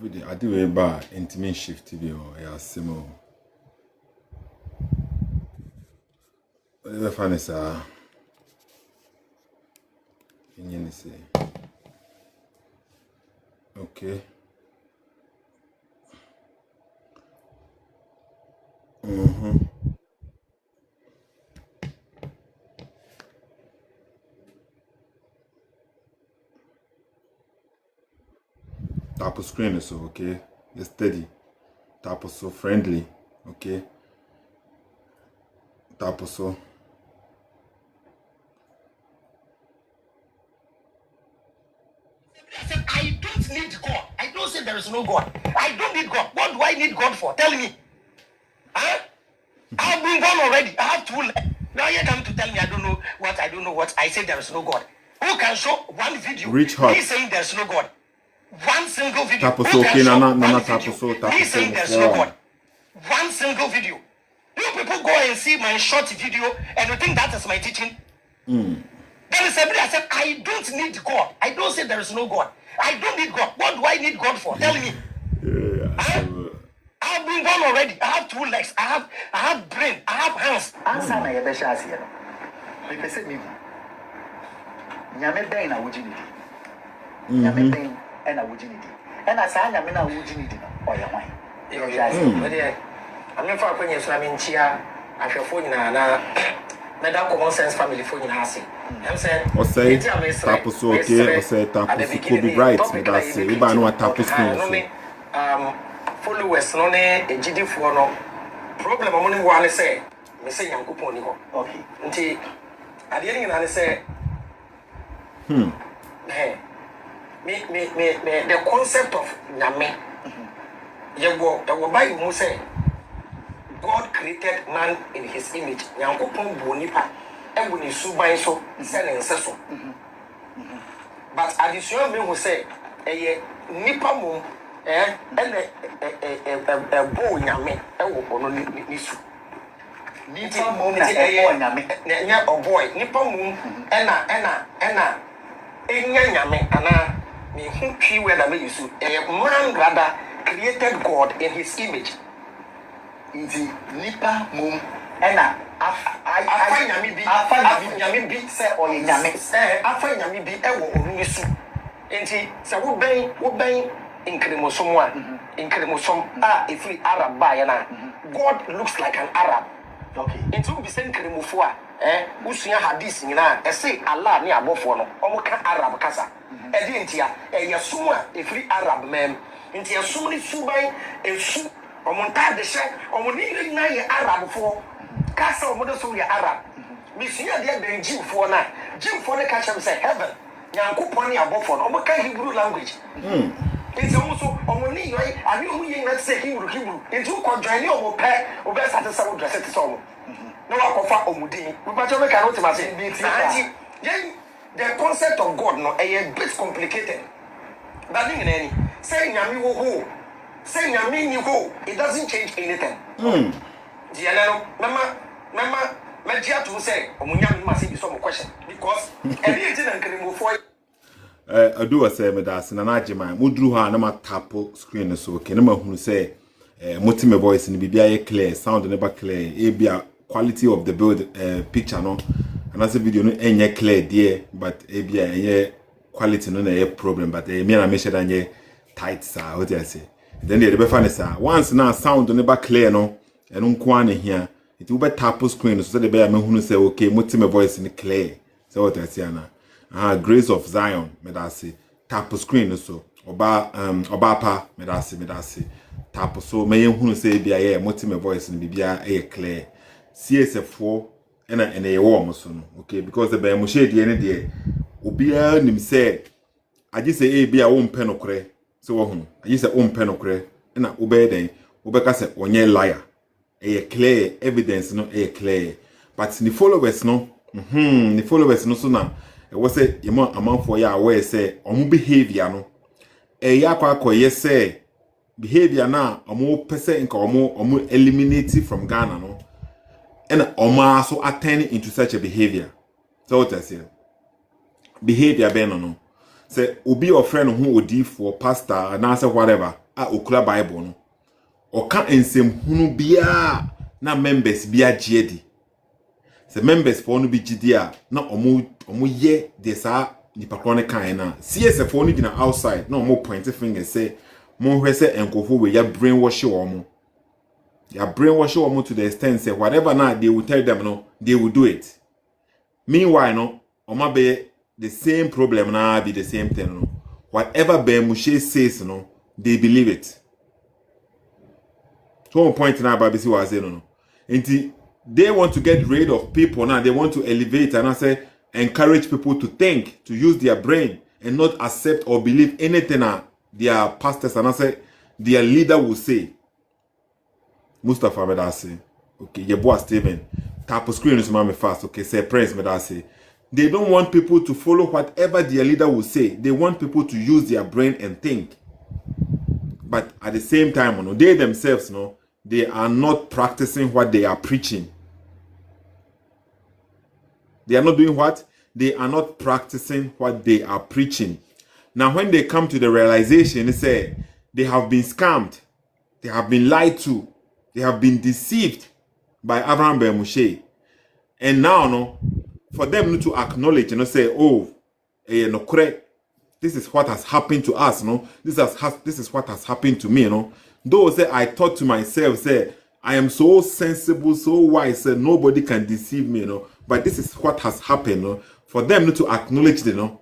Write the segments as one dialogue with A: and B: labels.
A: video. I do a bar intimate shift TV or a simo. Whatever fun is in say. Okay. Tap on screen so okay. Just steady. Tap so friendly. Okay. Tap so.
B: I said, I don't need God. I don't say there is no God. I don't need God. What do I need God for? Tell me. Huh? I've been born already. I have 2 legs. Now you come to tell me I don't know what. I say there is no God. Who can show one video?
A: Reach hard.
B: Me saying there's no God. One single video.
A: Tap so okay,
B: Me saying there's no God. One single video. You people go and see my short video and you think that is my teaching? Then I said, I don't need God. I don't say there is no God. I don't need God. What do I need God for? Tell me. I have been born already. I have 2 legs. I have brain. I have hands. Answer my question here. Me pese me. Nyame ben na wujinidi. Nyame ben na wujinidi. Na sa nyame na wujinidi no oye hwan. I'm not for when Islamic chia. Ahwefo nyina na that common sense family for nyina ase. I'm saying.
A: O say tap so okay. O say tap so could be right. That's it. We ba no tap screen.
B: Followers no ne ejidifo no problem amoni wo ane say me say Yankopon ni ho. Okay. Nti ade ni na say me the concept of nyame. Ye Bible mu say God created man in his image. Yankopon bo nipa e wo ni suban so se ne nse so. But addition me who say nipa mum bo nyame wo ono ni su nipa mum nyame nya boy nipa mum ena enya nyame ana me hu twi we na me yusu man rather created God in his image. Inti nipa mum ena afa nyame bi se oye nyame afa nyame bi e wo onu ni su enti se wo ben in chromosom if we Arab by na God looks like an Arab. Okay. Into be saying chromophobia usunya hadith nyina say Allah ni abofo no omo ka Arab kasa e di ntia yasuma if we Arab mem ntia yasum ni suban esu omo nta de she omo ni na ye Arab fo kasa omo de so ye Arab misunya de benjifo na jimfo de ka chem say heaven Yankopon ni abofo no omo ka Hebrew language. It's also only right. I knew you not say Hebrew. It's who can join you or pay or best at the sound dress at the song. No, I confirm Omudi. But you cannot imagine the concept of God no a bit complicated. But in any saying Yami who saying Yami who it doesn't change anything. Diana, Mama, Majia to say, Omunyam must be some question because everything and can move for
A: I do say me that na najima mudru ha na ma tap screen so okay na ma hunu say multi voice ni bibia ye clear sound never clear e bia quality of the build picture no and as video no enye clear there but e bia enye quality no na ye problem but me na make sure that enye tight sa what you say then the be fun sa once na sound never clear no eno nko an here it will be tap screen so that be me hunu say okay multi voice ni clear so what you say na Grace of Zion, medasi tap screen so oba pa medasi tap so me hunu say bia ye multi voice ni bibia e clear CSF 4 ena ye warm so no okay because the be Moshe de ne de obia nim say agi say e bia wo mpe no kore so wo hunu agi say wo mpe no kore na obe den obeka say onye liar e clear evidence no e clear but the followers no so na was say yemo amanfo ya aware say omo behavior no yakwa say behavior na omo pese nka omo eliminate from Ghana no and omo also attending into such a behavior so what I say behavior be no say obi or friend who odi for pastor and answer whatever a okura Bible no oka ensem hunu bia na members bia giedi se members for no bi gidi a na omo ye de sa nipa krone kan na CSF for no gina outside na omo point finger say mo hwese enkofo we ya brainwash omo ya brainwash omo to the extent say whatever na they will tell them no they will do it. Meanwhile no omo be the same problem na be the same thing no whatever Moshe says no they believe it. So one point now Babisi was saying no. And they want to get rid of people now. They want to elevate and I say encourage people to think, to use their brain and not accept or believe anything their pastors and I say their leader will say. Mustafa Medase. Okay, your boy Steven. Tap screen is me fast. Okay, say Prince Medase. They don't want people to follow whatever their leader will say. They want people to use their brain and think. But at the same time, they themselves, they are not practicing what they are preaching. They are not doing what? They are not practicing what they are preaching. Now, when they come to the realization, they say they have been scammed, they have been lied to, they have been deceived by Avraham and Moshe. And now, for them to acknowledge and say, oh, this is what has happened to us, this is what has happened to me, Though say I thought to myself, say I am so sensible, so wise, say nobody can deceive me, but this is what has happened, for them to acknowledge the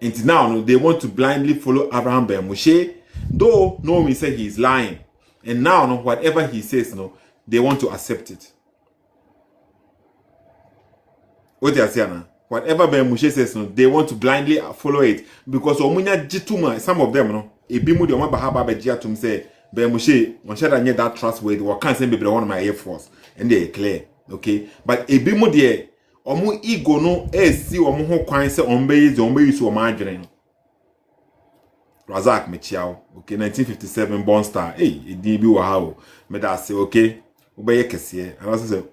A: and now they want to blindly follow Avraham and Moshe, though no me say he is lying, and now whatever he says, they want to accept it. What they are saying, whatever Moshe says, they want to blindly follow it because some of them, ebimu de oma bahaba bejia tum say Moshe that that trustworthy or can't say be one of my Air Force and they are clear, okay? But ebimu de omu ego no si omu ho kwan say ombe so margin. Razak Mechiao, okay, 1957 Born Star. Hey, it be wow. Me da say okay, ubeye kese. And also say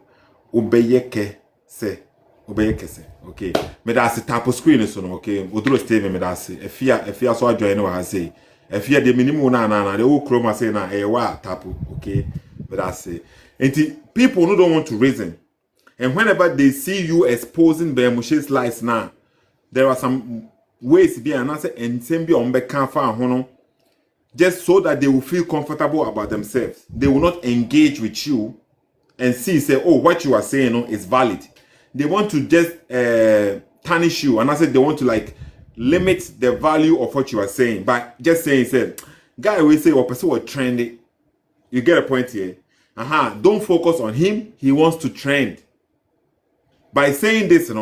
A: ubeye kese. Okay, me da say tap screen so no, okay. Odro Steve me da say efia so join no ha say. Efia de minimum na the whole chroma say na wa tap, okay. Me da say. And people who don't want to reason. And whenever they see you exposing Moshe's lies now, there are some ways be an answer and same be on back just so that they will feel comfortable about themselves. They will not engage with you and say, oh, what you are saying is valid. They want to just tarnish you, and I said they want to like limit the value of what you are saying by just saying, say, guy will say, or person will trend it. You get a point here. Don't focus on him. He wants to trend. By saying this,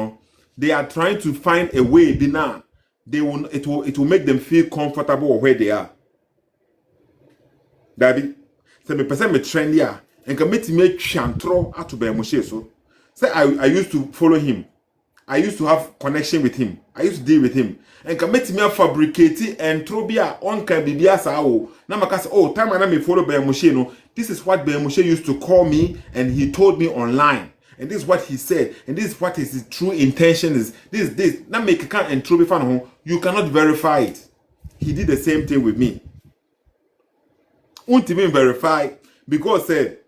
A: they are trying to find a way. It will make them feel comfortable where they are. Dabi, say me person me trend here and commit me chantro atu be Moshe so. Say I used to follow him. I used to have connection with him. I used to deal with him. And commit me fabricate and trobia on can be biasa o. Na maka say oh time na me follow be Moshe no. This is what be Moshe used to call me and he told me online. And this is what he said, and this is what his true intention is. This. Now make can't and true fan you cannot verify it. He did the same thing with me. Won't even verify because said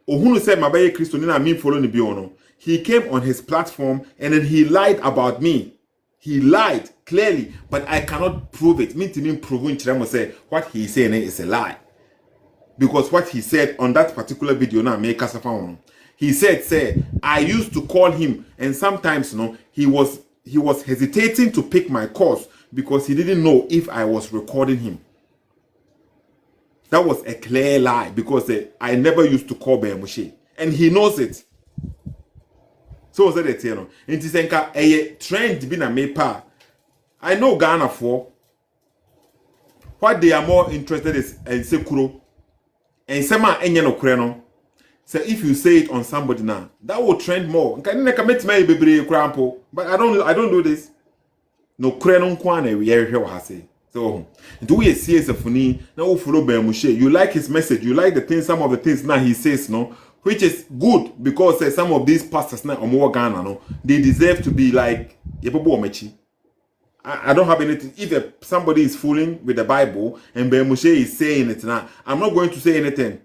A: Ohunu said Mabaye Christo Nina me follow ni biono. He came on his platform and then he lied about me. He lied clearly, but I cannot prove it. Me to me proving Chiramo say what he saying is a lie. Because what he said on that particular video now make us found. He said, I used to call him, and sometimes, he was hesitating to pick my calls because he didn't know if I was recording him. That was a clear lie because I never used to call Moshe, and he knows it. So said it, and he said, a trend been a mepa. I know Ghana for what they are more interested in Sekuro and Sema Enyano Kreno. So if you say it on somebody now, that will trend more. But I don't do this. No krenon kwane we hear what I say. So do we see CSF ni now follow Moshe. You like his message, you like the things, some of the things now he says, which is good because some of these pastors now Ghana, they deserve to be like I don't have anything. If somebody is fooling with the Bible and Ben Moshe is saying it now, I'm not going to say anything.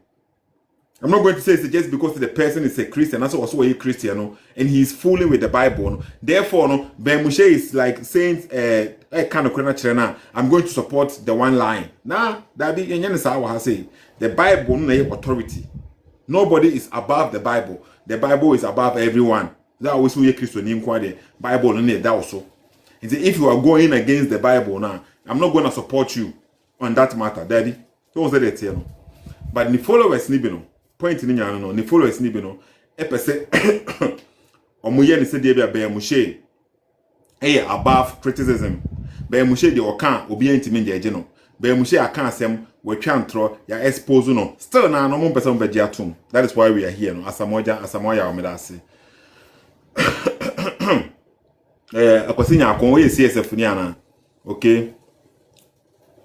A: I'm not going to say it's just because the person is a Christian, that's also a Christian, no, and he's fooling with the Bible. No. Therefore, no, Ben Moshe is like saying, kind of I'm going to support the one line. Nah, that be I say the Bible no authority. Nobody is above the Bible. The Bible is above everyone. That always we Christian in the Bible no that also. If you are going against the Bible now, I'm not going to support you on that matter, Daddy. Don't say that here. But the followers ni no. Point in no, the followers ni no. Epese omuye ni se dey be Moshe. Above criticism. Be Moshe de okan obi antimi njeje no. Be Moshe aka asem we twa ntro ya expose no. Still na no mo person be atom. That is why we are here no. Asamoya omedase. Akwasinya akon we CSF ni ana. Okay.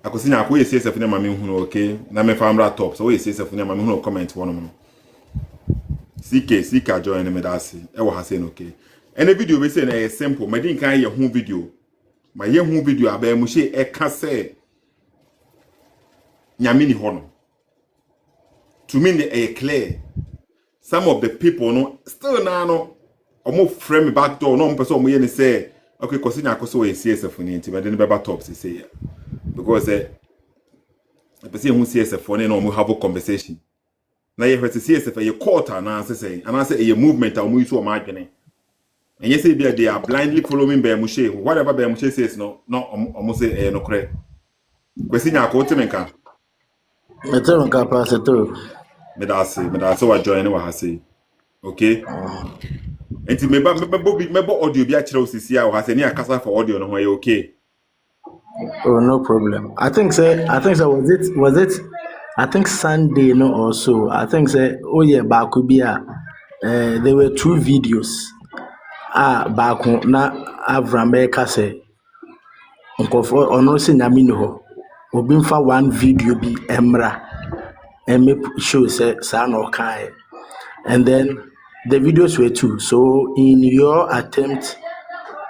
A: Akwasinya akon we CSF ni ma me hunu okay. Na me famra top. So we CSF ni ma me hunu comment wono no. CK join me dasi. E wo hase no okay. And the video we say na simple. Me din kan ye hu video. Ma ye hu video aba Moshe e ka say nyame ni hono. To me e clear. Some of the people no still na no omo frame back door no person omo ye ni say okay Kwasinya akoso we CSF ni nti me dey beba top say because the person who CSF no omo have a conversation na ye hwete CSF ye court na say and I say ye movement omo use omo adwene and you say they are blindly following Ben Moshe whatever Ben Moshe says no omo say no correct Kwasinya akote menka
C: Meteronka Pastor
A: me da so wa join wa hase okay enti mebo audio bi a kire osisi a wa hase ni akasa for audio no ho ye okay.
C: Oh, no problem. I think so. Was it? I think Sunday, no, also. I think so. Oh yeah, Bakubia. There were 2 videos. Baku na Avraham kase. Nkofo ono se nyame ni ho. Obi mfa 1 video bi emra. Me show say sa no kai. And then the videos were 2. So in your attempt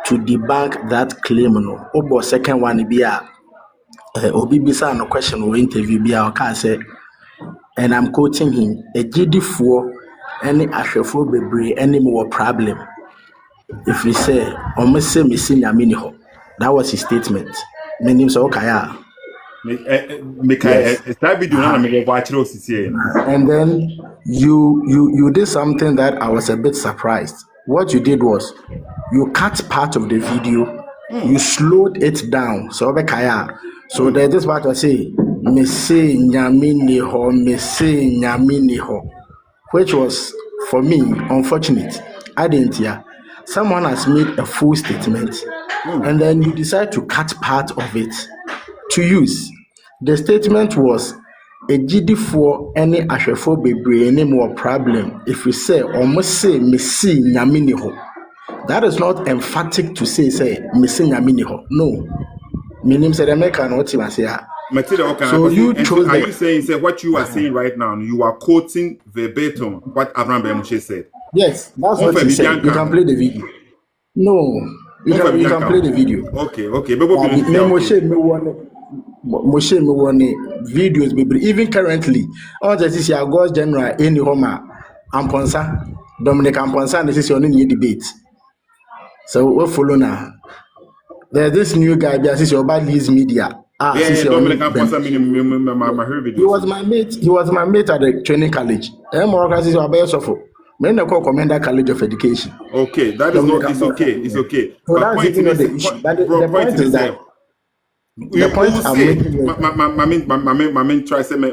C: to debunk that claim, no, obo second one be obi bisa no question or interview be our say, and I'm quoting him, a GD4 any ashefo bebre any more problem. If we say almost say missing nyame ni ho. That was his statement. Meaning so okay.
A: Yes.
C: And then you did something that I was a bit surprised. What you did was you cut part of the video, you slowed it down. So there's this part I say, me say nyame ni ho, which was for me unfortunate. I didn't hear. Someone has made a full statement, and then you decide to cut part of it to use. The statement was a GD4 any ashefo bebre any more problem. If you say almost say me see nyame ni ho. That is not emphatic to say me see nyame ni ho. No. Meaning say the make an what you say.
A: So you chose. Are you saying what you are saying right now? You are quoting verbatim what Avraham Ben Moshe said.
C: Yes, that's what he said. You can play the video. No, you can play the video.
A: Okay.
C: Moshe me one videos baby. Even currently, all that is your God's general any Homa Amponsa, Dominic Amponsa, this is your new debate. So we follow now. There's this new guy, this is your bad leads media.
A: Dominic Amponsa,
C: he was my mate. He was my mate at the training college. Is your best of men call Commander College of Education.
A: Okay, that is not. It's okay. It's okay.
C: So but that's even the issue. But the point is that. The point I'm making.
A: My main try say me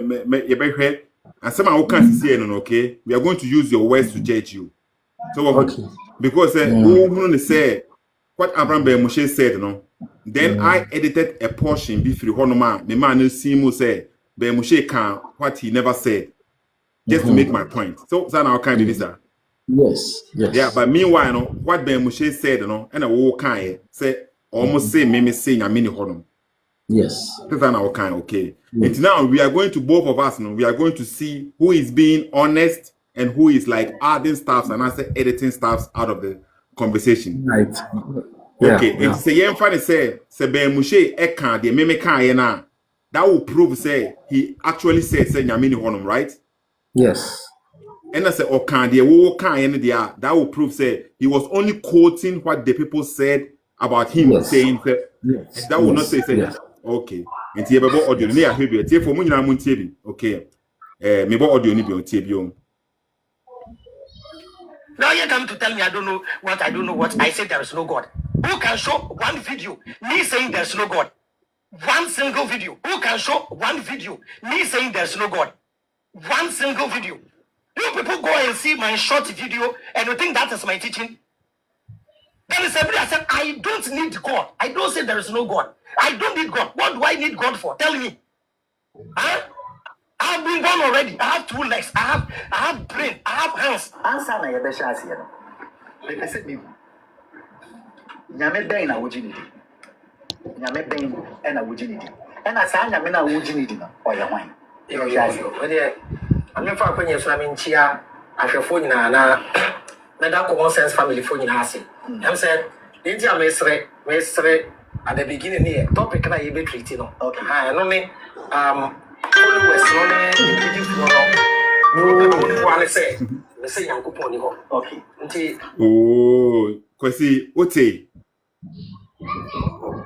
A: and some I can't see okay. We are going to use your words to judge you. So okay. Because who say what Avraham Ben Moshe said, no. Then I edited a portion before Honoma. The man Simu say Ben Moshe can what he never said, just to make my point. So that now kind of this.
C: Yes.
A: Yeah, but meanwhile, no, what Ben Moshe said, no, and a walk kind say almost say me saying a mini honum.
C: Yes.
A: Okay. And now we are going to both of us, we are going to see who is being honest and who is like adding stuff and I say editing stuff out of the conversation.
C: Right.
A: Okay, and say yen funny say Moshe Ekan the meme kan na that will prove say he actually said say nyame ni honum, right?
C: Yes.
A: And I say Okan the wo kan there that will prove say he was only quoting what the people said about him,
C: Yes.
A: saying
C: Yes.
A: that will not say
C: Yes.
A: okay. And tie bebo audio ni ahwe tie for mu nyina mu tie bi. Okay. Me bo audio ni bi on tie bi on.
B: Now you come to tell me I don't know what. I said there is no God. Who can show one video me saying there's no God? One single video. Who can show one video me saying there's no God? One single video. You people go and see my short video and you think that is my teaching? That is everybody. I said I don't need God. I don't say there is no God. I don't need God. What do I need God for? Tell me. Huh? I have been born already. I have 2 legs. I have brain. I have hands.
D: Answer na yebe shasi no. Like I said, nyame ben na wujinidi. Nyame ben na wujinidi. And as I nyame na wujinidi no, oya hwan.
B: Yo. I'm not for when so I'm chia ahwefo nyina na that common sense family fo nyina ase. I'm said, "Nti am mesre at the beginning here. Topic na yebe treat no. Okay. Ha no me followers no ne video no one say me say yankopon ni ho.
D: Okay.
B: Nti
A: Oh, kwesi ote.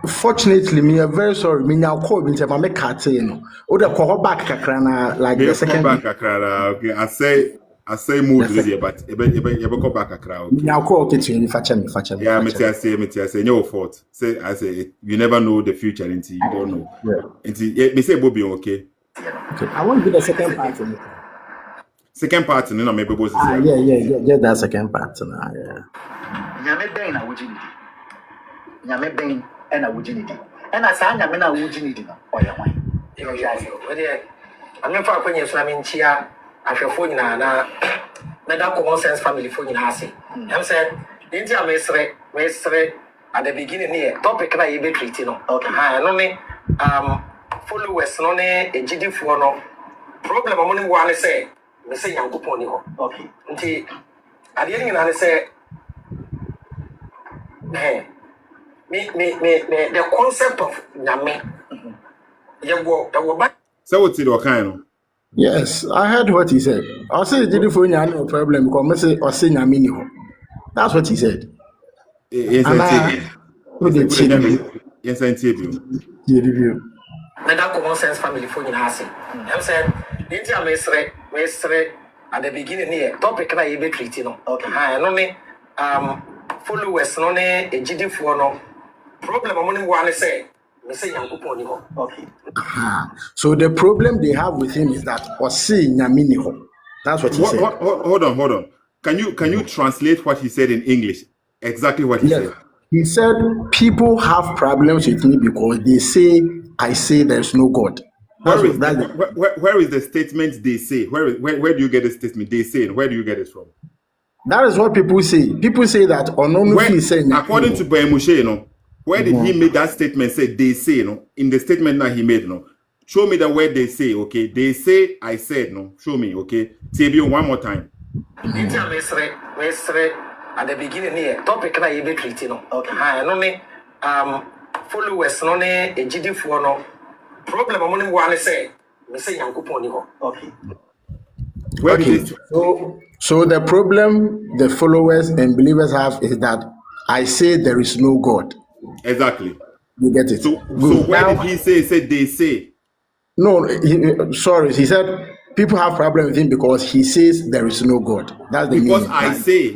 C: Fortunately, me are very sorry. Me now call me tell me cut no. O the call back kakra na like the second
A: back akra. Okay, I say mood there, but ebe come back akra. Okay.
C: Me now call okay to you facha me.
A: Yeah, me say no fault. Say I say you never know the future until you don't know.
C: Yeah.
A: Until me say Bobby okay.
C: Okay. I want to do the second part.
A: Second part no maybe both say.
C: Yeah, that second part now. Yeah.
D: Nyame ben na wujinidi. Nyame ben na wujinidi. And as I nyame na wujinidi no, oya hwan.
B: Yo. I'm not for when so I'm chia ahwefo nyina na that common sense family fo nyina ase. I'm said, "Nti am mesre at the beginning here. Topic na yebe treat no. Okay. Ha no me followers no ne ejidifo no problem amoni wo ane say me say yankopon ni ho.
D: Okay.
B: Nti ade nyina ne say me the concept of nyame yewo
A: So what's it kind?
C: Yes, I heard what he said. I say did it for no problem because me say or say nyame ni ho. That's what he said.
A: Yes,
B: that common sense family fo nyina ase. I'm said, "Nti am mesre at the beginning here. Topic na yebe treat no. Okay. Ha no me followers no ne ejidifo no problem amoni wo ane say me say yankopon ni ho.
D: Okay.
C: So the problem they have with him is that or say nyame ni ho. That's what he said.
A: Hold on. Can you translate what he said in English? Exactly what he said.
C: He said people have problems with me because they say I say there's no God.
A: Where is the statement they say? Where do you get the statement they say? Where do you get it from?
C: That is what people say. People say that
A: according to Moshe, where did he make that statement say they say in the statement that he made show me the word they say, okay? They say I said show me, okay? Tebio one more time.
B: At the beginning here, topic na yebe treat no. Okay. Ha no me followers no ne ejidifo no problem amoni wo ane say me say yankopon ni ho. Okay.
C: So the problem the followers and believers have is that I say there is no God.
A: Exactly.
C: You get it.
A: So where did he say they say?
C: No, he said people have problem with him because he says there is no God. That's the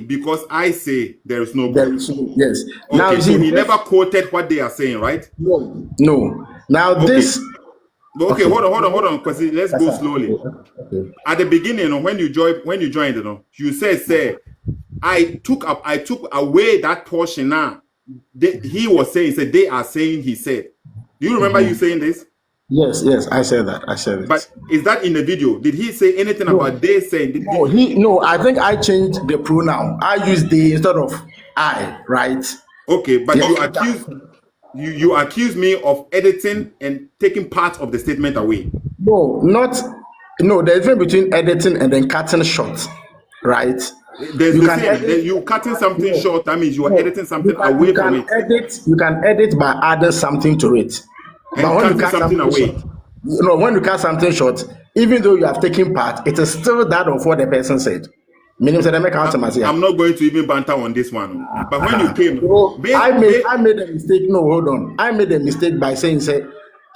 A: because I say there is no God.
C: There is yes.
A: Okay, now so he never quoted what they are saying, right?
C: No. Now this.
A: Okay, hold on, because let's go slowly. Okay. At the beginning, when you joined, you said, I took away that portion. Now he was saying, said they are saying, he said. Do you remember you saying this?
C: Yes, I said that. I said it.
A: But is that in the video? Did he say anything about they saying?
C: No, I think I changed the pronoun. I used they instead of I, right?
A: Okay, but you accuse me of editing and taking part of the statement away.
C: No, there's a difference between editing and then cutting short, right?
A: There's
C: You
A: the
C: can
A: same.
C: edit.
A: Then you cutting something
C: No,
A: short. That means you are
C: no.
A: editing something
C: You
A: away from
C: can
A: it
C: edit. You can edit by adding something to it. But
A: and
C: when you
A: cutting
C: cut
A: something
C: something
A: away.
C: short, when you cut something short, even though you have taken part, it is still that of what the person said. Meaning that I make out
A: I'm not going to even banter on this one. But when you came,
C: so I made a mistake. No, hold on. I made a mistake by saying say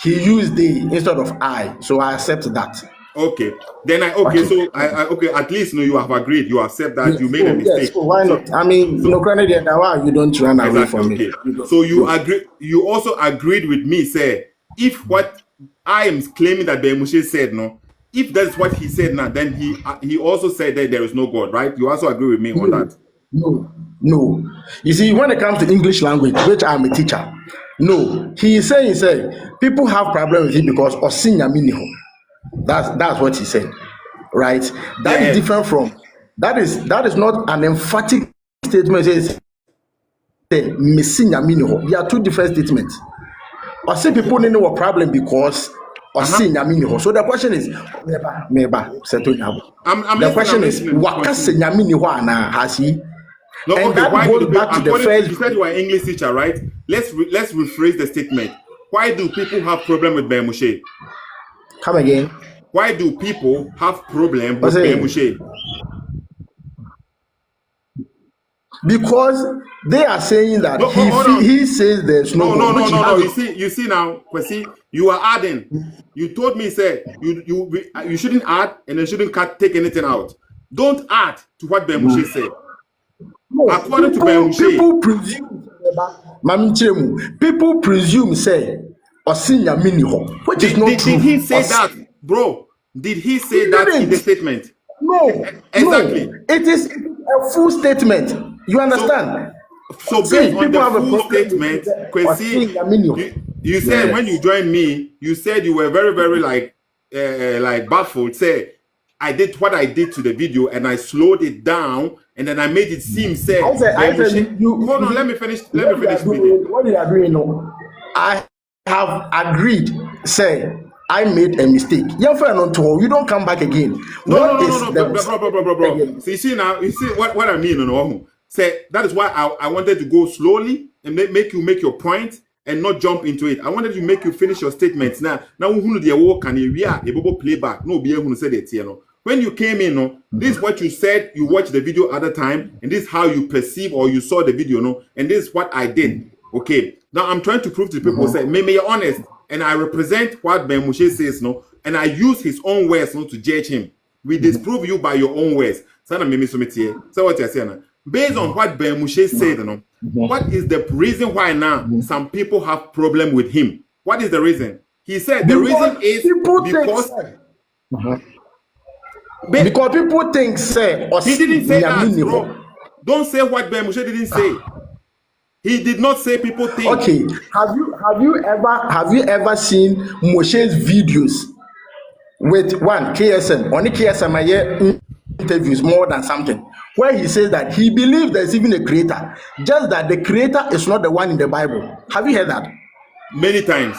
C: he used the instead of I. So I accept that.
A: okay. Then
C: Okay.
A: so okay, at least you have agreed, you accept that
C: Yes.
A: you made a
C: Yes.
A: mistake.
C: So why
A: So
C: not? I mean,
A: so
C: no credit there. Why you don't run away
A: exactly
C: from it?
A: okay.
C: You don't.
A: So you
C: Good.
A: agree, you also agreed with me, say, if what I am claiming that Moshe said, no, if that's what he said now, then he also said that there is no God, right? You also agree with me on
C: No,
A: that.
C: no. You see, when it comes to English language, which I'm a teacher, no, he is saying, say, people have problem with it because Osinya Miniho. That's what he said, right? That is
A: Yeah.
C: different from that is not an emphatic statement. It says, say, Messinya Miniho. They are two different statements. Or say people didn't know a problem because Osinya Miniho. So the question is, Meba, Sethoossk.
A: I'm
C: The
A: listening,
C: question is, Waka
A: continue.
C: Senya Miniho ana has he?
A: No,
C: And
A: okay.
C: that
A: Why do the
C: goes
A: people?
C: back to the
A: According to
C: first
A: you said you are an English teacher, right? Let's rephrase the statement. Why do people have problem with Moshe?
C: come again.
A: Why do people have problem
C: I
A: with
C: say
A: Moshe?
C: because they are saying that
A: No, hold on.
C: he says there's no God, which he
A: No.
C: has.
A: You see now, Kwesi, you are adding. You told me, say you shouldn't add and you shouldn't take anything out. Don't add to what Moshe said.
C: No,
A: According to Moshe,
C: people presume, Mami Chemu, people presume say Osinya Miniho, which is not
A: did
C: true.
A: he say that, bro? Did he
C: He
A: say that in the
C: didn't.
A: statement?
C: No,
A: Exactly.
C: It is a full statement. You
A: So
C: understand?
A: based
C: See,
A: on
C: people
A: the
C: have a
A: full
C: problem with
A: statement, Kwesi,
C: Osinya Miniho.
A: you said when you
C: Yes.
A: joined me, you said you were very, very like baffled. Say, I did what I did to the video and I slowed it down and then I made it seem
C: I
A: say
C: said,
A: hold on, let me finish reading.
C: what you are doing, no, I have agreed, say, I made a mistake. Your friend on tour, you don't come back again. What is
A: No,
C: the
A: bro. So you see now, you see what I mean, no? Say that is why I wanted to go slowly and make you make your point and not jump into it. I wanted to make you finish your statements. Now who the work can we are able playback. No, be able to say that, you know. When you came in, no, this is what you said, you watched the video at the time, and this is how you perceive or you saw the video, no, and this is what I did. Okay. Now I'm trying to prove to people, say, may you're honest, and I represent what Ben Moshe says, no, and I use his own words, no, to judge him. We disprove you by your own words. So what you're saying. Based on what Ben Moshe said, no, what is the reason why now some people have problem with him? What is the reason? He said the reason is because
C: because people think say
A: he didn't say that,
C: Osinya
A: bro.
C: Miniho.
A: Don't say what Ben Moshe didn't say. He did not say people think.
C: Okay, have you ever seen Moshe's videos with one KSM? Only KSM I hear interviews more than something where he says that he believes there's even a creator, just that the creator is not the one in the Bible. Have you heard that?
A: Many times.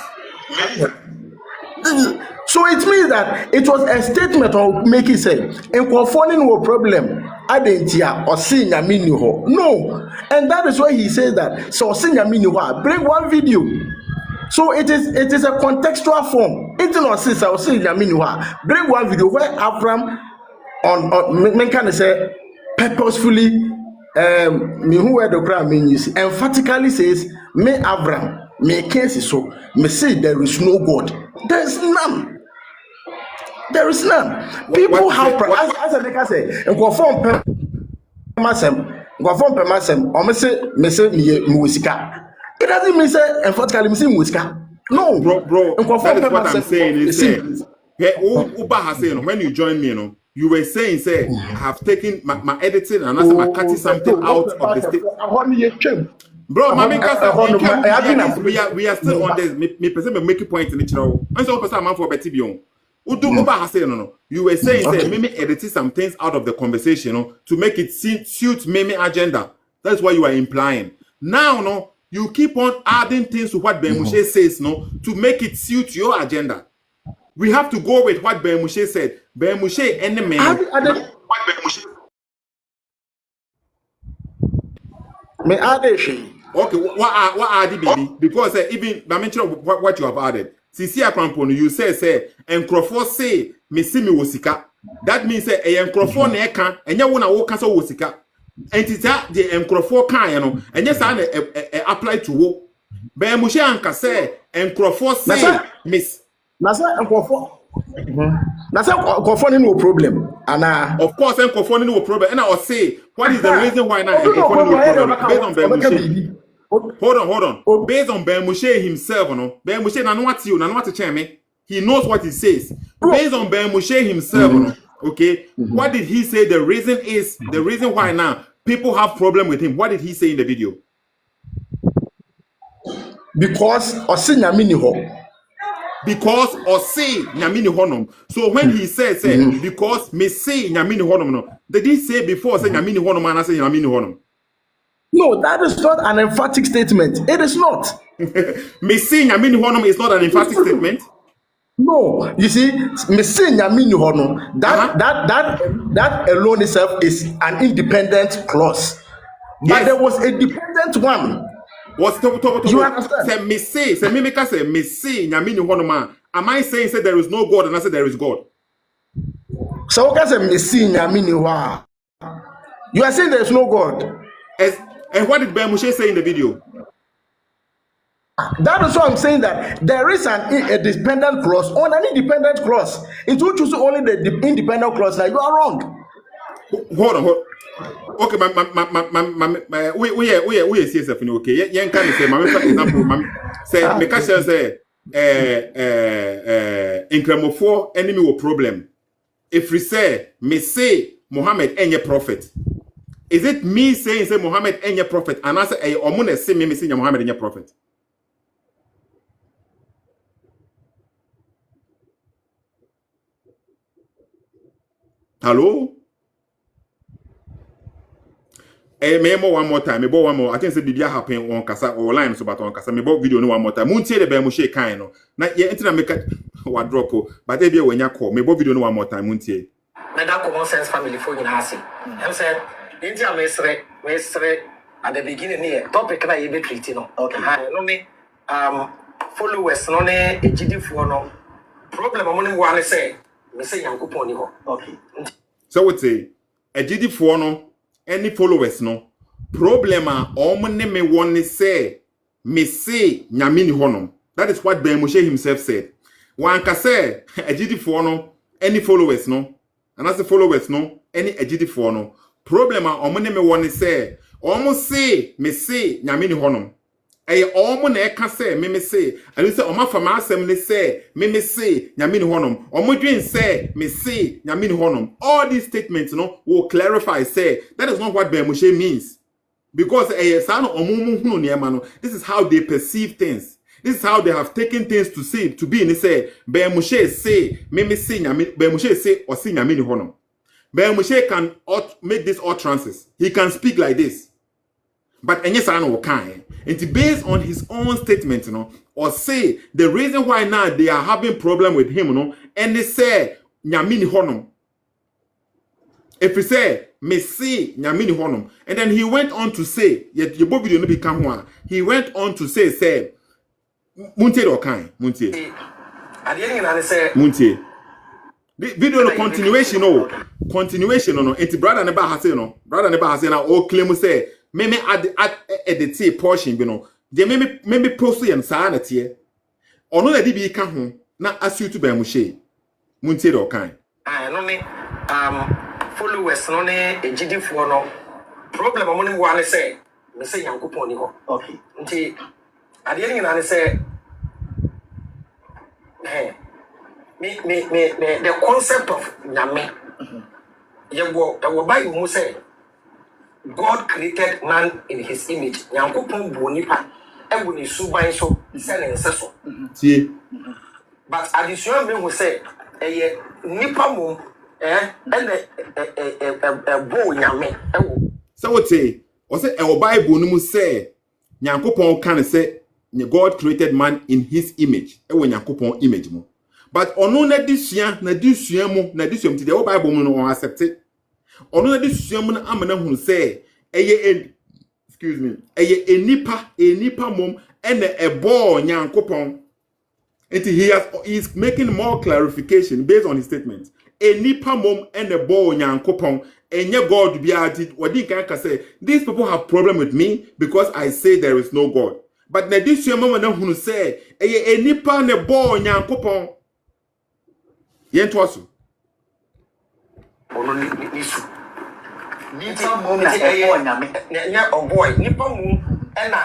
C: So it means that it was a statement of making say in conforming with problem adentia or Osinya Miniho. No, and that is why he says that so Osinya Miniho bring one video. So it is a contextual form. It's not say Osinya Miniho bring one video where Avraham on men can say purposefully me who were the crowd means emphatically says me Avraham me case so me say there is no God. There is none. There is none. People have as I say, go form pemasem, me say me musika. It doesn't mean say emphatically me say musika. No,
A: bro, that is what I'm saying. Is say, Uba has saying when you join me, you know, you were saying, say, I have taken my editing and also my cutting something out of the state. Bro, we are still on this. Me person make a point in the channel. And so person man for Betty Bion. Udu Uba has said no. You were saying, say, maybe editing some things out of the conversation, no, to make it suit Mimi agenda. That's what you are implying. Now, no, you keep on adding things to what Ben Moshe says, no, to make it suit your agenda. We have to go with what Ben Moshe said. Ben Moshe and the man.
C: Me add she.
A: Okay, what are the baby? Because even I mention what you have added. Sisi Akrampo, you say enkrofo say me see me wosika. That means say enkrofo na eka enya wo na wo kasa wosika. Entita the enkrofo kan ye no enye sa na apply to wo. Be mu she anka say enkrofo say miss.
C: Na say enkrofo. Na say enkrofo no problem. Ana
A: of course enkrofo no problem. And I will say what is the reason why now enkrofo no problem based on Bemushe. Hold on. Based on Bemushe himself, no. Bemushe na no what cheme. He knows what he says. Based on Bemushe himself, no. Okay. What did he say? The reason why now people have problem with him. What did he say in the video?
C: Because osi nyame ni ho.
A: Because osi nyame ni honom. So when he says because me say nyame ni honom, no. Did he say before say nyame ni honom and I say nyame ni honom?
C: No, that is not an emphatic statement. It is not.
A: Missing Yamin Honum is not an emphatic statement.
C: No, you see, Missing Yamin Honum, that alone itself is an independent clause. But there was a dependent one.
A: What's
C: you understand?
A: Say Missing Yamin Honuma. Am I saying say there is no God and I say there is God?
C: So what can Missing Yamin? You are saying there is no God.
A: And what did Bemushe say in the video?
C: That is why I'm saying that there is a dependent clause on an independent clause. If you choose only the independent clause, now you are wrong.
A: Hold on. Okay, we CSF, okay. Yen can say, for example, say, Mekasha say, incremofo enemy will problem. If we say, me say Muhammad any prophet. Is it me saying say Muhammad ain't your prophet and I say omune say me say Muhammad ain't your prophet? Hello? Me one more time. Me one more. I think say bibia happen on kasa or line so but on kasa me video no one more time. Muntie the Bemushe kind no. Na ye enti na make wa drop but e bia wenya call. Me video no one more time muntie.
B: Na that common sense family for you na ase. Em say India mesre at the beginning here topic na you be treating no. Okay. No me followers no ne ejidifo no problem among one say me say Yankopon ni ho. Okay.
A: So what say ejidifo no any followers no problem a omne me one say me say nyame ni honom. That is what Bemushe himself said. One ka say ejidifo no any followers no and as the followers no any ejidifo no problem a omne me one say almost say me say nyame ni honom. Omo na eka say me say and say oma fama asem ne say me say nyame ni honom. Omo dwen say me say nyame ni honom. All these statements no will clarify say that is not what Bemushe means. Because this is how they perceive things. This is how they have taken things to see to be in say Bemushe say me say nyame Bemushe say or say nyame ni honom. Bemushe can make these utterances. He can speak like this. But and based on his own statement, you know, or say the reason why now they are having problem with him, you know, and they say nyamini honum. If we say me see nyamini honum, and then he went on to say, yet your video no become one. He went on to say muntie do kan muntie. Muntie. The video no continuation no. Enti brother never has no. Brother never has na o claim say me edit portion bi no. They me post yan sa na tie. Ono na di bi ka ho na asu to Bemushe. Muntie do kan.
B: No me followers no ne ejidifo no problem mo ne wo ane say me say Yankopon ni ho. Okay. Nti ade ni na say the concept of nyame. The Bible mu say God created man in his image. Yankopon bu nipa e wo ni suban so se ne nse so.
A: Tie.
B: But addition me who say nipa mum bo nyame e wo.
A: So what say? O say e Bible no mu say Yankopon kan say God created man in his image. E wo Yankopon image mu. But ono na disua mu ti the Bible mu no accept it. Ono na disua mu na amana hu say excuse me, enipa mom and a ball nyankopon. And he's making more clarification based on his statement. Enipa mom and a ball nyankopon. And your God be added. What did can say? These people have problem with me because I say there is no God. But na this your mama who say enipa ne ball nyankopon. Yen twasu.
B: Ono ni su.
D: Nipa mum na ɛbɔ nyame.
B: Nya boy, nipa mum ɛna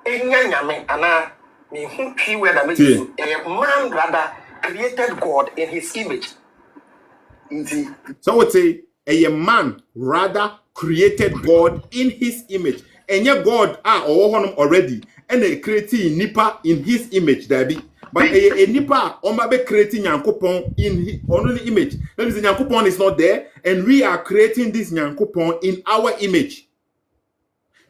B: enya nyame ana me hu twi we na me su. Man rather created God in his image.
A: So I would say a man rather created God in his image. And yet God are already and they creating nipa in his image, Debbie. But a nipa be creating Nyankopon in his only image. That means Nyankopon is not there, and we are creating this Nyankopon in our image.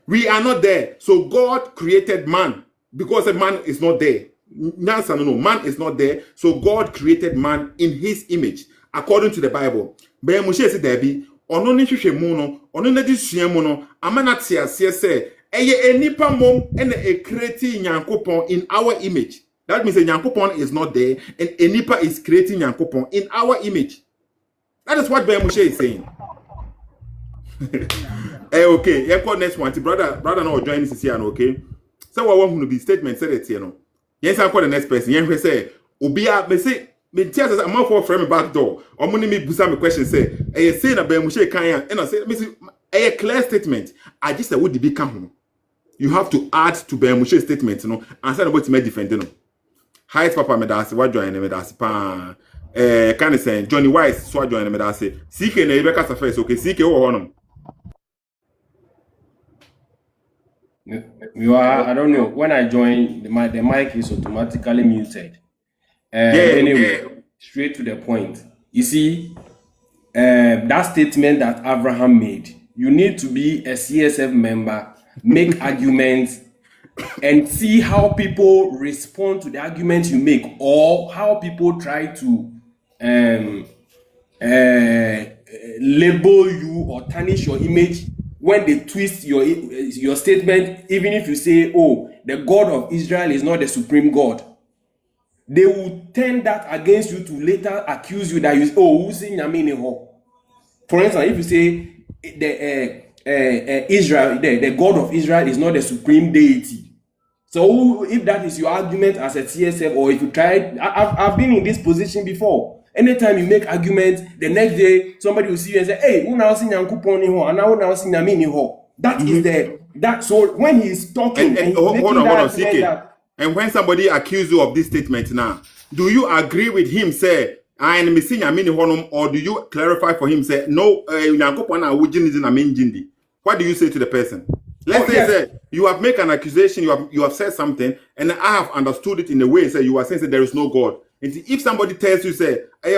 A: We are not there. So God created man because a man is not there. No, man is not there. So God created man in his image. According to the Bible, be Moshe said Debbie, ono ni hwehwe mu no, ono na di sua mu no, amana te ase se eye enipa mom and a creating Nyankopon in our image. That means a Nyankopon is not there and enipa is creating Nyankopon in our image. That is what be Moshe is saying. Okay, you call next one. Brother no join this here, okay? So what want to be statement said it here no. Yes, I call the next person. Yen say obia me say me tears as a man for frame back door. Omuni me busa me question say, "Eh say na be Moshe kan ya." And I say, "Me say a clear statement. I just say what the become ho. You have to add to be Moshe statement, you know, and say about me defend no. Hi papa me da say what join me da say pa can say Johnny Wise so join me da say. CK na Rebecca sa first, okay? CK wo honom.
E: I don't know. When I join, the mic is automatically muted. Anyway, straight to the point. You see, that statement that Avraham made, you need to be a CSF member, make arguments, and see how people respond to the arguments you make, or how people try to label you or tarnish your image when they twist your statement. Even if you say, "Oh, the God of Israel is not the supreme God," they will turn that against you to later accuse you that you for instance, if you say Israel, the God of Israel is not the supreme deity. So if that is your argument as a CSF, or if you tried, I've been in this position before. Anytime you make arguments, the next day somebody will see you and say, "Hey, una osi nyankopon ni ho, ana una osi nyame ni ho." That is that. So when he is talking, and
A: hold on, CK. And when somebody accuses you of this statement now, do you agree with him, say, I am missing a mini honum, or do you clarify for him, say, no, what do you say to the person? Let's say you have made an accusation, you have said something, and I have understood it in a way, say you are saying that there is no God. And if somebody tells you, say, do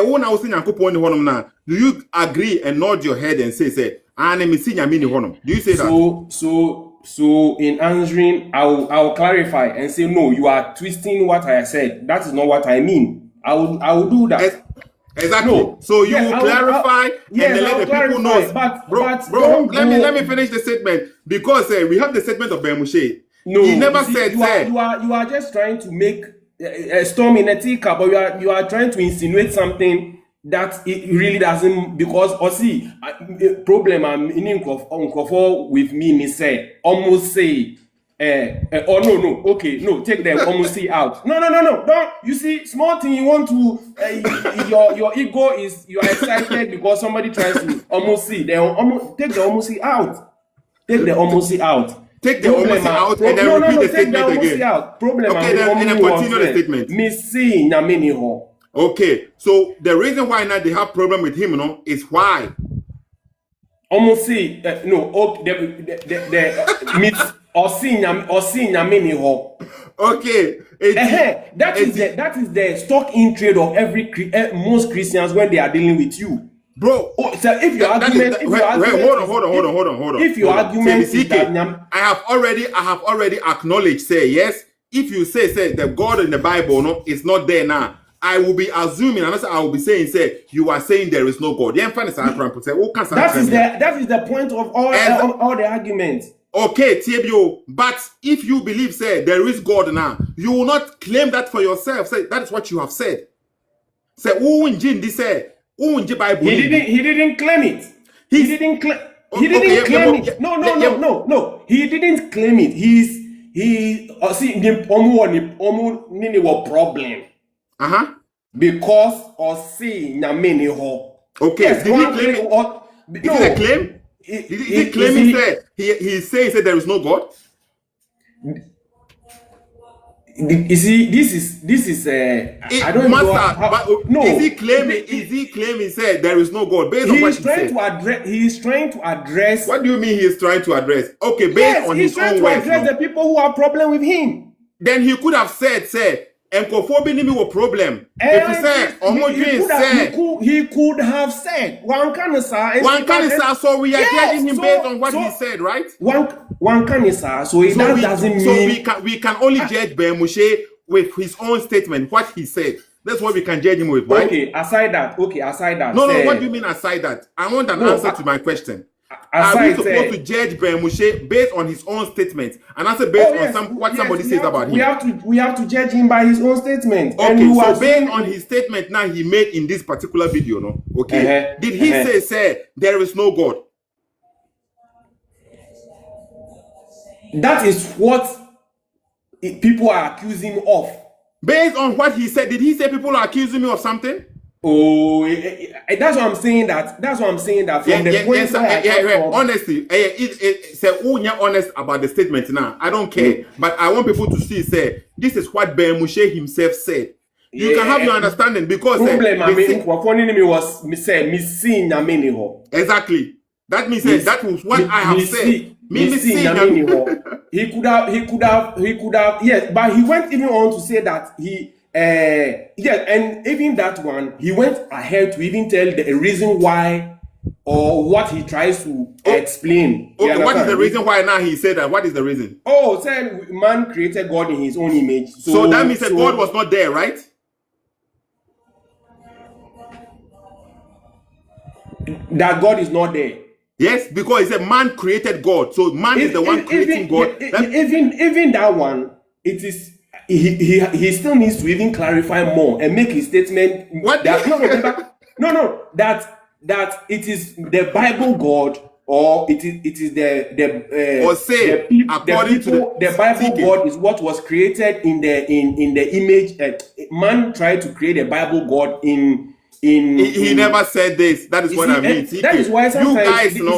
A: you agree and nod your head and say, I am missing a mini honum? Do you say that?
E: So in answering, I'll clarify and say, no, you are twisting what I said. That is not what I mean. I will do that.
A: Exactly. No. So you will clarify and let the people know. Bro, let me finish the statement, because we have the statement of Moshe.
E: No,
A: he never said
E: you are just trying to make a storm in a teacup, but you are trying to insinuate something that it really doesn't, because problem I'm in with me say almost say take the almost say out. No, don't. You see, small thing you want to your ego is, you are excited because somebody tries to almost see. Take the almost see out. Take the almost see out.
A: Take the almost out and then repeat the statement again.
E: Okay,
A: then continue the statement.
E: Me see nyame ni ho.
A: Okay, so the reason why now they have problem with him, is why.
E: Almost see the meet or see nyame ni ho.
A: Okay,
E: that is the stock in trade of most Christians when they are dealing with you, bro. So if your argument, hold on. If your argument is that
A: I have already acknowledged, say yes. If you say the God in the Bible is not there now, I will be assuming, and I will be saying, say, you are saying there is no God. That
E: is the point of all the arguments.
A: Okay, Tibio, but if you believe, say, there is God now, you will not claim that for yourself. Say, that is what you have said. Say, Bible.
E: He didn't claim it. He didn't claim it. No. He didn't claim it. See the problem. Because or see nyame ho.
A: Okay, yes, did he claim it? Is it a claim? Did he claim it? He says there is no God.
E: You see, this is I don't know no.
A: Is he claiming? Said there is no God based on what he said?
E: He is trying to address.
A: What do you mean he is trying to address? Okay, based on his own words.
E: He's trying to address the people who have problem with him.
A: Then he could have said, encophobia ni me problem. If he said,
E: he could have said, one can say,
A: so we are judging him based on what he said, right?
E: One can say, so that doesn't mean.
A: So we can only judge Moshe with his own statement, what he said. That's what we can judge him with, right?
E: Okay, aside that.
A: No, what do you mean aside that? I want an answer to my question. Are we supposed to judge Moshe based on his own statement and answer based on what somebody says about him?
E: We have to judge him by his own statement.
A: Okay, so based on his statement now he made in this particular video, no? Okay. Did he say there is no God?
E: That is what people are accusing him of.
A: Based on what he said, did he say people are accusing me of something?
E: Oh, that's what I'm saying. That's what I'm saying. That from the point
A: honestly, say honest about the statement now. I don't care, but I want people to see. Say this is what Moshe himself said. You can have your understanding because exactly. That means that was what I have said.
E: He could have. Yes, but he went even on to say that and even that one, he went ahead to even tell the reason why or what he tries to explain.
A: Okay, what is the reason why now he said that? What is the reason?
E: Oh, saying man created God in his own image.
A: So that means that God was not there, right?
E: That God is not there.
A: Yes, because he said man created God. So man is the one creating God.
E: Even that one, it is. He still needs to even clarify more and make his statement.
A: What?
E: That it is the Bible God, or it is the Bible God is what was created in the image. Man tried to create a Bible God in.
A: He never said this. That is what I mean.
E: That is why
A: you guys know.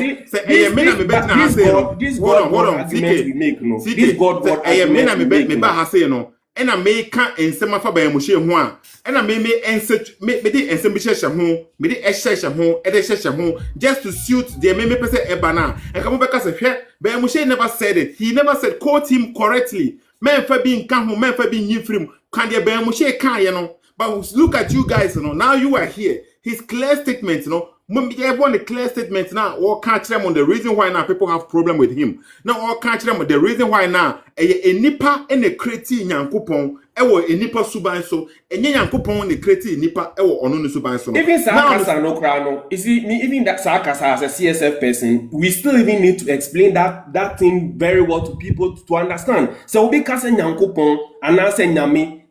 E: This God argument we make, no. This God argument we make, no.
A: And I may can't and some of Moshe one. And I may just to suit the person Ebana. And come back as a Moshe never said it. He never said quote him correctly. Men for being come, men for being from can the Moshe can, you know. But look at you guys, you know. Now you are here. His clear statement, you know. Everyone the clear statement now. All catch them on the reason why now people have problem with him. Now all catch them on the reason why now a nipa and a creti nyankopon. Ewo a nipa suban so. Enye nyankopon ne creti nipa ewo ono ne suban so.
E: Even sarcasm no krano. You see, me even that sarcasm as a CSF person, we still even need to explain that thing very well to people to understand. So we kase nyankopon and now say nyame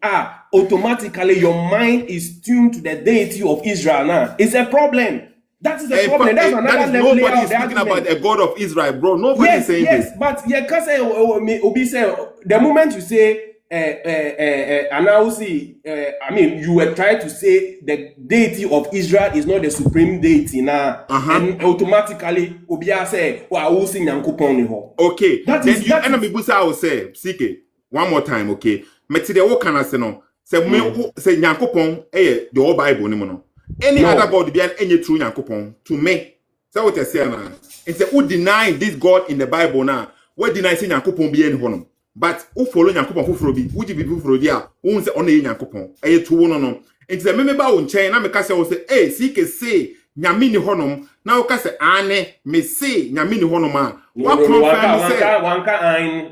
E: automatically your mind is tuned to the deity of Israel now. It's a problem. That is the problem. That's another level.
A: Nobody is speaking about a God of Israel, bro. Nobody is saying this.
E: But yeah, because the moment you say and now see, I mean, you were trying to say the deity of Israel is not the supreme deity now, and automatically Obia say, "Oh, I will sing Yankupon."
A: Okay, then you enemy busa will say, "Sike, one more time, okay." Meti de wo kana se no, say Yankupon the whole Bible ni mo no. Any other God be any true Yankopon to me. So what I say now. It's who deny this God in the Bible now. What deny say Yankopon be any honor. But who follow Yankopon fufuro bi, who be fufuro dia, who say on Yankopon. Eye to no. It's a member on chain. Na me ka say say, sike say nyame ni honum. Na o ka say ane me say nyame ni honum a. What confirm say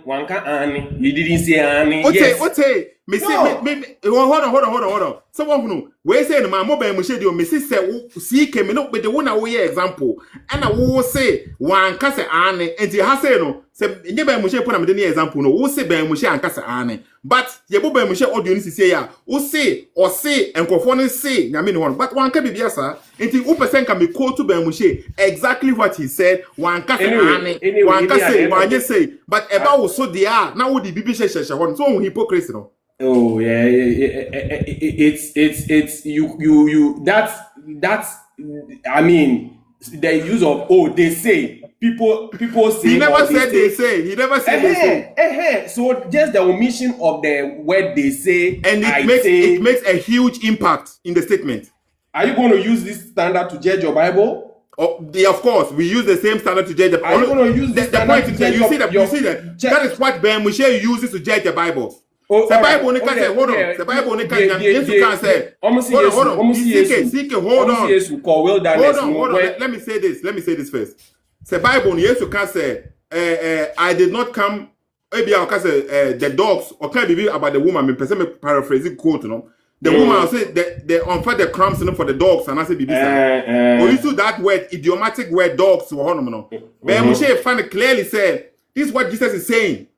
E: wanka ane. You didn't say ane.
A: Okay. Me say hold on. Someone who we say no ma mobile Moshe di o me say see came no but the one we example and I will say one kase ane and ha say no say nye ba Moshe put am the example no wo say ba Moshe an kase ane but ye bo ba Moshe audio ni say ya wo say or say enkofo ni say nyame ni one but one ka bibia sa enti wo person can be quote to ba Moshe exactly what he said one kase ane one kase one say but about wo so there now wo di bibi sheshe one so hypocrisy no.
E: Oh yeah, it's you. That's. I mean, the use of they say people say.
A: He never said they say. He never said they say.
E: So just the omission of the word they say,
A: and it makes a huge impact in the statement.
E: Are you going to use this standard to judge your Bible?
A: Of course, we use the same standard to judge the Bible.
E: Are you going to use the point
A: is that you see that that is what Ben Moshe uses to judge the Bible.
E: The
A: Bible only can say, hold on. The Bible only can say, hold on. Let me say this first. The Bible only can say, I did not come. Maybe I can say the dogs or can be about the woman. Me paraphrasing quote, you know. The woman will say they unfed the crumbs for the dogs, and I say, we use that word, idiomatic word, dogs. Ben Moshe finally clearly said, this is what Jesus is saying.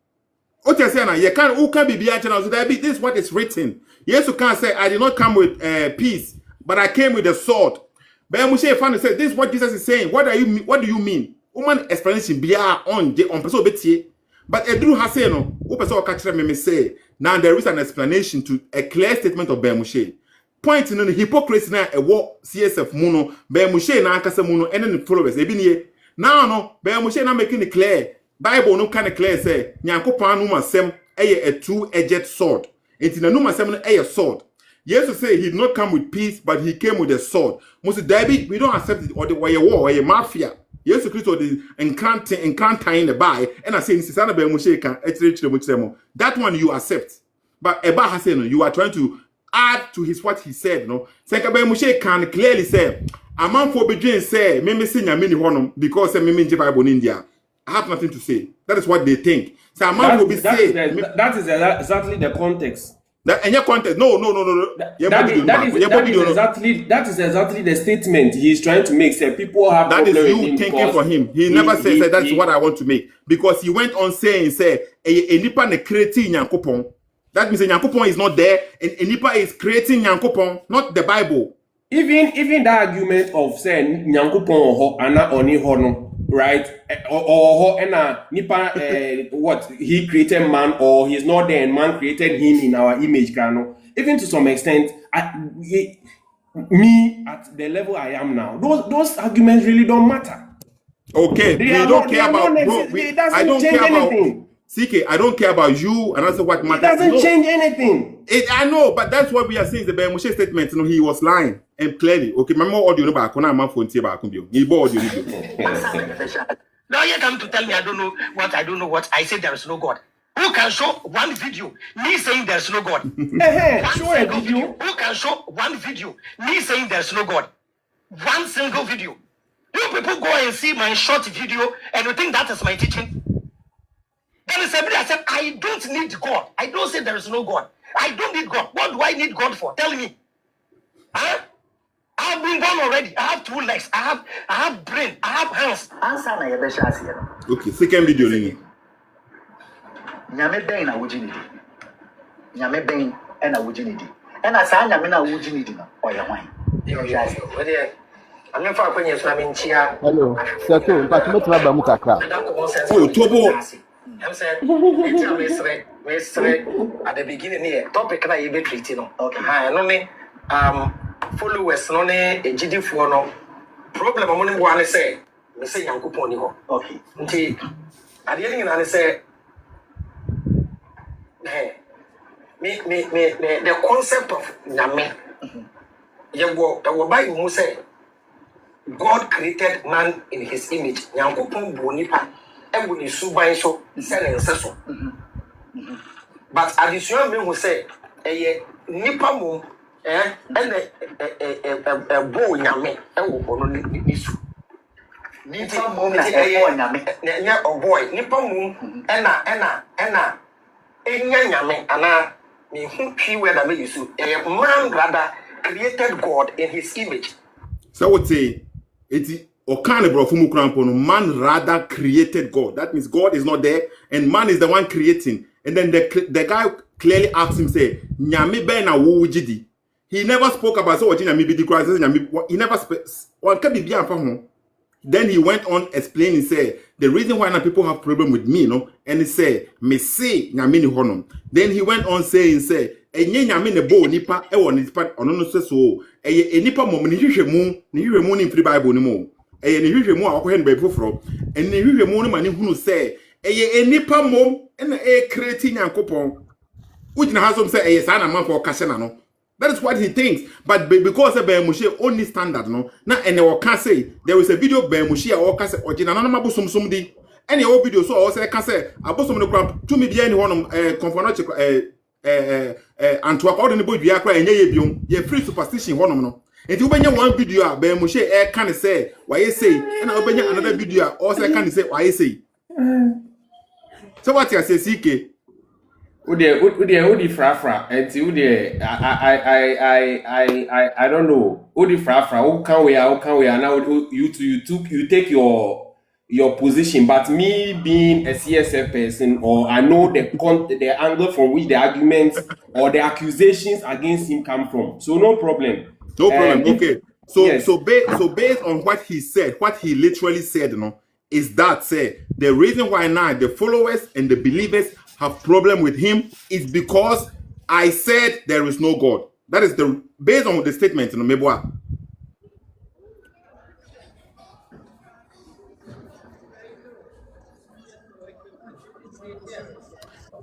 A: This is what is written. Yes, you can't say, I did not come with peace, but I came with a sword. But Moshe finally said, this is what Jesus is saying. What do you mean? Woman explanation be on person betier. But Edru has said no, person catch me say, now there is an explanation to a clear statement of Ben Moshe. Pointing on the hypocrisy now a war CSF muno, Ben Moshe na kasa muno, and then the followers. Now no, Ben Moshe now making it clear. Bible no kind of clear say Nyankopon no masem a two-edged sword. It's in a no masem a sword. Jesus say he did not come with peace, but he came with a sword. Most David, we don't accept it or the way a war or a mafia. Jesus Christ the encanting the buy, and I say in Sisana be Moshe can that one you accept. But Eba Hassan, you are trying to add to his what he said, no. Second Moshe can clearly say, a man for begin say, me sing a mini honum because me in Bible in India. I have nothing to say. That is what they think. So a man will be saying
E: that is exactly the context.
A: That in your context, no. That
E: is exactly the statement he is trying to make. Say people have
A: that is you thinking for him. He never said that's what I want to make because he went on saying a nipa ne creating Nyankopon. That means Nyankopon is not there and nipa is creating Nyankopon, not the Bible.
E: Even that argument of saying Nyankopon ho ana oni hono. Right, or nipa what he created man, or he's not there and man created him in our image, Kano. Even to some extent, me at the level I am now, those arguments really don't matter.
A: Okay, I don't care about anything. CK, I don't care about you, and that's what matters.
E: It doesn't change anything.
A: I know, but that's what we are saying. The Ben Moshe statement, he was lying and clearly. Okay, my more audio back when I'm on phone back. Now you
B: come to tell me I don't know what. I say there is no God. Who can show one video me saying there is no God?
E: Show a video.
B: Who can show one video me saying there is no God? One single video. You people go and see my short video and you think that is my teaching. And somebody I said, I don't need God. I don't say there is no God. I don't need God. What do I need God for? Tell me. Huh? I have been born already. I have 2 legs. I have brain. I have hands.
D: Answer na yebesha asiye.
A: Okay, second video lini.
D: Nyame ben na wujinidi. Nyame ben na wujinidi. Na sa nyame na wujinidi no oye hwan.
B: I'm for kwenye so na nchia.
F: Hello. Sethoo, but me tuma ba mu kakra.
A: Oh, Tobo.
B: I'm saying, it's at the beginning here. Topic na you be treating no. Okay. No me followers no ne ejidi fo no. Problem mo ne bo say me say Nyankopon ni ho.
D: Okay.
B: Nti ade yin na say me the concept of nyame. Your Bible mo say God created man in his image. Nyankopon bo nipa. Everybody subai so selling so. But additional me who say nipa mo and a boy nyame e wo bono ni su.
D: Nipa mo na nyame.
B: Nya boy nipa mo ena enya nyame ana Me who tree where that may you a man rather created God in his image.
A: So what say it or kind of man rather created God. That means God is not there and man is the one creating. And then the guy clearly asked him, say, Nyame be na wo jidi. He never spoke about so what Nyame be the Christ. He never spoke. Then he went on explaining, say, the reason why now people have problem with me, and he said, me say Nyame ni honum. Then he went on saying, say, enye Nyame ne bo nipa e won nipa ono no so eye nipa mom ni hwehwemu ni free Bible ni mo. Eye ni hwehwemu a akohe no ba foforo. En ni hwehwemu no ma ni hunu say, eye nipa mom na e create Nyankopon. Ujina hasom say eye sa na man for kase na no. That is what he thinks. But because Moshe only standard, no, now and they can say there is a video of Moshe or can say original no mabusum sumdi. Any old video so also can say abusum no crap to me be any one confonatic and to according to boy we are crying ye free superstition one no. And you bring one video Moshe can say why you say and I open another video also can say why you say. So what you say CK?
E: Udi frafra enti I don't know udi frafra how can we now you take your position, but me being a CSF person, or I know the angle from which the arguments or the accusations against him come from, so no problem.
A: Okay, so based on what he said, what he literally said, is that the reason why now the followers and the believers have problem with him is because I said there is no God. That is based on the statement, Meboa.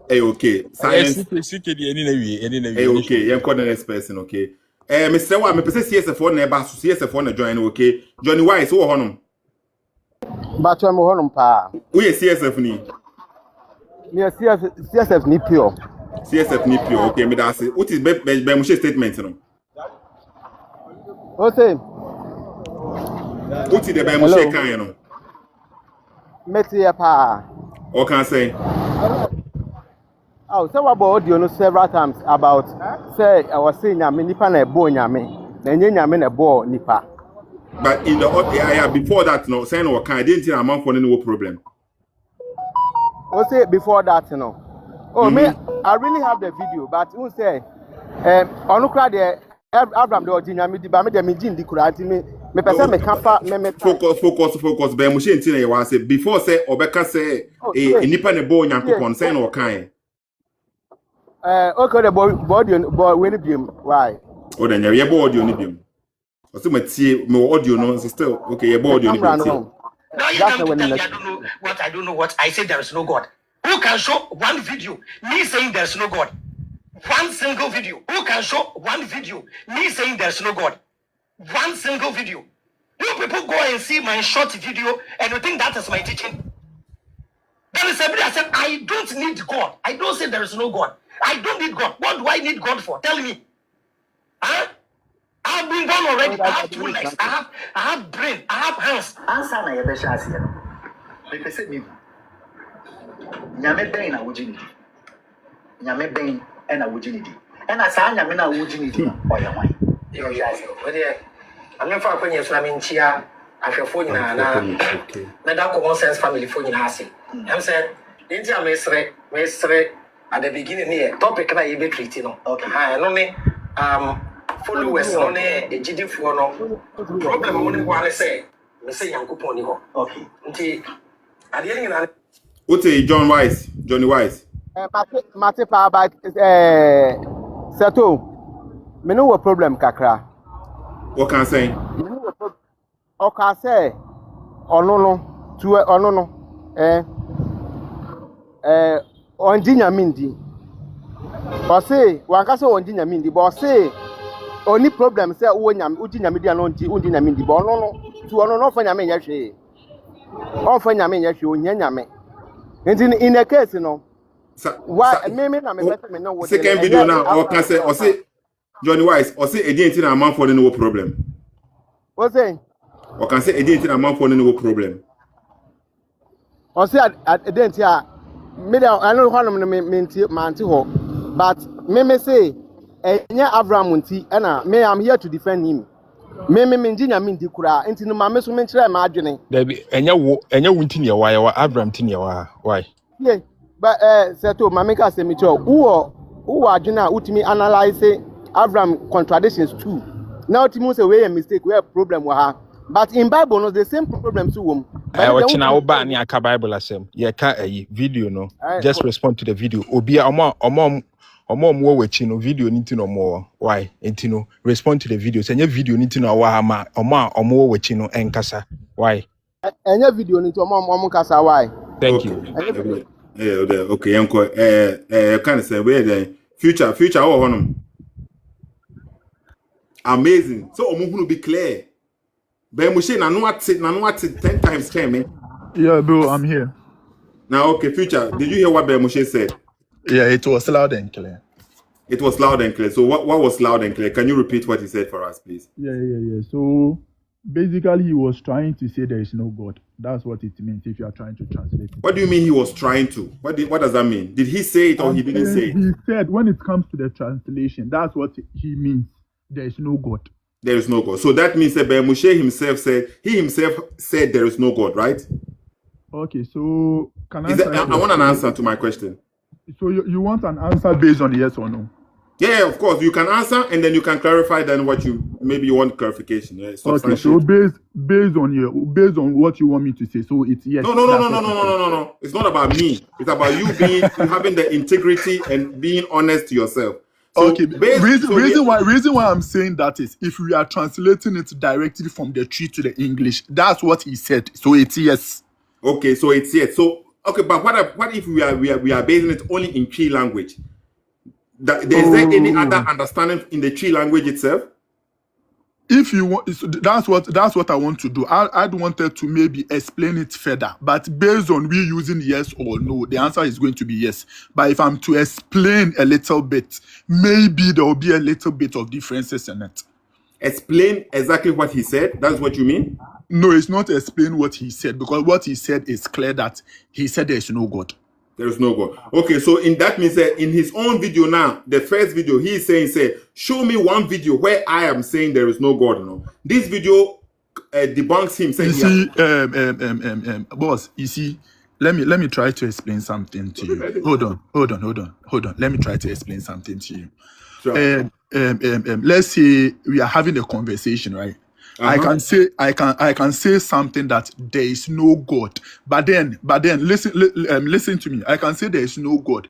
A: Hey, okay. Silence. Hey, okay. You're calling the next person, okay. Mr. Wa, me pese CSF na eba so CSF na join, okay. Johnny Wise, wo honum.
F: Ba to mo honum pa.
A: Wo ye CSF ni?
F: Me CSF ni pure.
A: CSF ni pure, okay. Me da say, what is be Moshe statement no?
F: O say.
A: What is the be Moshe kan no?
F: Meti ya pa.
A: O can say.
F: Oh, so about audio no several times about say I was saying Nyame nipa na ebo Nyame. Na nye Nyame na ebo nipa.
A: But in the before that, no, saying what kind, I didn't think a man for no problem.
F: O say before that, Oh, me, I really have the video, but who say, onukra de Abraham de Nyame di ba me de me jindi kura anti me person me kampa me
A: focus. Be Moshe ntina ye wa say before say obeka say nipa na ebo Nyankopon saying what kind.
F: Okay, the boy when it beam why?
A: Oh, then you have audio ni biom. I say my audio no still okay. You have audio ni biom.
B: Now you can tell me I don't know what I say. There is no God. Who can show one video me saying there is no God? One single video. Who can show one video me saying there is no God? One single video. You people go and see my short video and you think that is my teaching. There is somebody that said I don't need God. I don't say there is no God. I don't need God. What do I need God for? Tell me. Huh? I've been born already. I have 2 legs. I have brain. I have hands.
D: Answer na yebe sha ase no. Me pese mi. Nyame ben na wojini. Nyame ben na wojini di. Na sa nyame na wojini di. Oya hwan.
B: Yo sha ase. We dey I'm fa kwanye so na me nchia ahwefo nyina na da common sense family fo nyina ase. Am say enti am mesre at the beginning here topic na you be treating no. Okay. Ha no ne followers no ne ejidifo no problem mo ne ko ale say me say Nyankopon ni ho.
D: Okay.
B: Nti ade nyina
A: Johnny Wise.
F: Mate pa ba Sethoo. Me no problem kakra.
A: What can I say?
F: O ka say ono no onji Nyame ndi. O say wan ka say onji Nyame ndi, but o say oni problem say wo Nyame uji Nyame di anonji unji Nyame ndi, but ono no fa Nyame nya hwe. O fa Nyame nya hwe onya Nyame. In a case why me na me better me no what
A: second video now or can say Johnny Wise or say again a man for no problem.
F: What say?
A: Or can say again a man for no problem.
F: Or say again here me I know one me manti ho, but me say enya Avraham nti na me am here to defend him. Me nji nyame ndi kura nti no ma me so me nkyerɛ ma adwene.
G: Dabi enya wo ntini ya wa Abraham tini ya wa why?
F: Yeah, but Sethoo ma me ka say me cho who adwene a utimi analyze Avraham contradictions too. Now utimi say we a mistake, we a problem wa ha. But in Bible no the same problem too wom.
G: Watching our ba ni aka Bible asem. Ye ka video no. Just respond to the video. Obi omo wechi no video nti no mo why enti no respond to the video say video nti no wa ma omo wechi no enkasa why
F: enya video nti omo kasa why.
G: Thank you.
A: Okay yanko can say where the future how honum amazing so omo hunu be clear be Moshe na no at 10 times 10 man.
H: Yeah bro, I'm here.
A: Now okay future, did you hear what Moshe said?
H: Yeah, it was loud and clear.
A: It was loud and clear. So what was loud and clear? Can you repeat what he said for us, please?
H: Yeah. So basically, he was trying to say there is no God. That's what it means if you are trying to translate it.
A: What do you mean he was trying to? What does that mean? Did he say it or he didn't say it?
H: He said when it comes to the translation, that's what he means. There is no God.
A: There is no God. So that means that Moshe himself said there is no God, right?
H: Okay, so can I
A: want an answer to my question.
H: So you want an answer based on yes or no?
A: Yeah, of course. You can answer and then you can clarify then what you want clarification. Yeah,
H: okay, so based on what you want me to say. So it's yes.
A: No. It's not about me. It's about you having the integrity and being honest to yourself. So
H: okay. Reason why I'm saying that is if we are translating it directly from the tree to the English, that's what he said. So it's yes.
A: Okay, so it's yes. So okay, but what if we are basing it only in tree language? Is there any other understanding in the tree language itself?
H: If you want, that's what I want to do. I'd wanted to maybe explain it further, but based on we using yes or no, the answer is going to be yes. But if I'm to explain a little bit, maybe there will be a little bit of differences in it.
A: Explain exactly what he said. That's what you mean?
H: No, it's not explain what he said, because what he said is clear that he said there is no God.
A: There is no God. Okay, so in that means that in his own video now, the first video, he is saying, show me one video where I am saying there is no God. No, this video debunks him.
H: Saying, boss, you see, let me try to explain something to you. Hold on. Let me try to explain something to you. Sure. Let's say we are having a conversation, right? Uh-huh. I can say something that there is no God, but then listen to me. I can say there is no God,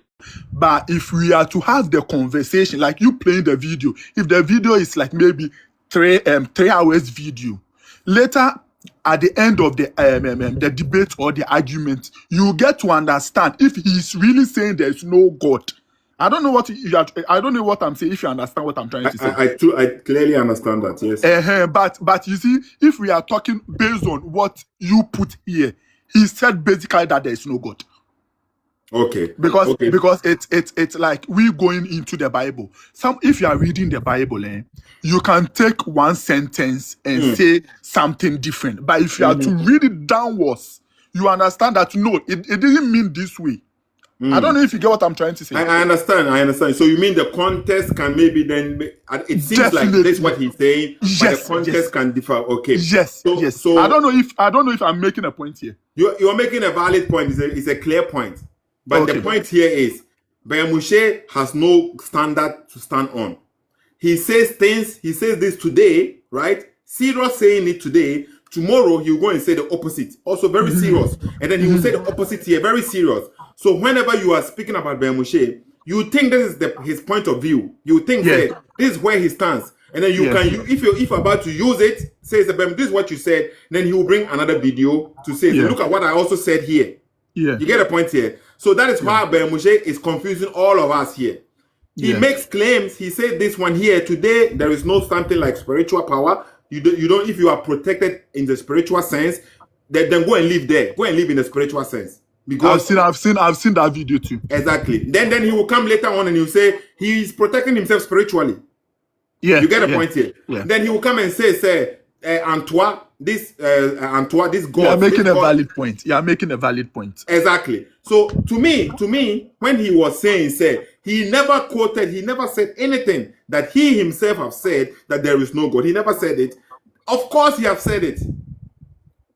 H: but if we are to have the conversation, like you playing the video, if the video is like maybe 3 hours video, later at the end of the debate or the argument, you get to understand if he's really saying there is no God. I don't know what I'm saying. If you understand what I'm trying to say,
A: I clearly understand that. Yes.
H: But you see, if we are talking based on what you put here, he said basically that there is no God.
A: Okay.
H: Because it's like we going into the Bible. If you are reading the Bible, you can take one sentence and say something different. But if you are to read it downwards, you understand that no, it didn't mean this way. I don't know if you get what I'm trying to say.
A: I understand. So you mean the context can maybe then it seems
H: Definitely.
A: Like that's what he's saying,
H: yes,
A: but the context can differ. Okay.
H: Yes. So I don't know if I'm making a point here.
A: You're making a valid point. It's a clear point. But the point here is Moshe has no standard to stand on. He says this today, right? Serious saying it today. Tomorrow he'll go and say the opposite. Also very serious. And then he will say the opposite here, very serious. So whenever you are speaking about Moshe, you think this is his point of view. You think that this is where he stands. And then if you're about to use it, say this is what you said, then he will bring another video to say, look at what I also said here.
H: Yeah.
A: You get a point here. So that is why Moshe is confusing all of us here. He makes claims. He said this one here today. There is no something like spiritual power. You don't. If you are protected in the spiritual sense, then go and live there. Go and live in the spiritual sense. Because
H: I've seen that video too.
A: Exactly. Then he will come later on and he will say he is protecting himself spiritually. Yeah. You get a point here. Yeah. Then he will come and say, Antoine, this God.
H: You are making
A: this
H: a
A: God,
H: valid point. You are making a valid point.
A: exactly. So to me, when he was saying, he never quoted, he never said anything that he himself have said that there is no God. He never said it. Of course, he have said it.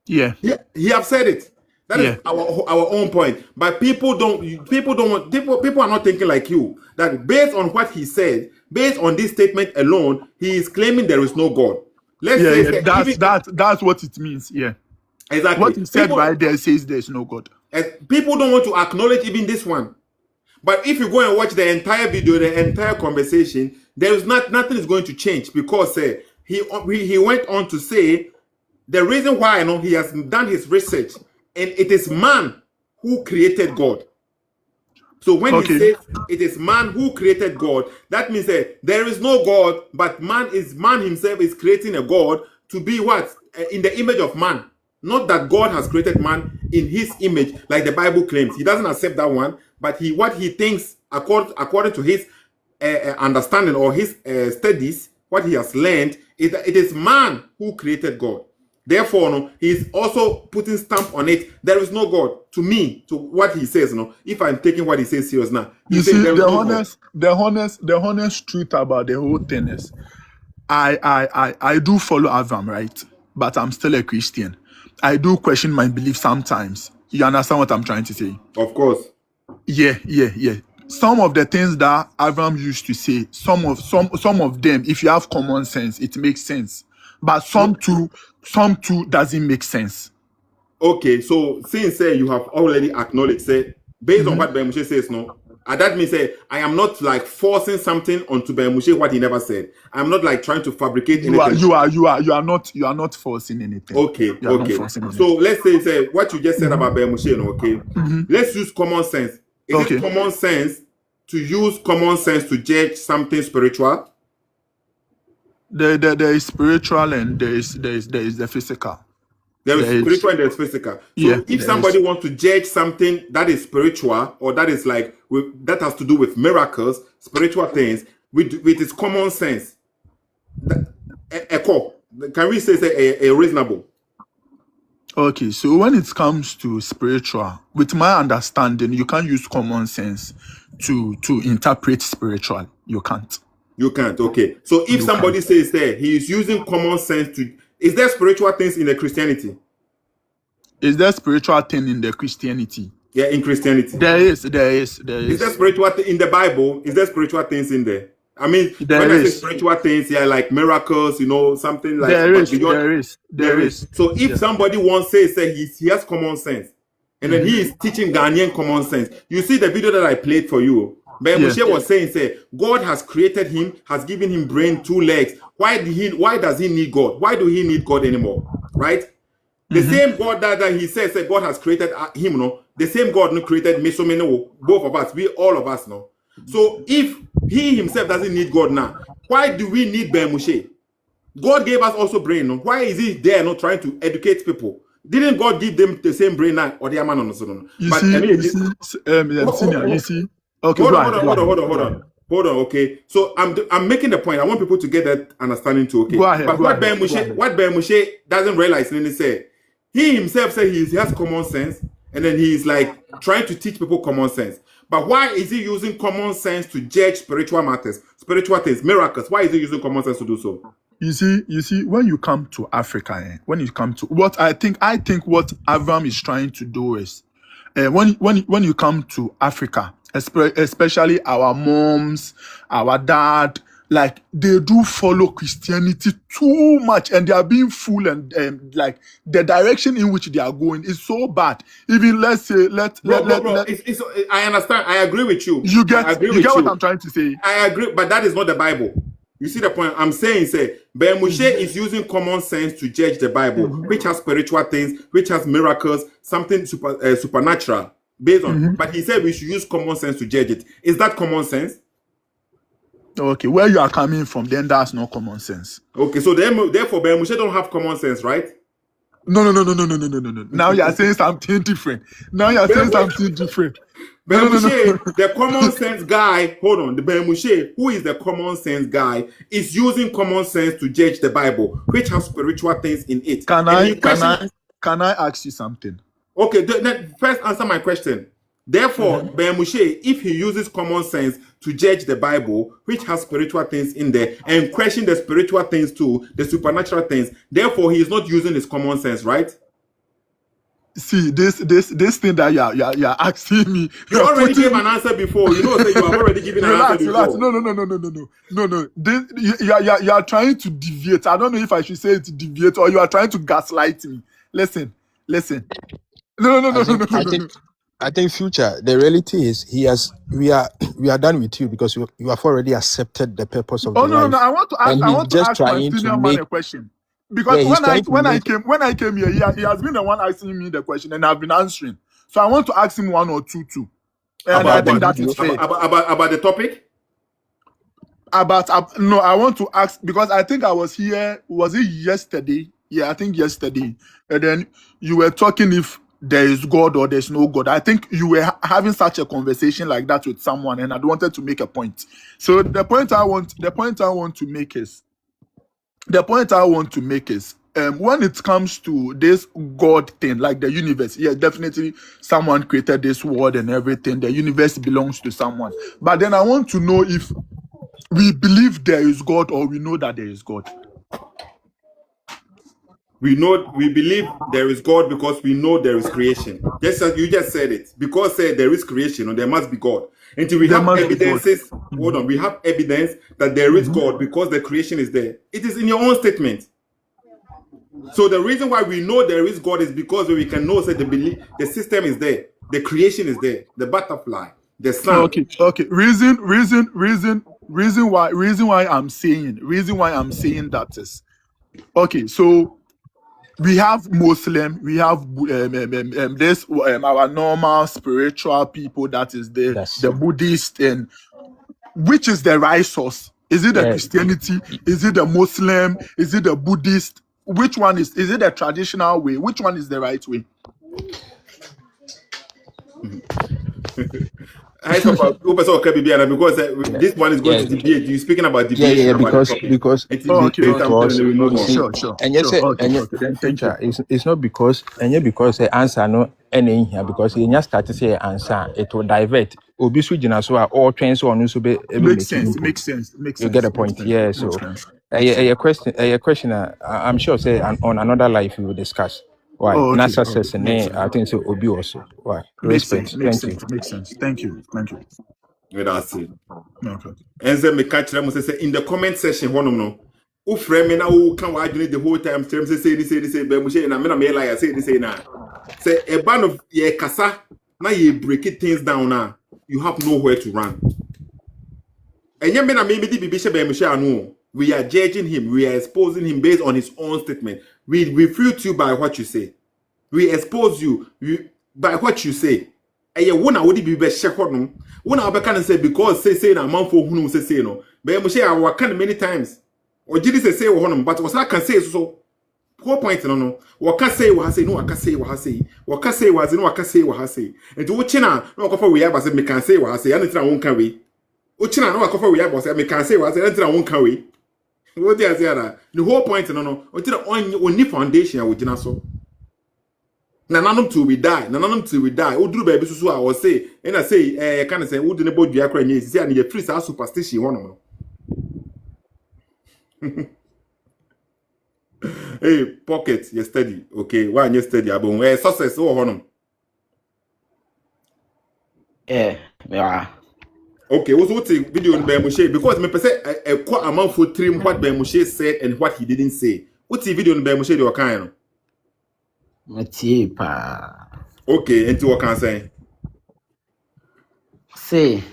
H: Yeah.
A: He have said it. That
H: Yeah.
A: is our own point. But people are not thinking like you. That based on what he said, based on this statement alone, he is claiming there is no God.
H: That's what it means. Yeah.
A: Exactly.
H: What he said right there says there's no God.
A: People don't want to acknowledge even this one. But if you go and watch the entire video, the entire conversation, there is nothing is going to change, because he went on to say the reason why he has done his research, and it is man who created God. So when he says it is man who created God, that means that there is no God, but man himself is creating a God to be what? In the image of man. Not that God has created man in his image, like the Bible claims. He doesn't accept that one, but what he thinks, according to his understanding or his studies, what he has learned, is that it is man who created God. Therefore, he's also putting stamp on it. There is no God. To me, to what he says, if I'm taking what he says serious now,
H: you see, the honest truth about the whole thing is, I do follow Avraham, right? But I'm still a Christian. I do question my belief sometimes. You understand what I'm trying to say?
A: Of course.
H: Yeah. Some of the things that Avraham used to say, some of them, if you have common sense, it makes sense. But some too doesn't make sense.
A: Okay, so since you have already acknowledged, based on what Moshe says, that means I am not like forcing something onto Moshe what he never said. I'm not like trying to fabricate anything.
H: You are not forcing anything.
A: Okay. So let's say what you just said about Moshe, okay? Let's use common sense. Is it common sense to use common sense to judge something spiritual?
H: There is spiritual and there is the physical.
A: There is spiritual and there is physical. So if somebody wants to judge something that is spiritual, or that is like that has to do with miracles, spiritual things, with its common sense, can we say a reasonable?
H: Okay, so when it comes to spiritual, with my understanding, you can't use common sense to interpret spiritual. You can't.
A: You can't. Okay. So if somebody says he is using common sense to, is there spiritual things in the Christianity?
H: Is there spiritual thing in the Christianity?
A: Yeah, in Christianity.
H: There is.
A: Is there spiritual in the Bible? Is there spiritual things in there? I mean, when I say spiritual things, like miracles, something like
H: there is.
A: So if somebody wants to say he has common sense, and then he is teaching Ghanaian common sense, you see the video that I played for you. But Moshe was saying, God has created him, has given him brain, 2 legs. Why does he need God? Why do he need God anymore? Right? The same God that he says God has created him, the same God who created me, so many, both of us, all of us, So if he himself doesn't need God now, why do we need Moshe? God gave us also brain. Why is he there not trying to educate people? Didn't God give them the same brain now? Or the man
H: you see. Okay,
A: hold on. Okay, so I'm making the point. I want people to get that understanding too. Okay, but what Moshe doesn't realize, and he said he himself said he has common sense, and then he's like trying to teach people common sense. But why is he using common sense to judge spiritual matters, spiritual things, miracles? Why is he using common sense to do so?
H: You see, when you come to Africa, when you come to what I think what Avraham is trying to do is, when you come to Africa, especially our moms, our dad, like they do follow Christianity too much, and they are being fooled, and like the direction in which they are going is so bad. Even let's say
A: I understand. I agree with you.
H: You get what I'm trying to say.
A: I agree, but that is not the Bible. You see the point I'm saying? But Moshe is using common sense to judge the Bible, which has spiritual things, which has miracles, something supernatural based on. But he said we should use common sense to judge it. Is that common sense?
H: Okay, where you are coming from, then that's not common sense.
A: Okay, so therefore, Moshe don't have common sense, right?
H: No. Now you are saying something different.
A: Ben Moshe, the common sense guy, hold on, the Ben Moshe, who is the common sense guy, is using common sense to judge the Bible, which has spiritual things in it.
H: Can I ask you something?
A: Okay, first answer my question. Therefore, Ben Moshe, if he uses common sense to judge the Bible, which has spiritual things in there, and question the spiritual things too, the supernatural things, therefore he is not using his common sense, right?
H: See, this thing that you're asking me.
A: You already gave an answer before. You know, so you have already given an answer before.
H: Relax. No. You are trying to deviate. I don't know if I should say it deviate or you are trying to gaslight me. Listen. No.
G: I think future. The reality is we are done with you because you have already accepted the purpose of the life.
H: No. I want to ask my senior man a question. Because when I came here, he has been the one asking me the question and I've been answering. So I want to ask him one or two too. And I think that is fair.
A: About the topic?
H: No, I want to ask because I think I was here. Was it yesterday? Yeah, I think yesterday. And then you were talking if there is God or there's no God. I think you were having such a conversation like that with someone, and I wanted to make a point. So the point I want to make is when it comes to this God thing, like the universe, yes, definitely someone created this world and everything. The universe belongs to someone. But then I want to know if we believe there is God or we know that there is God.
A: We believe there is God because we know there is creation. Just as you just said it. Because there is creation or there must be God. Until we have evidences, hold on, we have evidence that there is God because the creation is there. It is in your own statement. So the reason why we know there is God is because we can know that the system is there, the creation is there, the butterfly, the sun.
H: Okay. Reason why I'm saying that is okay. So we have Muslim, we have this our normal spiritual people that is the Buddhist, and which is the right source? Is it the Christianity? Is it the Muslim? Is it the Buddhist? Which one is it the traditional way? Which one is the right way?
A: Because this one is going to debate. You're speaking about debate.
G: Yeah, because
H: Sure.
G: And yes, it's not because the answer no any here because you just start to say answer it will divert. Obi switching so all trains on so be
H: makes sense.
G: You get a point. Yeah, so a question I'm sure say on another life we will discuss. Why? NASA says I think so Obi also. Why? Respect.
H: Makes sense. Thank you.
A: That's it.
H: Okay.
A: And then me catch them say in the comment section one no. Who frame me now who can watch the whole time say but Moshe na me na me lie say na. Say a band of ye kasa now you break it things down now. You have nowhere to run. And you mean maybe the Bishop Moshe we are judging him, we are exposing him based on his own statement. We refute you by what you say. We expose you by what you say. And you won't would be best check on one I can say because say na man for who say no. But Moshe I work many times. Or did say one, but what I can say so. Whole point no. What can say what I say no I can say what I say. What can say what no I can say what I say. And to watch na no go for we have say me can say what I say and I won't can we. Ochina no go for we have say me can say what I say and I won't can we. What they say that the whole point no until on foundation we gina so. Na nanom till we die. Oduru baby so I will say and I say can say wo de ne bodua kra nya sisi and ye free sa superstition one no. Hey, pocket, you steady. Okay, why you steady about success or honor?
C: Yeah.
A: Okay, what's the video on Ben Moshe? Because me say a quite amount for trim what Ben Moshe said and what he didn't say. What's the video on Ben Moshe? You kind okay, into what can
C: say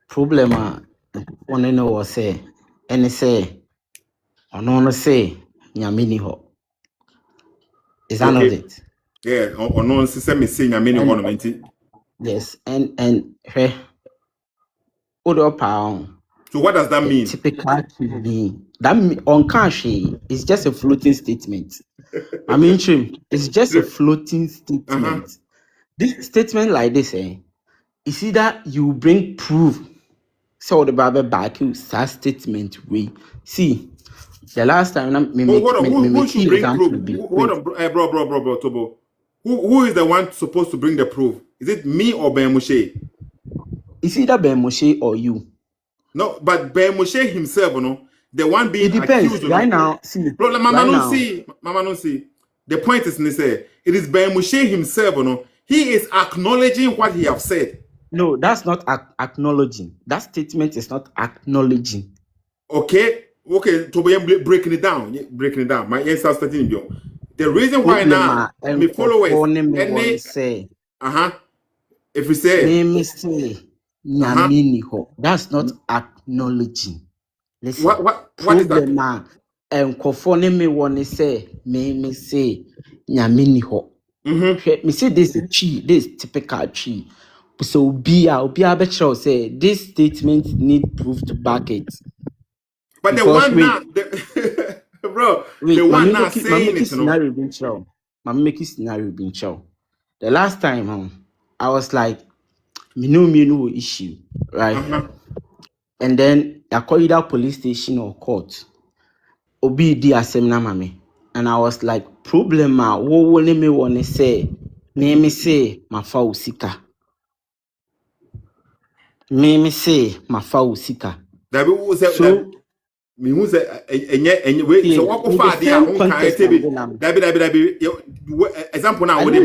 C: problem one no was say any say no say nyamini ho. Is that not it?
A: Yeah, or no say me say nyamini ho.
C: Yes, and hey.
A: So what does that mean?
C: Typical TV. That on cash is just a floating statement. I mean, it's just a floating statement. This statement like this,
I: It's either you bring proof. So the Bible back you statement we see the last time me
A: Hold on, who
I: make
A: should bring
I: example
A: proof?
I: be
A: Hold on, bro, Tobo. Who is the one supposed to bring the proof? Is it me or Ben Moshe?
I: It's either Ben Moshe or you.
A: No, but Ben Moshe himself, the one being
I: It depends.
A: accused,
I: Right now, see.
A: Bro, Mama
I: right
A: don't
I: now,
A: see. Mama don't see. The point is, it is Ben Moshe himself, he is acknowledging what he have said.
I: no, that's not acknowledging. That statement is not acknowledging.
A: Okay, to be breaking it down. My answer starting the reason why now me followers any
I: say
A: if we say
I: that's not acknowledging. Listen,
A: what is that?
I: Me say nyamini ho. Me say this is tree, this is typical tree. So be sure say this statement need proof to back it.
A: But because the one now, bro, the one now saying it,
I: scenario being show. Make scenario being show. The last time, I was like, me no issue, right? And then I call either police station or court. Obi di asem na mame. And I was like, problem wo me wanna say, me say mafa usika. Me say mafa usika.
A: So me who say wait, so what offer there on can example now what man.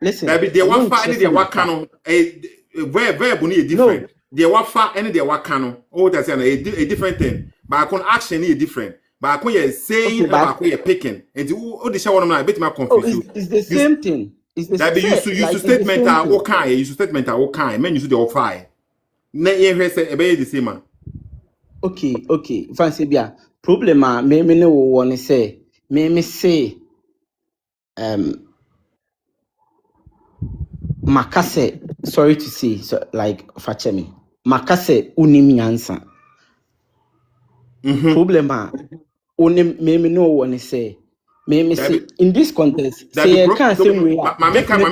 I: Listen,
A: there what fa any there what can verb ni different. There what fa any there what can that's a different thing. But I can action is different. But I can saying about you picking and the shower na bit me confuse.
I: It's the same thing. It's the same.
A: That be you statement are okay, you statement are okay, men you the offer. Na ye say e be the same man.
I: Okay. Fancy bia problem me no one say me say makase sorry to say so like fachemi makase unim nyansa. Problem onim me no one say me say in this context say I can't say we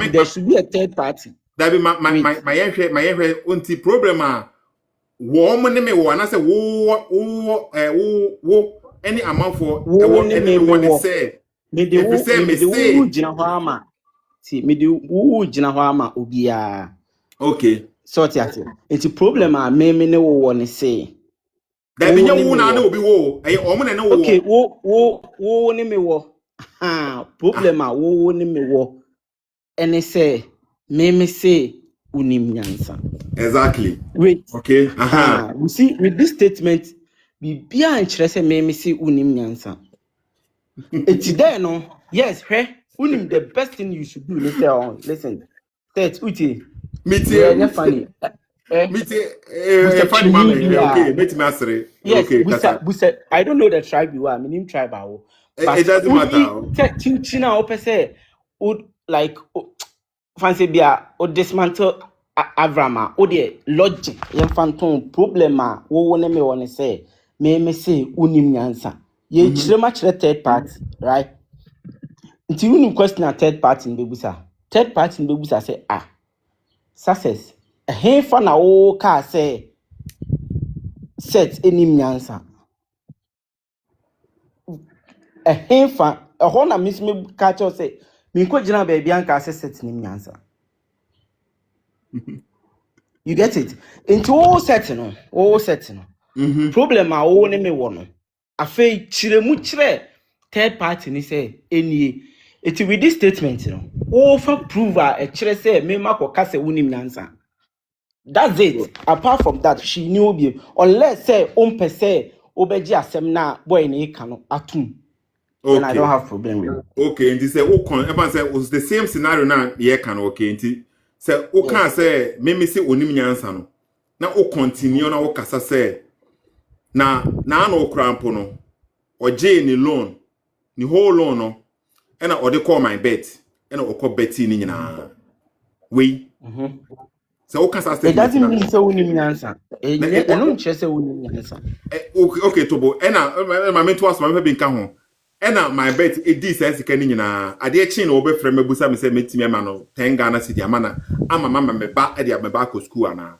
I: there should be a third party.
A: That be my unti problem woman me one I say wo any amount for anyone say
I: me the say see me the who jina ho ama obia
A: okay
I: sort it it's a problem me no one say
A: that be you na na obi wo omo na wo
I: okay wo ni me wo problem wo ni me wo and say me say unim nyansa.
A: Exactly.
I: Wait.
A: Okay.
I: You see, with this statement, be interested me say unim nyansa. It's there, no? Yes, unim the best thing you should do. Listen. That's uti.
A: Me too.
I: Yeah, funny.
A: Me too. Funny mama. Okay, make me answer.
I: Yes,
A: okay.
I: Busa, I don't know the tribe you are. My name tribe.
A: It doesn't matter.
I: China open say would like fancy bia or dismantle Avraham or the logic yan phantom problem wo ne me won say me say unim nyansa ye chire ma chire third party right until unim question a third party in bebusa say success a hen fa na wo ka say set enim nyansa a hen fa a ho na miss me catch us say me ko gina ba bia nka say set enim nyansa. You get it? Into all setting. Problem wo ne me wo no. Afei chire mu chire third party ni say enie. It with this statement for prove a chire say me makoka say wunim nyansa. That's it. Apart from that, she knew be unless say per se obeji asem na boy na ika no atum. And I don't have problem with it.
A: Okay, and this say everyone say was the same scenario now ye can okay nti say o can say me say onim nyansa no na o continue na o kasa say na no crampo no o je ni loan ni whole loan no and o dey call my bet and o call betty ni nyina we so o can say
I: it doesn't mean so onim nyansa e no nche say onim nyansa
A: okay tobo and my mentor was my be nka ho ena my bet edi sense kan nyina ade chi na obe frame busa me say metimi ama no 10 Ghana cedi ama na ama mama me ba e de me ba ko school ana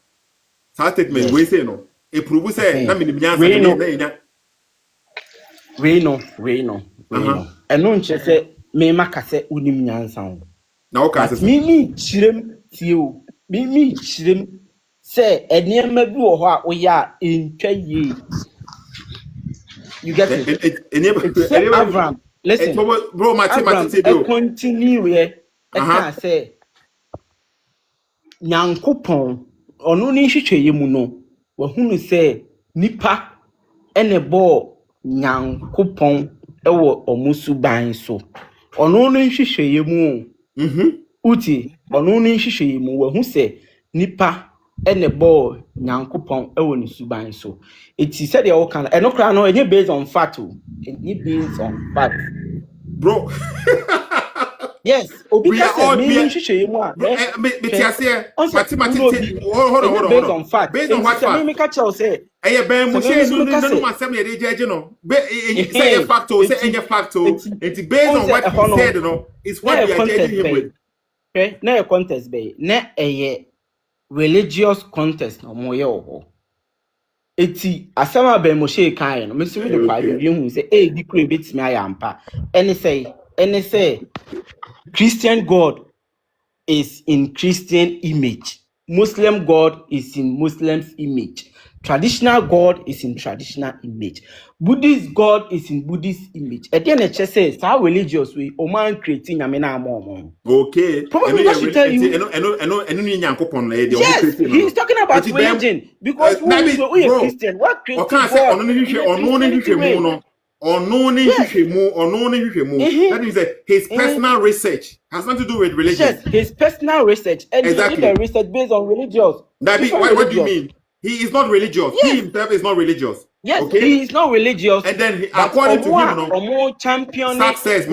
A: sa statement we say no e prove say na minim nyansa na nya
I: we no eno nche say me maka say unim nyansa ho
A: na o ka say
I: mi chirem tie o mi chirem say enema bi wo ho a oya entwa ye. You get it? Avraham, listen.
A: Bro,
I: Avraham, continue here. I say, Nyankopon, ono ni hwehwe mu no, wo hunu say nipa ene bo Nyankopon ewo omusu ban so. Ono ni hwehwe mu. Uti, ono ni hwehwe mu wo hu say nipa ene bo Nyankopon ewo ni suban so. It is said all can and no cry no any based on fact. It based on fact.
A: Bro.
I: Yes,
A: we are all
I: based on fact. Based on what fact? Me catch you say.
A: Eh ben mo say no masem ye dey judge no. Say a fact say any fact it based on what he said no. It's what we are judging him with.
I: Okay, na contest be. Na religious contest no mo ye oho. Eti asama be Moshe kan no me so we dey kwa be hu say di kure betimi ayampa. Any say Christian God is in Christian image. Muslim God is in Muslim's image. Traditional God is in traditional image. Buddhist God is in Buddhist image. At the end, it says how religious we man creating
A: okay.
I: Probably what should tell you. Yes, he's talking about religion because we are Christian. What Christian God?
A: That means that his personal research has nothing to do with religion.
I: Yes, his personal research and exactly. The research based on religious.
A: What do you mean? He is not religious. Yes. He himself is not religious.
I: Yes, okay? He is not religious.
A: And then, according to him, success,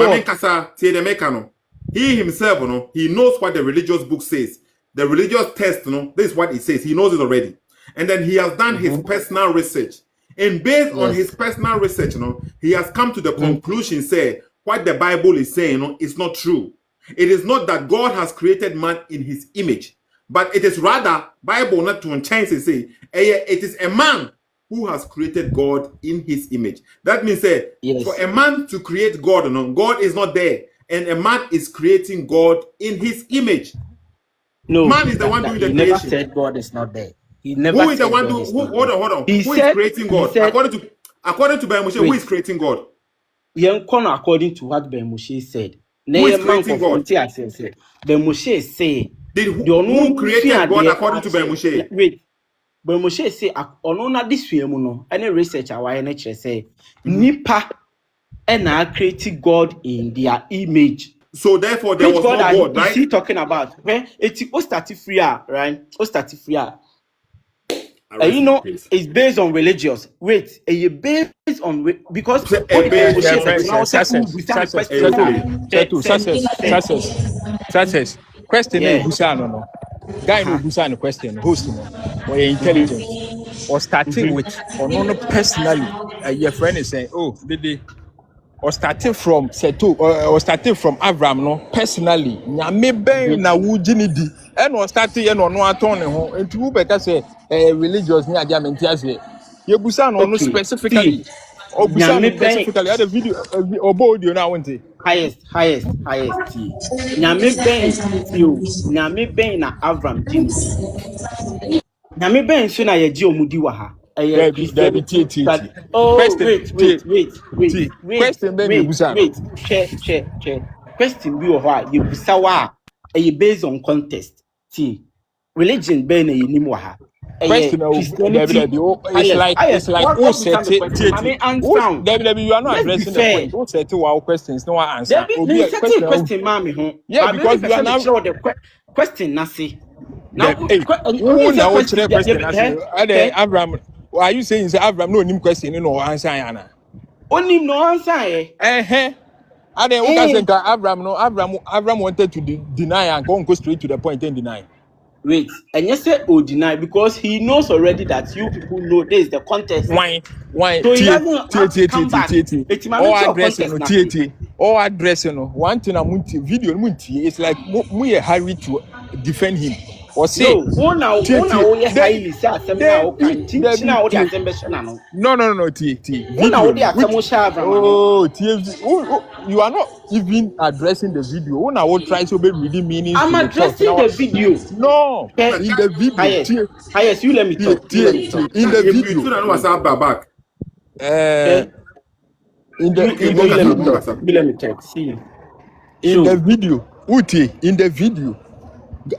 A: he himself, he knows what the religious book says. The religious text, this is what it says. He knows it already. And then he has done his personal research. And based on his personal research, he has come to the conclusion, say, what the Bible is saying is not true. It is not that God has created man in his image, but it is rather, Bible not to chance to say, it is a man who has created God in his image. That means, for a man to create God, God is not there. And a man is creating God in his image.
I: No,
A: man is the one doing the creation.
I: He never said God is not there. He never
A: who is the one doing? Hold on. Who is creating God? According to Moshe, who is creating God?
I: According to what Moshe said.
A: Who is creating God?
I: Moshe say.
A: Who created God according to Moshe?
I: Wait. Moshe say onona this way no. Any research away na say nipa and creating God in their image.
A: So therefore there was no God, right?
I: Is he talking about? When it's started free, right? Started free. It's based on religious. Wait, based on because
G: success. Question no. Guy no busa question. Host no. Or intelligent. Or starting with or no personally. Your friend is saying, oh, did or starting from Sethoo or starting from Avraham no personally. Nyame ben na wujinidi. And or starting no aton ho. Enti wo better say religious ni adamenti ase. Ye busa no specifically. Or busa no specifically. Had a video or audio na wonte.
I: Highest. Nyame ben na Avraham jinidi. Nyame ben so na ye ji omudi wa ha.
G: Wait. Question
I: Check. Question be or you busawa based on context. Religion ben na yinim wa ha.
G: Question it's like who said it. You are not addressing the point. Who said to our questions? No answer.
I: Question, mommy.
G: Yeah, because you are now
I: the question. Nasi.
G: Now, who now what's the question? Avraham. Are you saying say Avraham no nim question no answer yana?
I: Only no answer
G: And then Avraham wanted to deny and go straight to the point and deny.
I: wait, and yes, say or deny because he knows already that you people know this is the contest.
G: Why
I: So he doesn't have to come back. It's my
G: all
I: contest
G: addressing
I: now.
G: all addressing one thing I'm video it's like we are hurry to defend him or say
I: no one now highly say assembly now can chinchina all the assembly no
G: video you are not even addressing the video when I will try to be reading meanings.
I: I'm addressing the video.
G: No, in the video.
I: Highest, you let me talk.
G: In the video. In
I: let me talk. See.
G: In the video. Uti, in the video.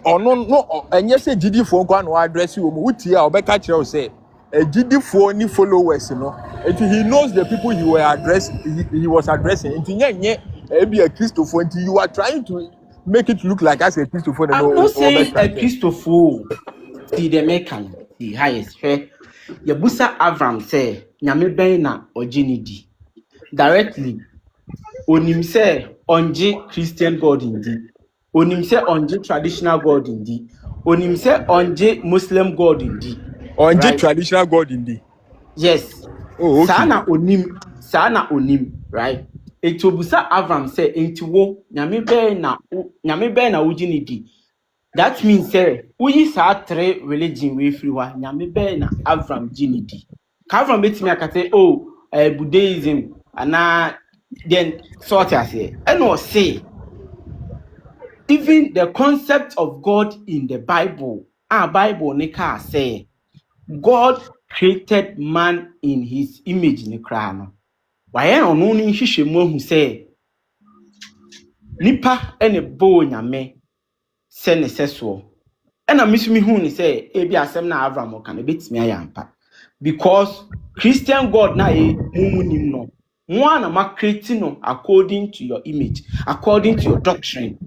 G: Oh no, and yes, a GD phone can address you. Uti, I'll be catch you say. A GD phone ni followers, you know. And he knows the people he were addressing. He was addressing. And be a Christopher. You are trying to make it look like as a Christopher.
I: I'm not saying a Christopher. See the mekan. The highest fair. Yabusa Avraham say, Nyame ben na ojinidi. Directly. Onim say onji Christian God indeed. Onim say onji traditional God indeed. Onim say onji Muslim God indeed.
G: Onji right? Traditional God indeed.
I: Yes.
G: Oh, okay.
I: Sana onim, right? Etobusa Avraham say entiwo Nyame ben na ojinidi. That means say we sa three religion we free wa Nyame ben na Avraham jinidi. Avraham betimi akate Buddhism and then sort of say and or say even the concept of God in the Bible, Bible nika say God created man in his image ne krano. Why ono ni hwehwemu hu say nipa ene bo nyame se ne seso. And I miss me who say ebi asem na Avraham kan betimi ayampa because Christian God na mumunim no one am creating no according to your image, according to your doctrine.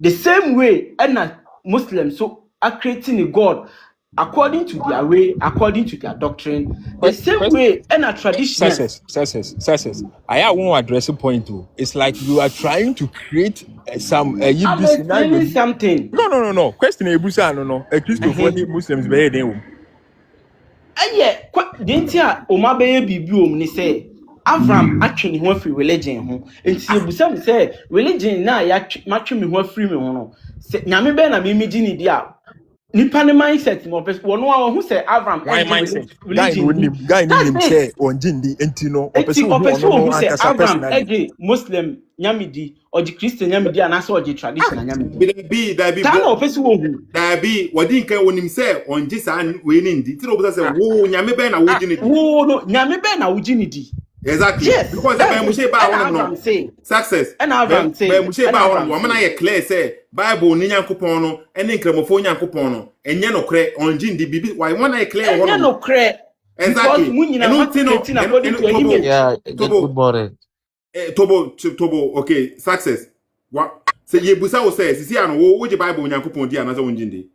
I: The same way and Muslims so are creating a God according to their way, according to their doctrine. The same way and a tradition.
G: Success. I won't address a point too. It's like you are trying to create some
I: I'm explaining something.
G: No. Question no. A Christian Muslims be there.
I: Didn't ya Omabeye Bibium ni say Avraham actually went free religion ho. Enti ebusam say religion na ya matwe me ho free me ho no. Say nyame be na me meji ni dia. Nipa ne mindset mo person wono a who say Avraham religion.
G: Guy ni say onjindi enti no person
I: who say Avraham Muslim nyamidi or the Christian nyamidi and also the traditional nyamidi.
A: Be
I: Tano person who
A: be wadi nkan wonim say onji san we ni ndi. Ti no person say wo nyame be na woji ni di.
I: Wo no nyame be na woji ni di.
A: Exactly.
I: Yes.
A: Because Moshe ba one no success.
I: And Avraham say
A: Moshe ba one wo na ye clear say Bible ni Nyankopon no ene nkramofo Nyankopon no enye no kre onji ndi bibi why one na ye clear one.
I: Enye no kre.
A: Exactly.
J: Yeah, good morning.
A: Tobo, okay, success. What? Say Yebusa will say, see, I know what the Bible Nyankopon di another one jindi.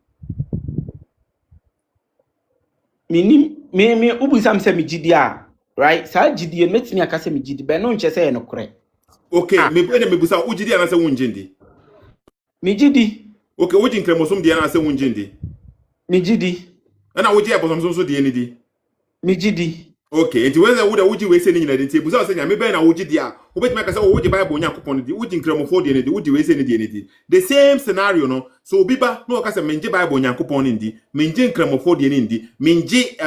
I: Me ubusam se mi jidia, right? Sa jidi met me akase mi jidi, but no nche say no kre.
A: Okay, me busa ujidi another one jindi.
I: Mi jidi.
A: Okay, uji nkremosom di another one jindi.
I: Mi jidi.
A: Na uji abosom so di enidi.
I: Mi jidi.
A: Okay, enti weze wo da wuji we se ni nyina de enti busa se nya me ben na wuji dia obetime ka se wo wuji Bible Nyankopon di wuji nkramofo di ne wuji we se ni di ne di the same scenario no so obi ba no ka se menje Bible Nyankopon ndi menje nkramofo di ne ndi menje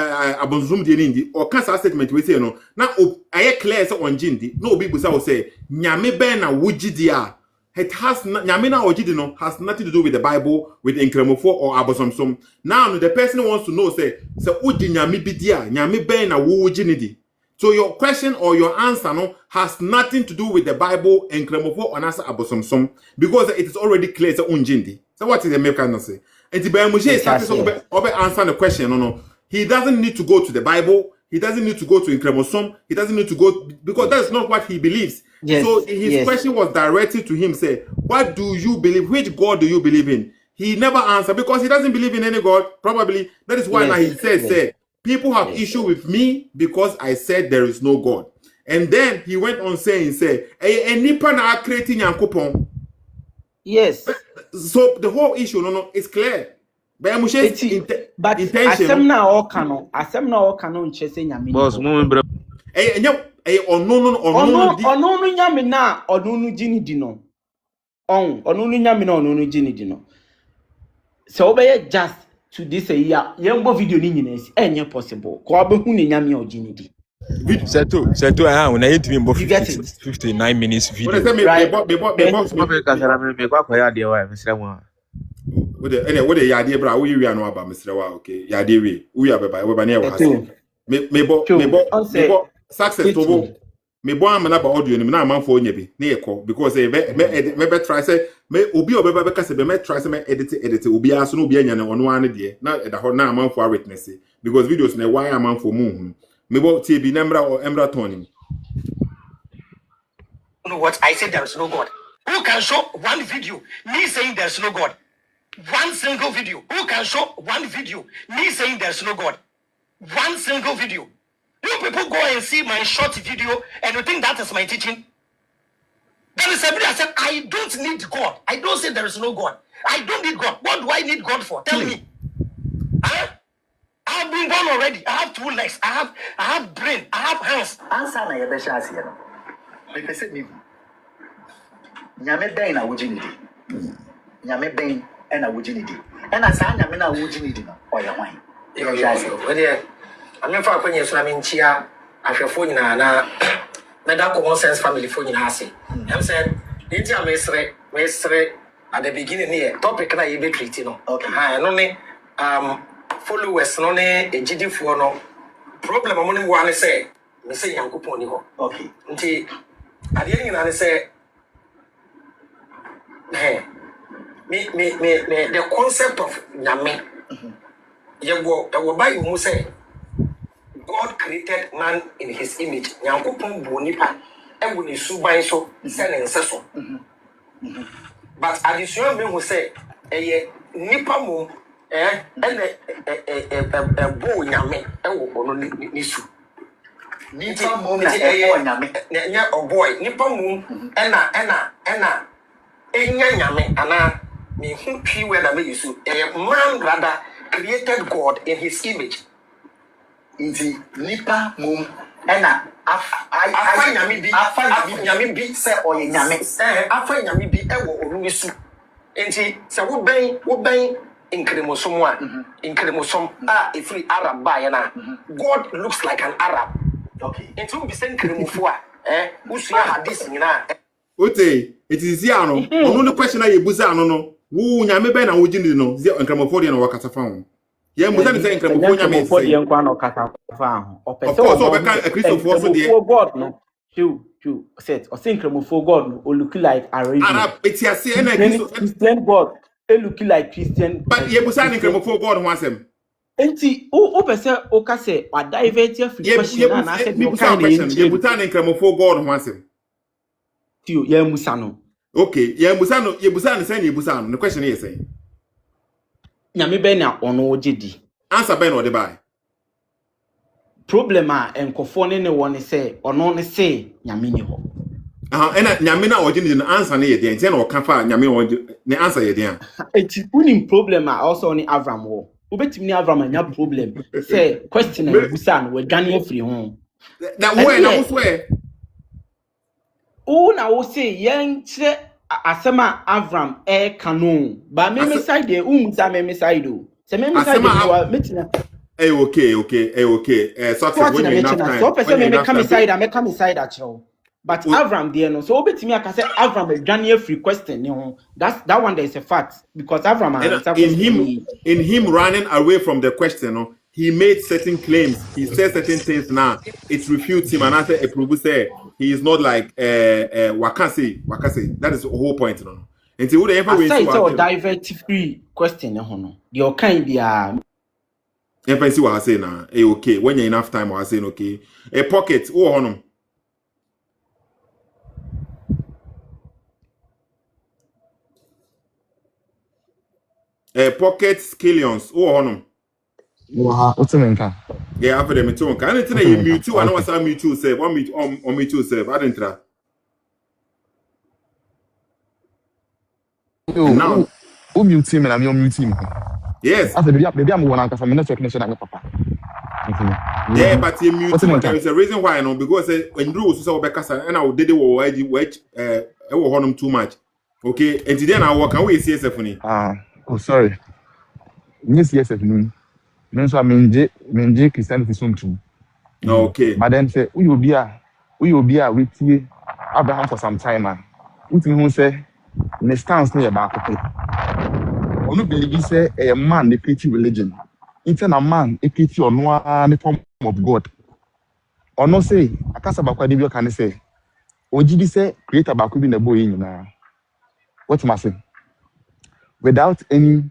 A: abonzum di ne ndi o ka sa statement we se no na aye clear se onje ndi no obi busa wo se nya me ben na wuji dia it has nyame na ojidi no has nothing to do with the Bible, with nkramofo or abosomsom. Now the person wants to know say uji nyame bidia nyame ben na wo uji nidi. So your question or your answer no has nothing to do with the Bible, nkramofo or nasa abosomsom because it is already clear say unjindi. So what is the American say? And the Moshe is answer the question no. He doesn't need to go to the Bible. He doesn't need to go to Nkremosom. He doesn't need to go because that's not what he believes. Yes, so his question was directed to him. Say, what do you believe? Which God do you believe in? He never answered because he doesn't believe in any God. Probably that is why now he says, say, people have issue with me because I said there is no God. And then he went on saying, say, nipa na creating Yankopon.
I: Yes.
A: So the whole issue, is clear. But Moshe's
I: but
A: intention.
I: asem na all canon nche se nyame.
J: Boss, mo bro.
I: Ono no nyame na ono no gini di no. Ono no nyame na ono no gini di no. So obeye just to this year, yembo video ni nyina si enye possible. Ko abehu ne nyame o gini di.
G: Sethoo, when I hit me about 59 minutes video.
A: What they what the idea, bra? We are no about Mr. Wa, okay? Yadi we are by near was. Me success to me bo am na ba audio ni na man for nyebi na yeko because me try say me obi obeba be say me try say me edit obi aso no obi anya na ono ane de na e da ho na man for witness because videos na why am man for mu me bo tie bi na or emra turning.
B: You know what? I said there is no God. Who can show one video me saying there's no God? One single video. Who can show one video me saying there's no God? One single video. You people go and see my short video and you think that is my teaching? That is somebody I said, I don't need God. I don't say there is no God. I don't need God. What do I need God for? Tell me. Huh? I have been born already. I have 2 legs. I have brain. I have hands.
D: Answer na yebesha asiye no. Me pese mi. Nyame ben na wujini di. Nyame ben na wujini di. Na sa nyame na wujini di no. Oya hwan.
B: I mean, for a penny, so I mean, Chia, after phone na that common sense family phone in Hasi. I'm saying, did you mesre at the beginning here? Topic na you be treating. Okay. I only followers, no a GD for no problem. I'm only one say, me say young couple ni ho.
D: Okay.
B: Until at the end, I say, hey, me, the concept of Nyame. You go by you say. God created man in his image. Nyankopon bu nipa e wo ni suban so se ne nse so. But addition me who say nipa mo bo nyame e wo ono ni su.
D: Nipa mo na e bo nyame.
B: Nya oboy nipa mo ena enya nyame ana me hu twi we na me yusu. Man rather created God in his image.
D: Inti nipa mum ena
B: afa nyame bi
D: se oye nyame
B: afa nyame bi e wo onu su enti se wo ben inkremosom a ifri Arab ba ya na God looks like an Arab.
D: Okay.
B: Enti wo bi se inkremofo a usua hadith nyina
A: Ote it is here no onu no question na yebuza ano no wo nyame ben na wo gini no inkremofo de no wakata fa ho. Yeah, Musa say inkremofo nyame say
I: yen kwa no kata fa ho.
A: Of course, so a Christopher so there.
I: God no. True. Set. Or think Kremofo God no, or look like Arabian.
A: Arab, it's here say na
I: Christian God. It look like Christian.
A: But ye Musa inkremofo God wants him.
I: Enti o pese o ka say wa divert your free question na say
A: me kind ye Musa inkremofo God wants him.
I: Tio, ye Musa no.
A: Okay, ye Musa no say ye Musa no. The question here say.
I: Nyame be na ono ogedi.
A: Answer be no dey buy.
I: Problem a enkofo ne won say ono ne say nyame ni ho.
A: Ena nyame na ogedi no answer na ye dey. Ntia na o ka fa nyame ne answer ye dey an.
I: Eti unim problem a also ni Avraham wo. Obetimi ni Avraham anya problem. Say question na busa no we dwane afiri ho.
A: Na wo na wo swear.
I: O na wo say yen kire asema Avraham kanu ba me side dey umuta me side o se me side dey metina
A: okay so when you enough time
I: so person me come side actually but Avraham there no so obetimi aka say Avraham dwane free question ni ho that one there is a fact because Avraham
A: in him running away from the question no he made certain claims he said certain things now it refutes him and after a prove say he is not like wakase that is the whole point no until we ever
I: we say so divert free question no no the kind bia
A: ever see what I say now okay when you enough time I say okay a pocket oh hono a pocket skillions oh hono
J: Wow, what's the name?
A: Yeah, after them too. Can anything you mute too? I know what's me too. Say one mute on me too. Say I didn't try.
J: Now, who mute him and I'm your mute him.
A: Yes.
J: I said, maybe I'm one because I'm not recognition of papa.
A: Yeah, but you mute, but there is a reason why, no, because when rules so Bekasa and I did it watch honum too much. Okay, and today I work away CSF funny.
J: Sorry. Yes, CSF noon. Then so I mean Christianity soon too.
A: Okay.
J: But then say we will be with Abraham for some time, man. What me say in the stance near back. I don't believe say a man the pity religion. It's a man a pity on one form of God. Or no say I can't about what you can say. Oji say create about in the boy now. What must say? Without any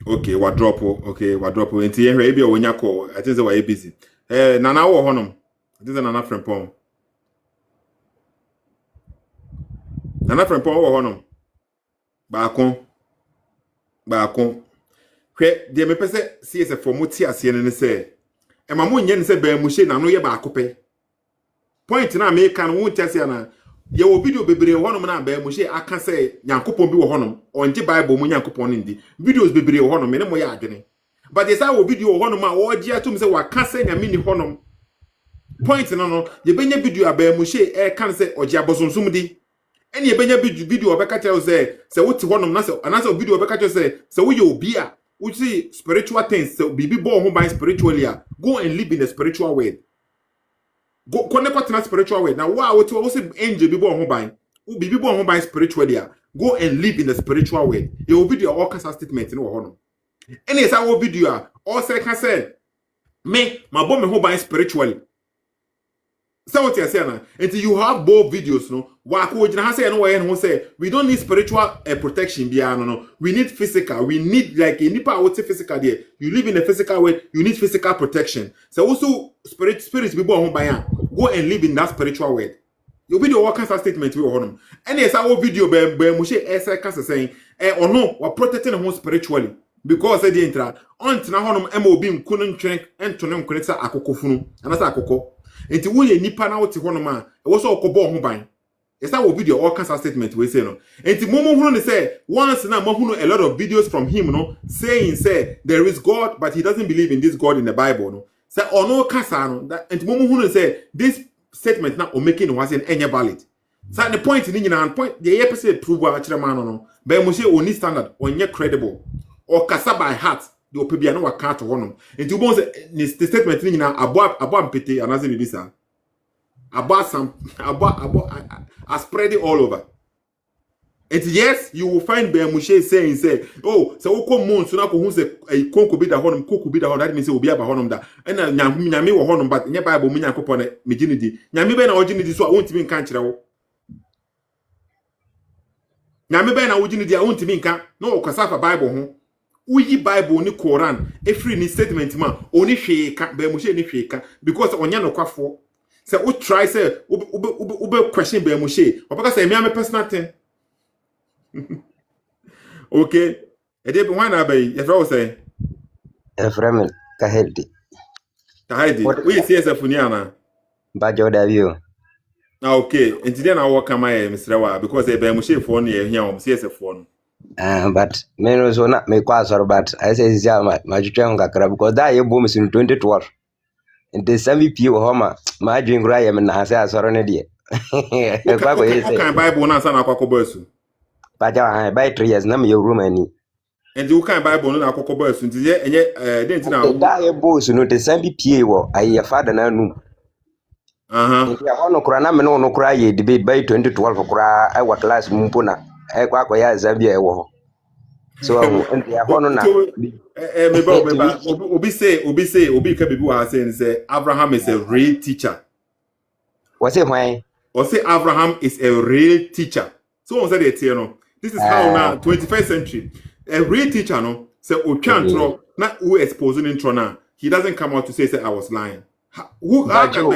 A: Okay, what drop? Okay, what drop? And here maybe when you call, I think they were busy. Nana or honum. This is Nana friend Pom. Nana friend Pom or honum. Baako. Hwɛ deɛ mepɛ sɛ CSF for mo ti aseɛ ne sɛ ɛma mo nyɛ ne sɛ bɛn Moshe na no yɛ baako pɛ point na me ka no wo ti aseɛ na yɛ wɔ video bebree wɔ hɔnom na bɛn Moshe aka sɛ Nyankopɔn bi wɔ hɔnom ɔnte Bible mu Nyankopɔn ne ndi videos bebree wɔ hɔnom ne mo yɛ adwene but yɛsa wɔ video wɔ hɔnom a wɔgye atom sɛ waka sɛ nyame ni hɔnom point no yɛ bɛnya video a bɛn Moshe ɛka sɛ ɔgye abosonsum di ɛne yɛ bɛnya video ɔbɛka kyerɛ sɛ wote hɔnom na sɛ anasa video ɔbɛka kyerɛ sɛ woyɛ obi a we see spiritual things, so be born by spiritually. Go and live in the spiritual way. Go connect to the spiritual way. Now, wow, what was angel be born by? Who be born by spiritually? Go and live in the spiritual way. It will be the all kinds of statement in our and yes, I will video. All can say, me, my bomb home by spiritually. So what you're saying, until you have both videos, no. We don't need spiritual protection, no. We need physical. We need like a nipa would say physical there. You live in a physical way, you need physical protection. So also spirits be born by go and live in that spiritual way. You'll be the all kinds of statement we on. And yes, our video by Moshe saying, or no, we're protecting them spiritually. Because I didn't try on to now MOB couldn't train and to them connect akokofunu. And that's akoko. Enti wo ye nipa na wo te hono ma e wo so okobo ho ban e sa wo video all kinds of statement we say no enti momo hunu ne say once na mo hunu a lot of videos from him no saying say there is God but he doesn't believe in this God in the Bible no say ono kasa no enti momo hunu say this statement na o making was an enye valid so the point ni nyina point the ye person prove a kire man no ba mo say oni standard onye credible or kasa by heart the opebia no waka to hono enti wo say the statement ni nyina abo ampete anaze bi bisa abo I spread it all over. And yes, you will find Ben Moshe saying, oh, so we come on, so now who say a conco be the honum, cook be the honor, that means it will be about honum that. And Yami or honum, but near Bible, Mina Copon, Mijinity. Yami Ben originally, so I won't even can't you. Yami Ben originally, I won't even can't. No, Casafa Bible, home. Uyi Bible ni Quran, a free ni statement man, only shake, Ben Moshe ni shake, because on Yano Quafo. So we try say ube question be Moshe. Opa say me am personal thing. Okay. E dey one na be e fa say
K: Avraham Kahedi.
A: We CSF ni ana.
K: Ba joda view.
A: Okay. Enti dey na work am Mr. Wa because e be Moshe for no e hia om CSF for no.
K: But me no so na me kwa sorry but I say is ma jutwe ngakra because that ye boom in 2012. The same people homa my drink right and I say sorry ne die.
A: Can Bible na sana akwakobo esu.
K: But I buy 3 years na me your room ani.
A: And you can Bible na akwakobo esu nti ye enye den ti na.
K: That ye boss no the same people wo aye father na nu. Ya hono kura na me no kura ye debate by 2012 kura I wa class mumpo na e kwa kwa ya Zambia e wo. So ya hono na
A: Obi can be saying say Avraham is a real teacher.
K: What's it why?
A: Or say Avraham is a real teacher. So on said it, you know. This is how now 21st century. A real teacher no say o can't throw not who exposing intro now. He doesn't come out to say I was lying. How can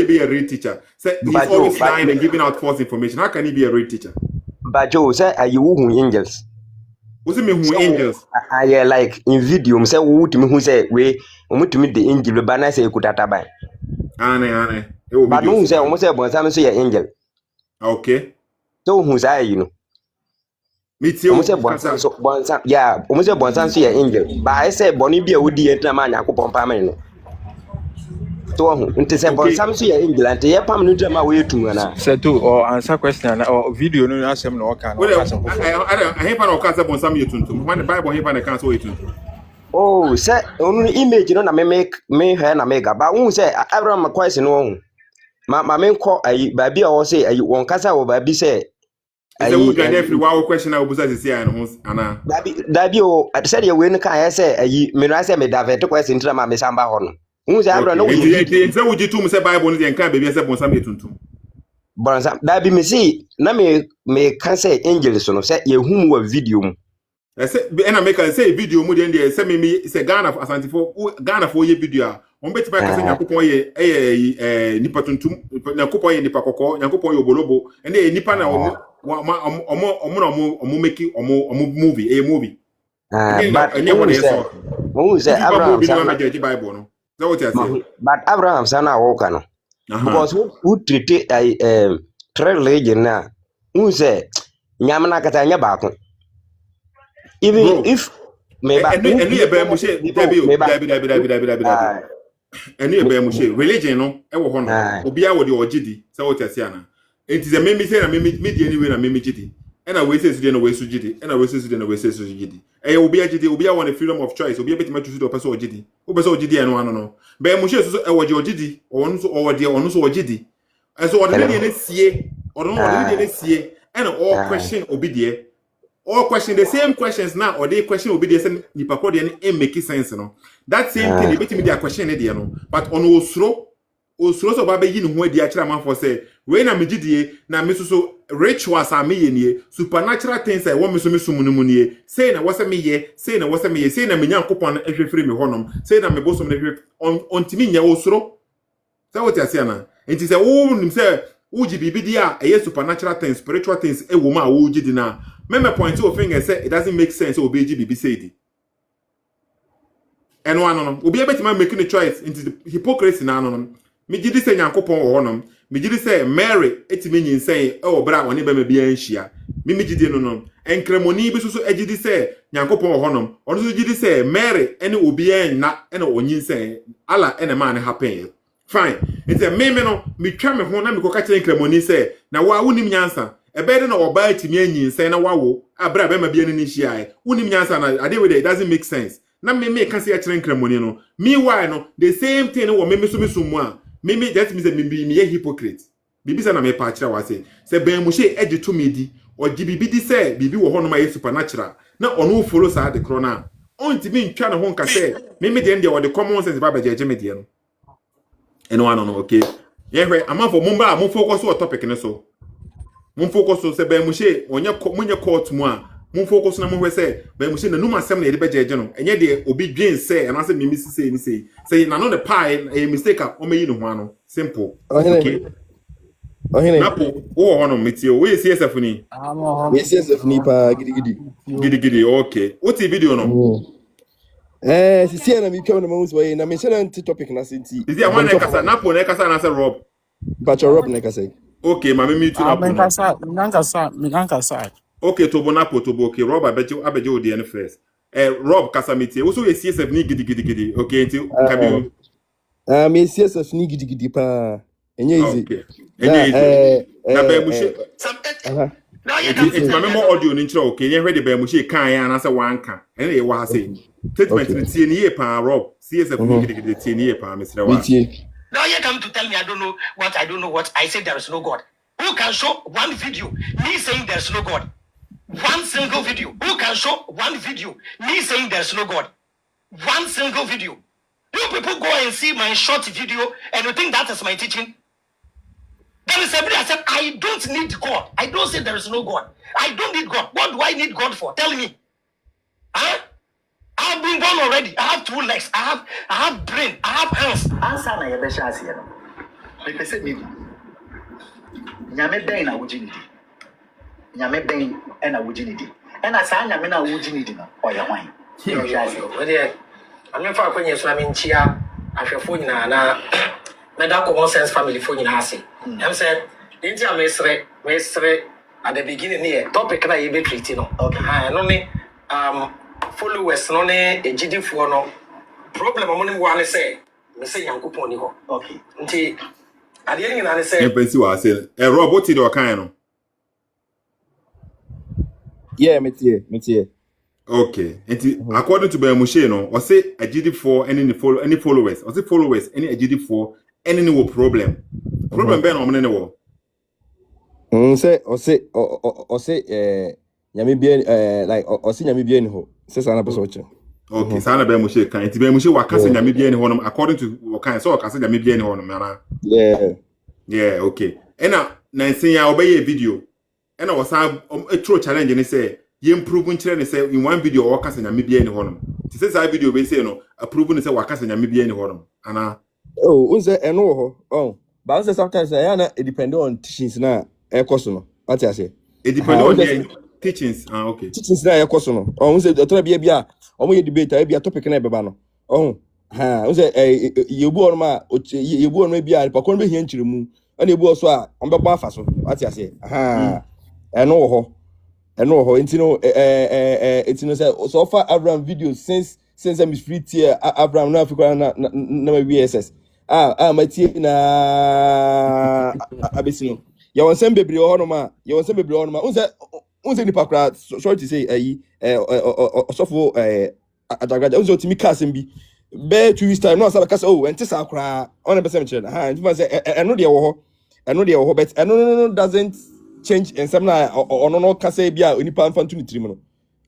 A: be a real teacher? Say he's always lying and giving out false information. How can he be a real teacher?
K: But Joe say are you angels?
A: What's it mean who angels?
K: I like in video say who to me who say we to meet the angel but I say you could
A: Ane.
K: But no say almost say but some say angel.
A: Okay.
K: So who's I, you know? Almost a bonsan, so bonsan, yeah, almost a bonsan, see an angel. But I said, Bonnie be a woody and man, I could pump a to nti sɛ bɔnsam so yɛ angel ante yɛ pam no drama wo yɛtu ana
G: Sethoo or answer question or video no asɛm na ɔka na ɔka asɛm foforɔ.
A: I hear pan ɔka sɛ bɔnsam yɛ tuntum. When the Bible hear pan the can so yɛ tuntum.
K: oh sɛ ɔno image no na me hɛ na mega ba wo sɛ Abraham question no ho ma me nkɔ ayi baabi a ɔwɔ sɛ ayi wɔn kasa wɔ baabi sɛ
A: ayi sɛ wo dwane afiri wa question na obusa sisi ayi no ho ana
K: baabi o sɛ deɛ we no kan yɛ sɛ ayi me no sɛ me davert question ntra ma me samba hɔ no wo sɛ Abraham no wo
A: yɛ sɛ wo jitum sɛ Bible no deɛ nka baabi sɛ bɔnsam yɛ tuntum.
K: Bɔnsam baabi me si na me ka sɛ angel so no sɛ yɛhum wɔ video mu
A: ɛna make say video mu deɛ sɛ me sɛ Ghana for ye video a on beti ba ka sɛ Nyankopɔn yɛ nipa tuntum Nyankopɔn yɛ nipa kɔkɔɔ Nyankopɔn yɛ obolobo ɛne nipa na ɔmo make ɔmo movie movie
K: but who say Abraham
A: say Bible no that what you say
K: but Abraham sana woka no because who treat trail religion na who say nyamana kata nya baako even if me ba
A: any ebe mo she David any ebe mo she religion no e wo ho no obi a wo de ogidi say what you say ana it is a me say na me di anyway na me gidi e na we say so dey na we so gidi e na we say so dey na we say so gidi e obi a gidi obi a want the freedom of choice obi a betima choose the person ogidi o be so ogidi e no ano no be mo she so e wo de ogidi ono so ogidi e so odene ne sie odene ne sie e na all question obi de all question the same questions now or they question obi dey say nipa ko dey no make sense no that same thing dey betimi dey question ne dey no but on osuro so ba be yi ne ho adi a kira man for say we na megidie na me so rituals are me ye nie supernatural things I want me so mu nie say na wose me ye say na wose me ye say na me Nyankopɔn ehwefiri me honom say na me bosom na hwe on timi nya osuro say what you say na enti say wo nim say wo gi bibidi a eye supernatural things spiritual things e wo ma wo gi di na me point to finger say it doesn't make sense obi gi bibi say di eno ano no obi abetima making a choice into the hypocrisy na ano no me gi di say Nyankopɔn wo honom me gi di say Mary etimi nyinsɛn e wo bra woni ba ma bia nhia me gi di no enkremoni bi so agi di say Nyankopɔn wo honom ono so gi di say Mary ene obi na ene onyinsɛn ala ene ma ne happen fine it's a me no me twa me ho na me koka kire enkremoni say na wa wonim nyansa ebe de na oba etimi anyinsɛn na wawo abra ba ma bia ne nhia wonim nyansa na ade with it doesn't make sense na me ka say kire enkremoni no meanwhile no the same thing no wo me so mu a me that means me hypocrite bibi say na me pa kire wa say ben mo she edi to me di o gi bibi di say bibi wo ho no ma supernatural na ono follow sa de kro na on ti me ntwa ne ho nka say me de ndie wo de common sense ba ba jeje me de no eno ano no okay yehwe amafo mumba mo focus on topic ne so mo focus so say ben mo she onye court mu a mo focus na mo hwe say ben mo she na numa asem na ye de ba jeje no enye de obi dwen say and say me say ni say na no the pie a mistake o me yi no ho ano simple okay napo wo ho no metio we CSF ni
L: we CSF ni pa gidi
A: okay what video no
L: sisi na mi kwa na mamus boy na mention anti topic na senti
A: sisi a wana kasa napo na kasa na say Rob
L: Pacho Rob na kasa
A: okay ma me tu napo
M: me kasa
A: okay to bo napo to bo okay Rob abeje odi en first Rob kasa metie wo so we CSF ni gidi okay nti kabi
L: me CSF ni gidi pa enye easy
A: na be mu she it's my memo audio ni nchira okay yen hwede be mu she kan ya na say wanka ene ye wa say statement ni tie ni ye pa Rob CSF ni gidi tie ni ye pa mesra wa
B: now you come to tell me I don't know what I say there is no God. Who can show one video me saying there is no God? One single video. Who can show one video me saying there is no God? One single video. You people go and see my short video and you think that is my teaching? There is somebody I said, I don't need God. I don't say there is no God. I don't need God. What do I need God for? Tell me. Huh? I have been born already. I have 2 legs. I have brain. I have hands.
D: Answer na yebesha asiye no. Me pese mi. Nyame ben na wujinidi. Nyame ben na wujinidi. Na sa nyame na wujinidi no. Oya hwan.
B: I'm not far from Islamic chia. I feel for na that common sense family for you. I'm saying, didn't you mesre at the beginning here topic na you be treating no. Okay. No ni followers no ni ejidi fo no problem mo ni one say me say Yankopon ni ho. Okay. Nti at the end na say
A: e pensi wa say robot the okan no.
L: Yeah, me tie.
A: Okay. And according to Moshe, no, or say a GD4 any followers, or say followers, any a GD4, any no problem. Problem ben on any war.
L: Say nyame bia like or say nyame bia ni ho. Say sana person oche.
A: Okay, sana be Moshe kan. Ti be Moshe wa kan say nyame bia ni ho no according to wakan so wakan say nyame bia ni ho no na.
L: Yeah.
A: Yeah, okay. And na nsin ya obey a video. And I was a true challenge and say you improve and say in one video or cast and maybe any honum. This is a video we say no approve and say wakas and maybe any honum. And
L: oh, unse eno oh, but sometimes I depend on teachings na e course no. What I say?
A: It depends on the teachings. Okay.
L: Teachings na e course no. Oh, unse to bia omo ye debate e bia topic na beba no. Oh, unse yebu on ma yebu on bia pa kon be hia nchiremu. Ana ebu so a on beba afa so. What I say? Eno ho intino say so far Avraham video since I'm free tier Avraham na Africa na VSS my tie na abesino ya won sem bebre ho no ma unse ni pakra sorry to say osofo adagaja unse otimi kasem bi be 2 weeks time no say kasa oh enti sa kra on be sem chere enti say eno de wo ho but eno doesn't change and some na no kasa bia onipa mfa ntumi tirim no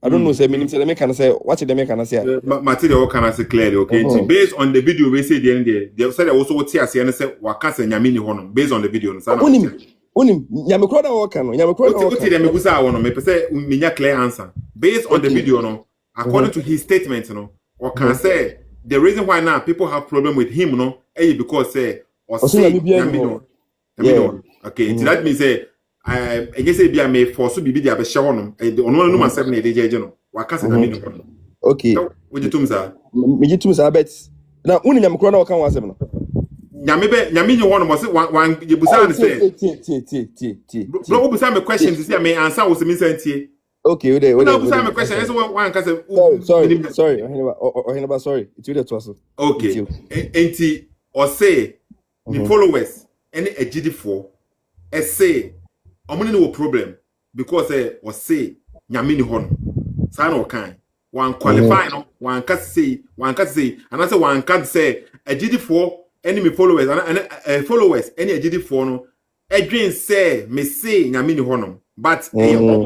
L: I don't know say meaning say them can say what them can say
A: material can say clearly okay based on the video we say the end they said also what here say wakasa nyame ni hono based on the video no sana
L: onim nyame kro da wo kan no nyame kro da wo kan
A: dem me gusa wo no me pese menya clear answer based on the video no according to his statement no or can say the reason why now people have problem with him no because say or say nyame no okay that means say I guess it be a me for so bibi dia be hye honom ono no masem na de jeje no wakasa na me no
L: okay
A: we jitum sa
L: me jitum sa bet na uni nyame kro na wo kan wasem no
A: nyame nyi honom say wan ye busa ne say
L: ti
A: bro busa me question to say me answer wo se me santie
L: okay we dey
A: busa me question so wan ka say
L: sorry ohinaba sorry it's really to us
A: okay enti or say the followers any agidi4 say omuni no problem because or say nyame ni hono sana o kan wan qualify no wan ka say and I say wan ka say agidi4 enemy followers and followers any agidi4 no edwin say me say nyame ni hono but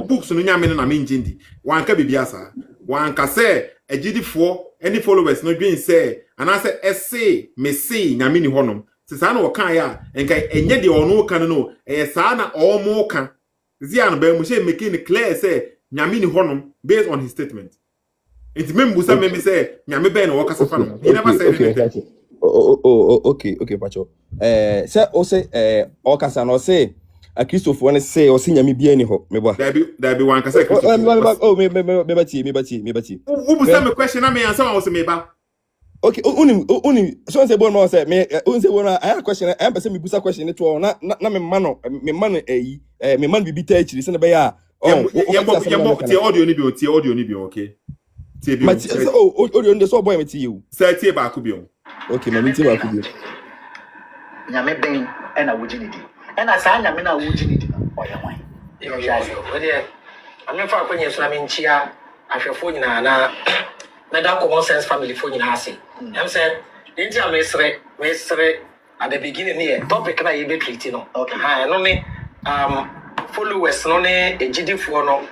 A: books no nyame na me njindi wan ka bibiasa wan ka say agidi4 any followers no edwin say and I say say me say nyame ni hono sana o kan ya enka enye de ono kan no sana o mo kan zian ba Moshe making it clear say nyame ni honom based on his statement it membusa me say nyame be no wakasa fa no he never said anything
L: okay pacho say o say o kasa no say a Christopher one say o say nyame bia ni ho me bo
A: there be one kasa Christopher
L: me bati
A: who busa me question na me answer o say me ba.
L: Okay, uni so say bon say me say bon I have a question I am say me busa question to na me man me man bibi ta chiri say na be ya
A: tie audio ni bi okay tie bi
L: audio ni so boy me tie you
A: say tie ba ko bi
L: okay me tie ba ko bi
D: nyame ben e na wujini di e na sa nyame na wujini di oya wan
B: we dey ame fa akwenye so na me nchia ahwefo nyina na that common sense family for nyina ase I'm saying inti am mesre at the beginning here topic na you be treating no okay no me followers no ne ejidifo no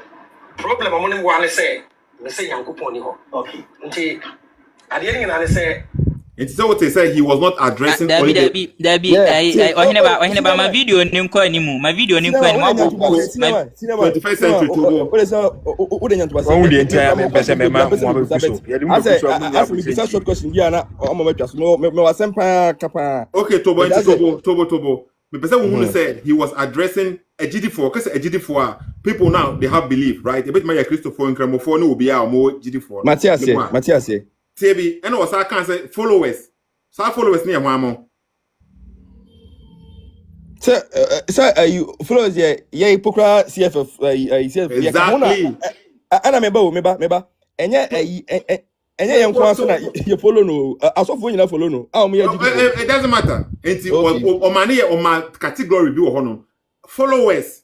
B: problem am no one say me say Yankopon ni ho okay nti at the end na say
A: it's so what they say he was not addressing
N: only I ohineba my video ni nko animu my video ni nko animu
A: 21st century to
L: what is o de nyanto basa
G: o de entire me pese me ma mo be so ye de mo so
L: be so short question dia na o mo matwa so me wasem pa kapa
A: okay tobo me pese we say he was addressing agidi4 cause agidi4 people now they have belief right a bit my Christopher nkramofo no obi a mo agidi4
L: Matthias
A: Tebi and was I can say followers. So followers near Mamo.
L: Sir, you follow the Pokra CFF, CSF,
A: Exactly.
L: Anna meba, and you follow no, as of when you follow no,
A: It doesn't matter. O money or my category be honor. Followers.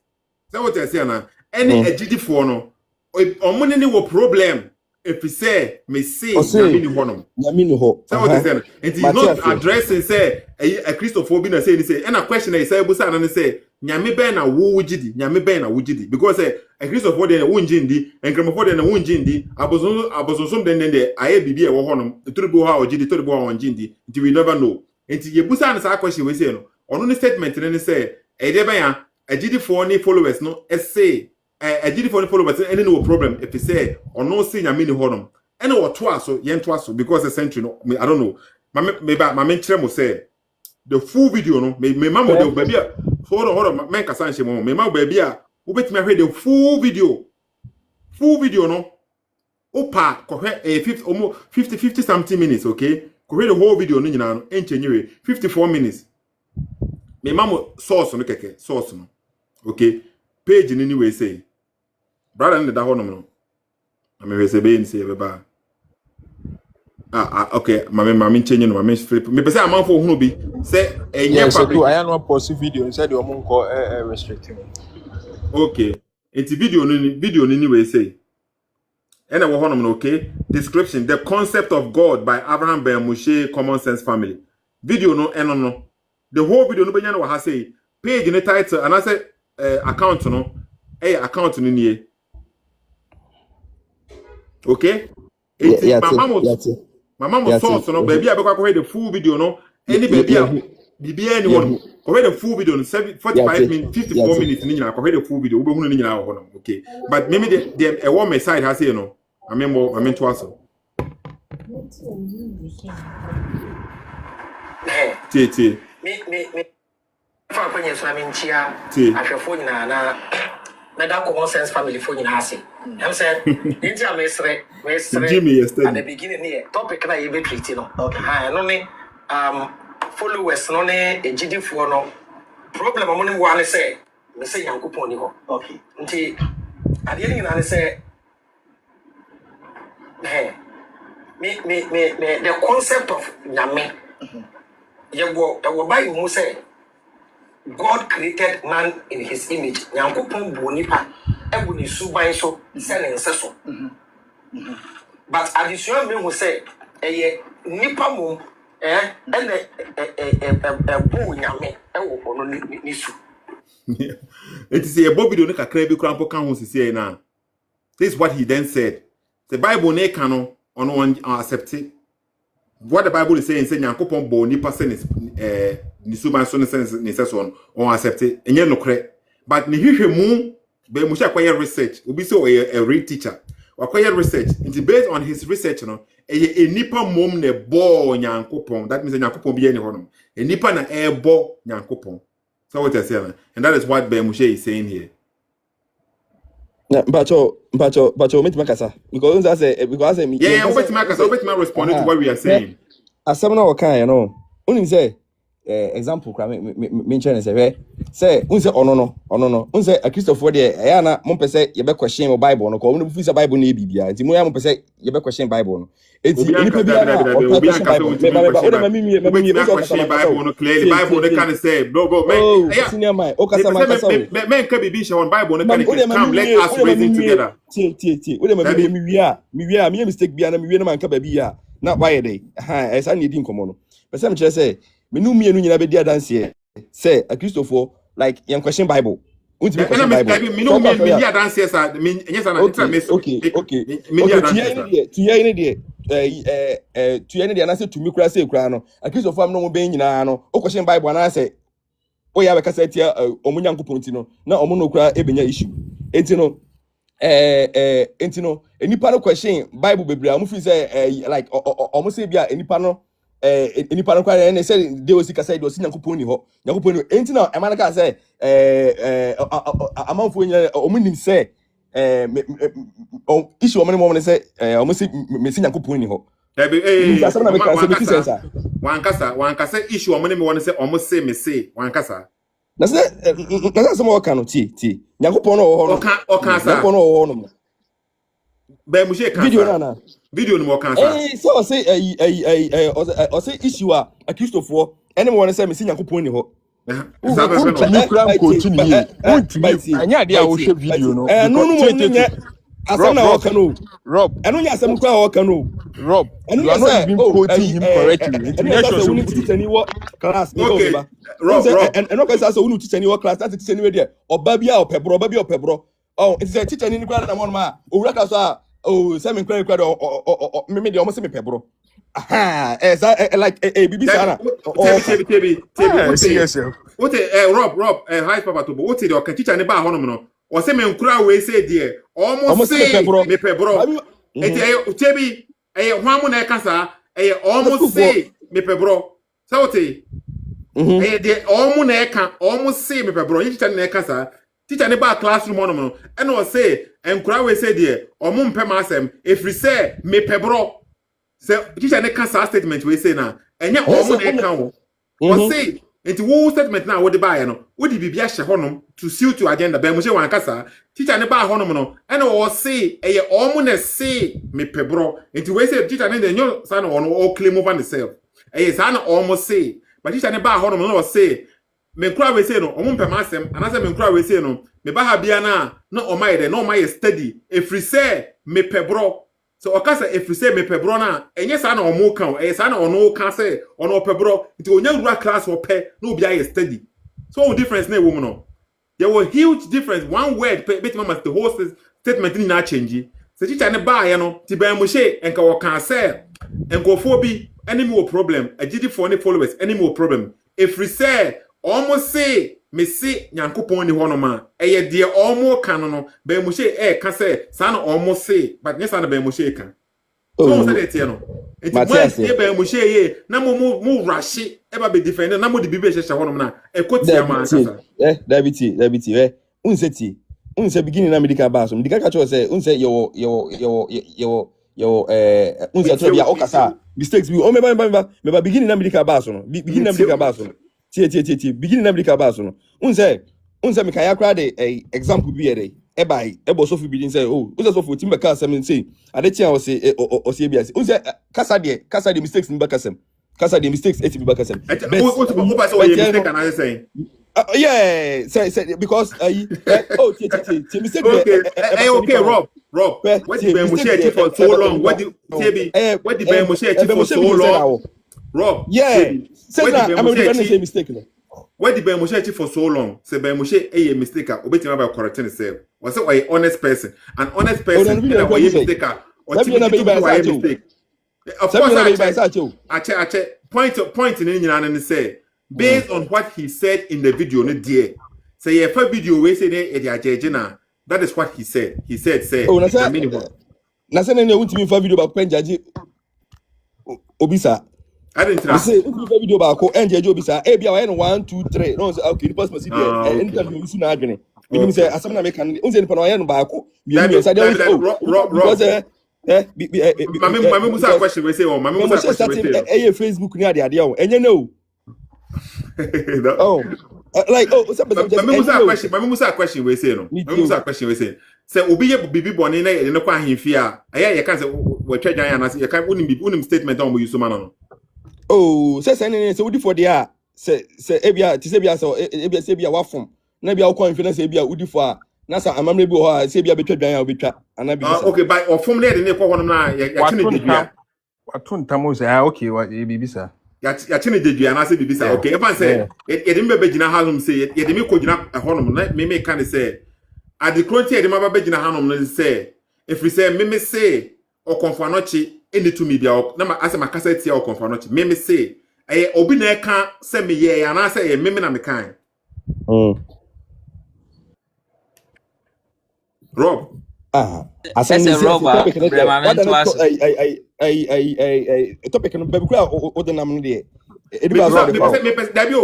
A: That's what I say now. Any agidi for no. Or money no problem. If you say me say Yamini honor. That's what I say. And he's not addressing say a Christopher say and a question I say busa and say Nyame ben na wo jidi Nyame ben na wo jidi because a Christopher den wo njindi and Grandma den wo njindi abozonsom den de aye bibi e wo honom turubo ha ojidi turubo ha onjindi until we never know until ye busa and say question we say no ono ni statement ne say e de ben ya agidi for ni followers no say agidi for ni followers any no problem if you say ono say Nyame ni honom and what twice so yen twice so because the century no I don't know my men chere mo say the full video no me mama de baby hold on men kasa nche mo me mama baby a wo betime hwe the full video no opa ko hwe 50 something minutes okay ko hwe the whole video no nyina no enche nyewe 54 minutes me mama source no keke source no okay page ni we say brother ne da ho no me we say be ni say be ba okay mama change no mama flip me pese amanfo hunu bi say enye
G: Sethoo I no post video inside the omunko restricting
A: okay enti video ni we say and we honom no okay description the concept of God by Avraham by Moshe common sense family video no no the whole video no benya no ha say page ni title and I say account no account ni nie okay Mama source no baby abekwa ko the full video no any baby anyone ko the full video no 45 minutes 54 minutes ni nyina ko the full video ube hunu ni nyina ho no okay but maybe the a one side has say no I to aso T
B: me fa kwenye so na menchia ahwefo nyina na that common sense family for you ase I'm saying into a mesre at the beginning here topic na you be treating no okay no ne followers no ne agidi for no problem among them one say me say yankopon ni ho okay nti ade ni na say me the concept of nyame you Bible mu say God created man in his image. Nyankopon bu nipa ebu ni suban so se ne nse so. But addition me who say nipa mum bu nyame ewo ono ni su.
A: It is a Bobby don't kakra bi krampo kan ho sisi na. This is what he then said. The Bible ne kan no ono accept it. What the Bible is saying say Nyankopon bo nipa se ni suban so ne se so on accept it enye nokre but ne hwehwe mu be mu sha kwaye research obi say a real teacher kwaye research it based on his research no nipa mom ne bo Nyankopon that means Nyankopon bi ene honom nipa na bo Nyankopon so what I say and that is what Moshe is saying here.
L: Mpacho meet makasa because I say
A: yeah meet makasa respond to what we are saying
L: asem na wakan no unim say example kra me chene say unse ono no unse a Christopher de ya na mo pese ye be question Bible no ko mo fu say Bible na e bibia nti mo ya mo pese ye be question Bible no enti enipa bia na obi an Bible o de mami
A: Bible no clearly Bible they can say bro
L: senior man o kasa man kasa
A: men ka bibi she on Bible no can come let us reason together
L: tie o de mami mi wi mi mistake bia na mi wi na man ka ba bia na why dey esa na edi nkomo no pese me kire say menu mienu nyina be dia dance say a Christopher like yan question Bible unti question Bible
A: menu dia dance say me nyesa na intermess
L: okay tuya ni de tuya ni de na say tumi kura say kura no a Christopher am no mo ben nyina no o question Bible na say o ya be ka say tia omunyankopon ti no na omo no kura ebenya issue enti no enipa no question Bible bebre am fi say like omo say bia enipa no enipa no kwa na say de o sika say de o Nyankopon ni ho Nyankopon ni enti na e man ka say amanfo nya omo nim say issue omo ne say omo say me Nyankopon ni ho
A: wankasa issue omo ne me won say omo say me say wankasa
L: That's some more can tea. Yakupon or
A: Okansa.
L: no.
A: Bemushe
L: Video
A: cancer.
L: nana.
A: Video no more cancer.
L: Eh, so say or say issue accused of war. Anyone say me see Yakupon in ho.
G: Untumi kura continue here. Untumi. Anya dia wo hwe video no.
L: No. Asam na waka no.
G: Rob.
L: Anu nya asam kura waka no.
G: Rob. You are not even quoting him correctly.
L: International so teacher ni wo class ni
A: okay.
L: Rob. And no person say unu teacher ni wo class that teacher ni we there. Oba bia opebro. Oh, it's a teacher ni kura na mo ma. Owura ka so a say me kura me dey almost say me pebro. Aha, like bibi sana.
A: Tebi.
G: CSF.
A: What Rob high papa to what the okay teacher ni ba hono no. O say me nkura we say there. Almost say me pebro. Eti tebi hwamu na kasa almost say me pebro. So what de almost na eka almost say me pebro. Teacher na kasa. Teacher ni ba classroom hono no. And o say nkura we say there. Omo mpem asem if we say me pebro. So teacher ne kasa statement we say na enya omo na eka wo. O say enti wo statement na wo de ba ye no wo di bibia hye honom to suit to agenda ba mo she wan kasa teacher ne ba honom no ena wo say eye omo na say me pebro enti we say teacher ne de nyo sa na wo no claim over himself eye sa na omo say but teacher ne ba honom no wo say me nkura we say no omo mpem asem anase me nkura we say no me ba ha bia na omaye de na omaye study if we say me pebro. So okasa if you say me pebro na enye sa na omo kan sa na ono kan say ono pebro nti onya rura class ope na obi aye study so difference na wo no there was huge difference one word bet mama the whole statement ni na change se teacher ne ba ye no ti ban Moshe enka wo kan say enkofo bi enemy wo problem agidi for ne followers enemy wo problem if we say almost say me see Nyankopon ni hono ma eye de omo kan no be Moshe ka say sa na omo say but nyesa na be Moshe kan so say that no enti mo be Moshe ye na mo rush e ba be defend na mo de bibe hye hono na e kotia ma kasa
L: David unse beginning na medical bus medical ka cho say unse yo unse to bia okasa mistakes bi o me beginning na medical bus no beginning na medical bus no tie beginning na medical bus no unse me kaya kra de example bi ere e bai e bo so fi bi say unse so for timbe ka sem say ade tia o say bia say unse kasa de mistakes ni ba kasem kasa de mistakes eti bi ba kasem
A: what ba so ye mistake can I say
L: yeah say because tie mistake
A: okay Rob what the Ben Moshe achieve for so long what the Ben Moshe achieve for so long Rob
L: say na I'm going to say mistake no
A: what the Ben Moshe achieve for so long say Ben Moshe a mistake obetima ba correcting himself was say why honest person an honest person na why mistake or mistake of course point in nyina say based on what he said in the video no there say if a video we say e dey ajeje na that is what he said say
L: na say na wuntimi fa video ba penjaje obisa
A: I didn't know.
L: Say if video ba ko enjeje obisa e bia wa 1 2 3 no say okay the person must be anytime you na adwene meaning say asam na make kan unse nipa na wa no ba ko mi say dey because
A: Mami Musa question we say Mami Musa question we say
L: Facebook ni ade o enye no like
A: Mami Musa question we say no Mami Musa question we say obi ye bibi boni na ye ne kwa ahemfi a ye kan say we twadwan ya na ye kan unim statement on mo use man no
L: say udi for there say ebia ti say bia say bia wafom na bia wo ahemfi na say bia udi for a na sa amamre bi ho a say bia betwadwan ya obetwa ana bi
A: okay by ofom na ne kwa hono na ya chine dedua
G: watontamo say okay wa bibi sa
A: ya chine dedua na say bibi sa okay if I say ye de mbebe gina halum say ye de me ko gina hono na me kan say ade kronti ye de mababa gina hanom no say if we say me say o konfanochi eni to me bia na ma ase makasa tia o konfanochi me say obi na ka say me ye ya na say ye me na me kan Rob
N: topic
L: no baby kwa o de nam no de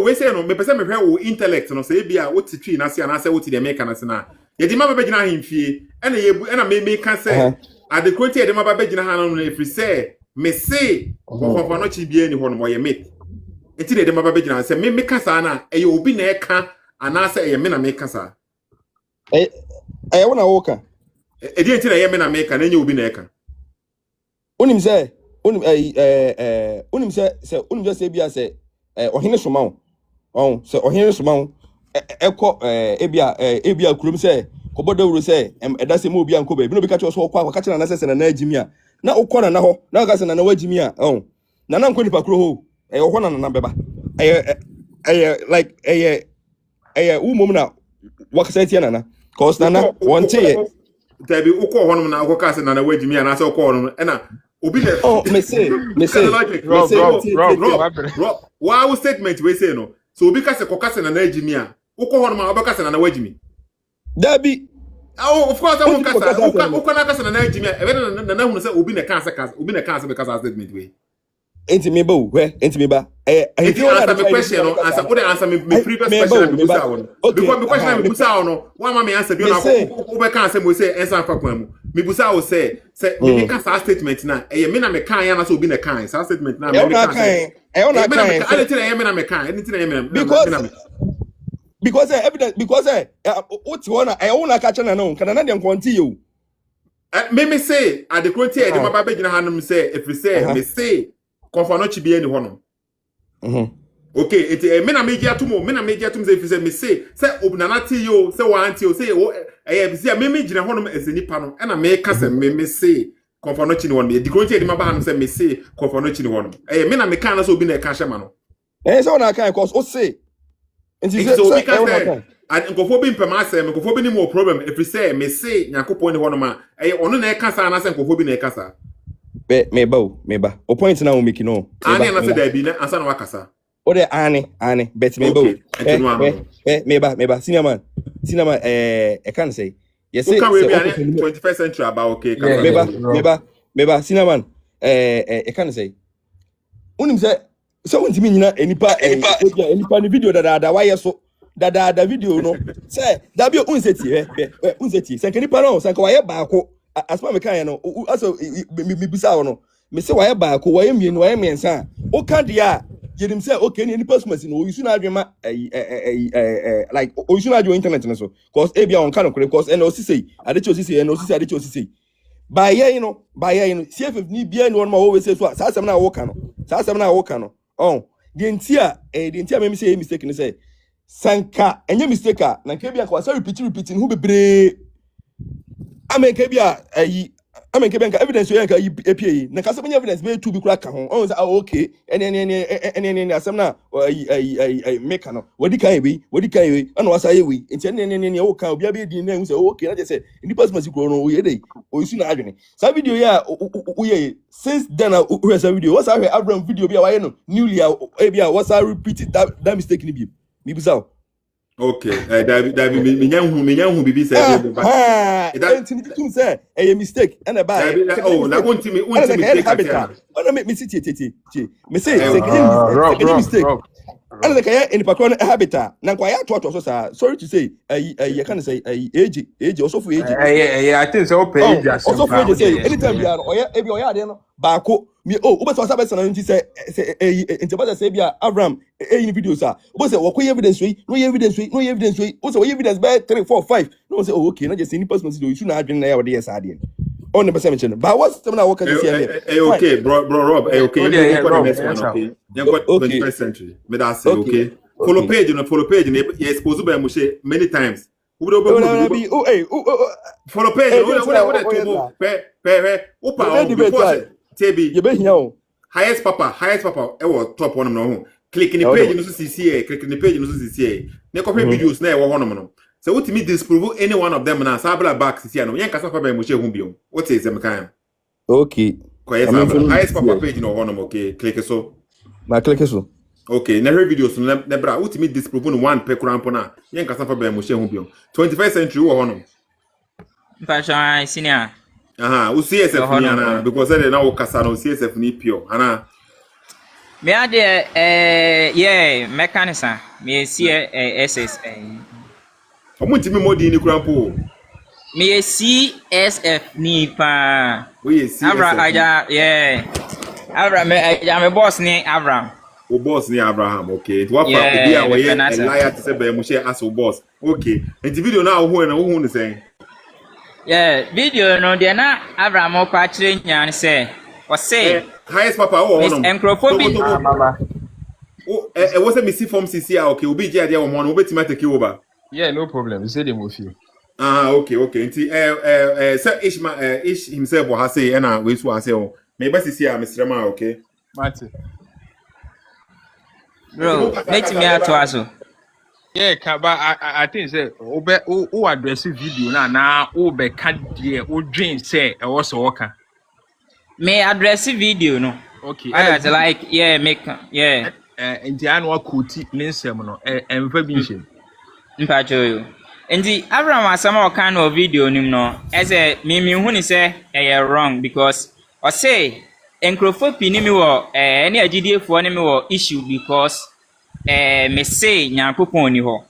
A: we say no me pese me hwe o intellect no say bia wo titwi na se na say wo ti de me kan se na ye di ma ba gina hemfie ena ye bu ena me kan say ade kronti ye di ma ba gina hanom no if say me say konfano chi bia ni ho no mo ye me enti de ma ba gina say me kan sa na ye obi na e ka and I say, "Yemina make us."
L: I want to walk.
A: A dear to Yemina make, and then you will be neka.
L: Unim say, unim just say, Bia say, or Hina Sumau. Oh, so or Hina Sumau, Echo, Ebia Krum say, Kobodo will say, and that's a movie and Kobe. No, because you also catching an assassin and a Jimia. Now, Okona now, now, Gasson and a Jimia. Oh, Nanam Kunipakro, a one and a number. Like a woman, what say Tiana? Cause Nana, one day.
A: There be uko one na uko kase na na weji mi ana se uko one na obi le
L: me say
A: Rob why statement we say no so obi kase ko kase na na weji mi a uko one ma obi kase na na weji mi
L: Dabi
A: oh of course I won't kase uko na kase na na weji mi e be na hunu se obi na kase be kase statement we
L: enti me ba where enti me ba
A: if you answer my question no answer what answer me previous question me busa one because the question me busa no one ma me answer bi na wo be kan say mo say answer fa kwan mu me busa wo say me ka sa statement na me na me kan ya na so obi na kan sa statement na me kan I tell you me na me kan anything na me
L: because evidence because what you wanna I wanna catch na no kana na dem konti you
A: me say at the quote e dem ba be gina hanum say if we say me say confirm chi bi any hono okay it me na media to say me say obnana ti yo say one ti yo say be say me gina hono as nipa no na me ka say me say confirm chi ni hono the quote e dem ba hanum say me say confirm chi ni hono me na me kan na so obi na ka hye ma no
L: so na kan cause o say
A: nti so we can say and nkofo bi mpema say nkofo bi ni more problem if we say me say yakopon ni hono ma ono na e ka sa na say nkofo bi na e ka sa
L: me ba o point na o make no
A: ani na say da bi na ansa na wakasa
L: o de ani bet me ba me ba senior man I can say yes say
A: 21st century about okay
L: me ba senior man I can say unim say so untimi nyina enipa ni video da why so da video no say da bi unseti say kenipa no say why ba ko asma me kan no aso me bisa no me say why ba ko why mienu why mensa o kan dia yedim say okay ni personal no you should adwema like o should adwo internet no so cause e bia on kan no cause and o say adechi o say by ye no CSF ni bia ni one ma we say so sa asem na wo kan no oh the entire me say mistake ni say sanka enye mistake na nke bia kwa say repeating who bebre amenke bia nka evidence we nka APA na kasa benya evidence be tu bi kura ka ho oh say okay ene asem na make no wodi kan we ana wasa ye we enti ene wo kan obi abi di na hu say okay na je say ni person masi kuro no we dey o isu na adwene sa video ya we since then we say video what's our Abraham video bia why no newly bia what's our repeat that mistake ni bi mi bisa
A: okay David me nyanhu bibi say
L: that enti say a mistake and a bad
A: na won't me
L: habitat no make me see me say mistake and the kaya in the habitat na kwa ya to so sorry to say you can say age also for age
G: I think so pay
L: also for age say anytime you are oya dey no ba ko me we so say person nti say into say bia Avraham in videos we say we evidence we no evidence we say we evidence by 3 4 5 no say okay na just any person do you should not adwin na ya we dey say dey on the percentage but what's the now work at
A: okay bro Rob okay you go next one okay you got 21st century me that say okay follow page you expose by Moshe many times follow page
L: you be here
A: highest papa e was top one no click in the page no see click in the page no see na copy videos na e wo hono no so what me disprove any one of them na sabla back see no yen kasa papa Moshe hu biom what is them kan
L: okay
A: highest papa page no hono okay click so
L: na click so
A: okay na her videos no na bra what me disprove no one pe kurampo na yen kasa papa Moshe hu biom 21st century wo hono
N: Pasha senior
A: u CSF ni ana because they na wo kasa no CSF ni pure ana
N: me ade yeah mechanism me CSS
A: omuntimi modi ni kurampo
N: me CSF ni pa
A: we CSF
N: Avraham yeah Avraham me boss ni Avraham
A: O boss ni Abraham, okay. It what
N: Yeah,
A: be a way a
N: Vanessa.
A: liar to say be Moshe as o boss. Okay. And the video now who na saying?
N: Yeah, video no de na Abraham o kwa kire nyan say. O say
A: Highest papa o
N: Miss
A: honom.
N: Encrophobi.
I: Baba.
A: Oh, was a missy from CC okay, we be there there one obetima take over.
G: Yeah, no problem. You say them with you.
A: Okay. Nti sir Ish himself will say and we so say oh. Maybe CC Mr. Ma, okay.
G: Martin.
N: Bro, let me out also.
G: Yeah, but I think say o address video na o be ka there o dream say e was worker.
N: May address video no.
G: Okay.
N: I like yeah.
G: Nti anwa kuti nensem no emfa bi nhye.
N: Mpacho. Nti Abraham asama o kan no video nim no. Eze me hu ni say wrong because o say encrophobi ni me wo any agidefo ni me wo issue because me say nyankopon ni ho.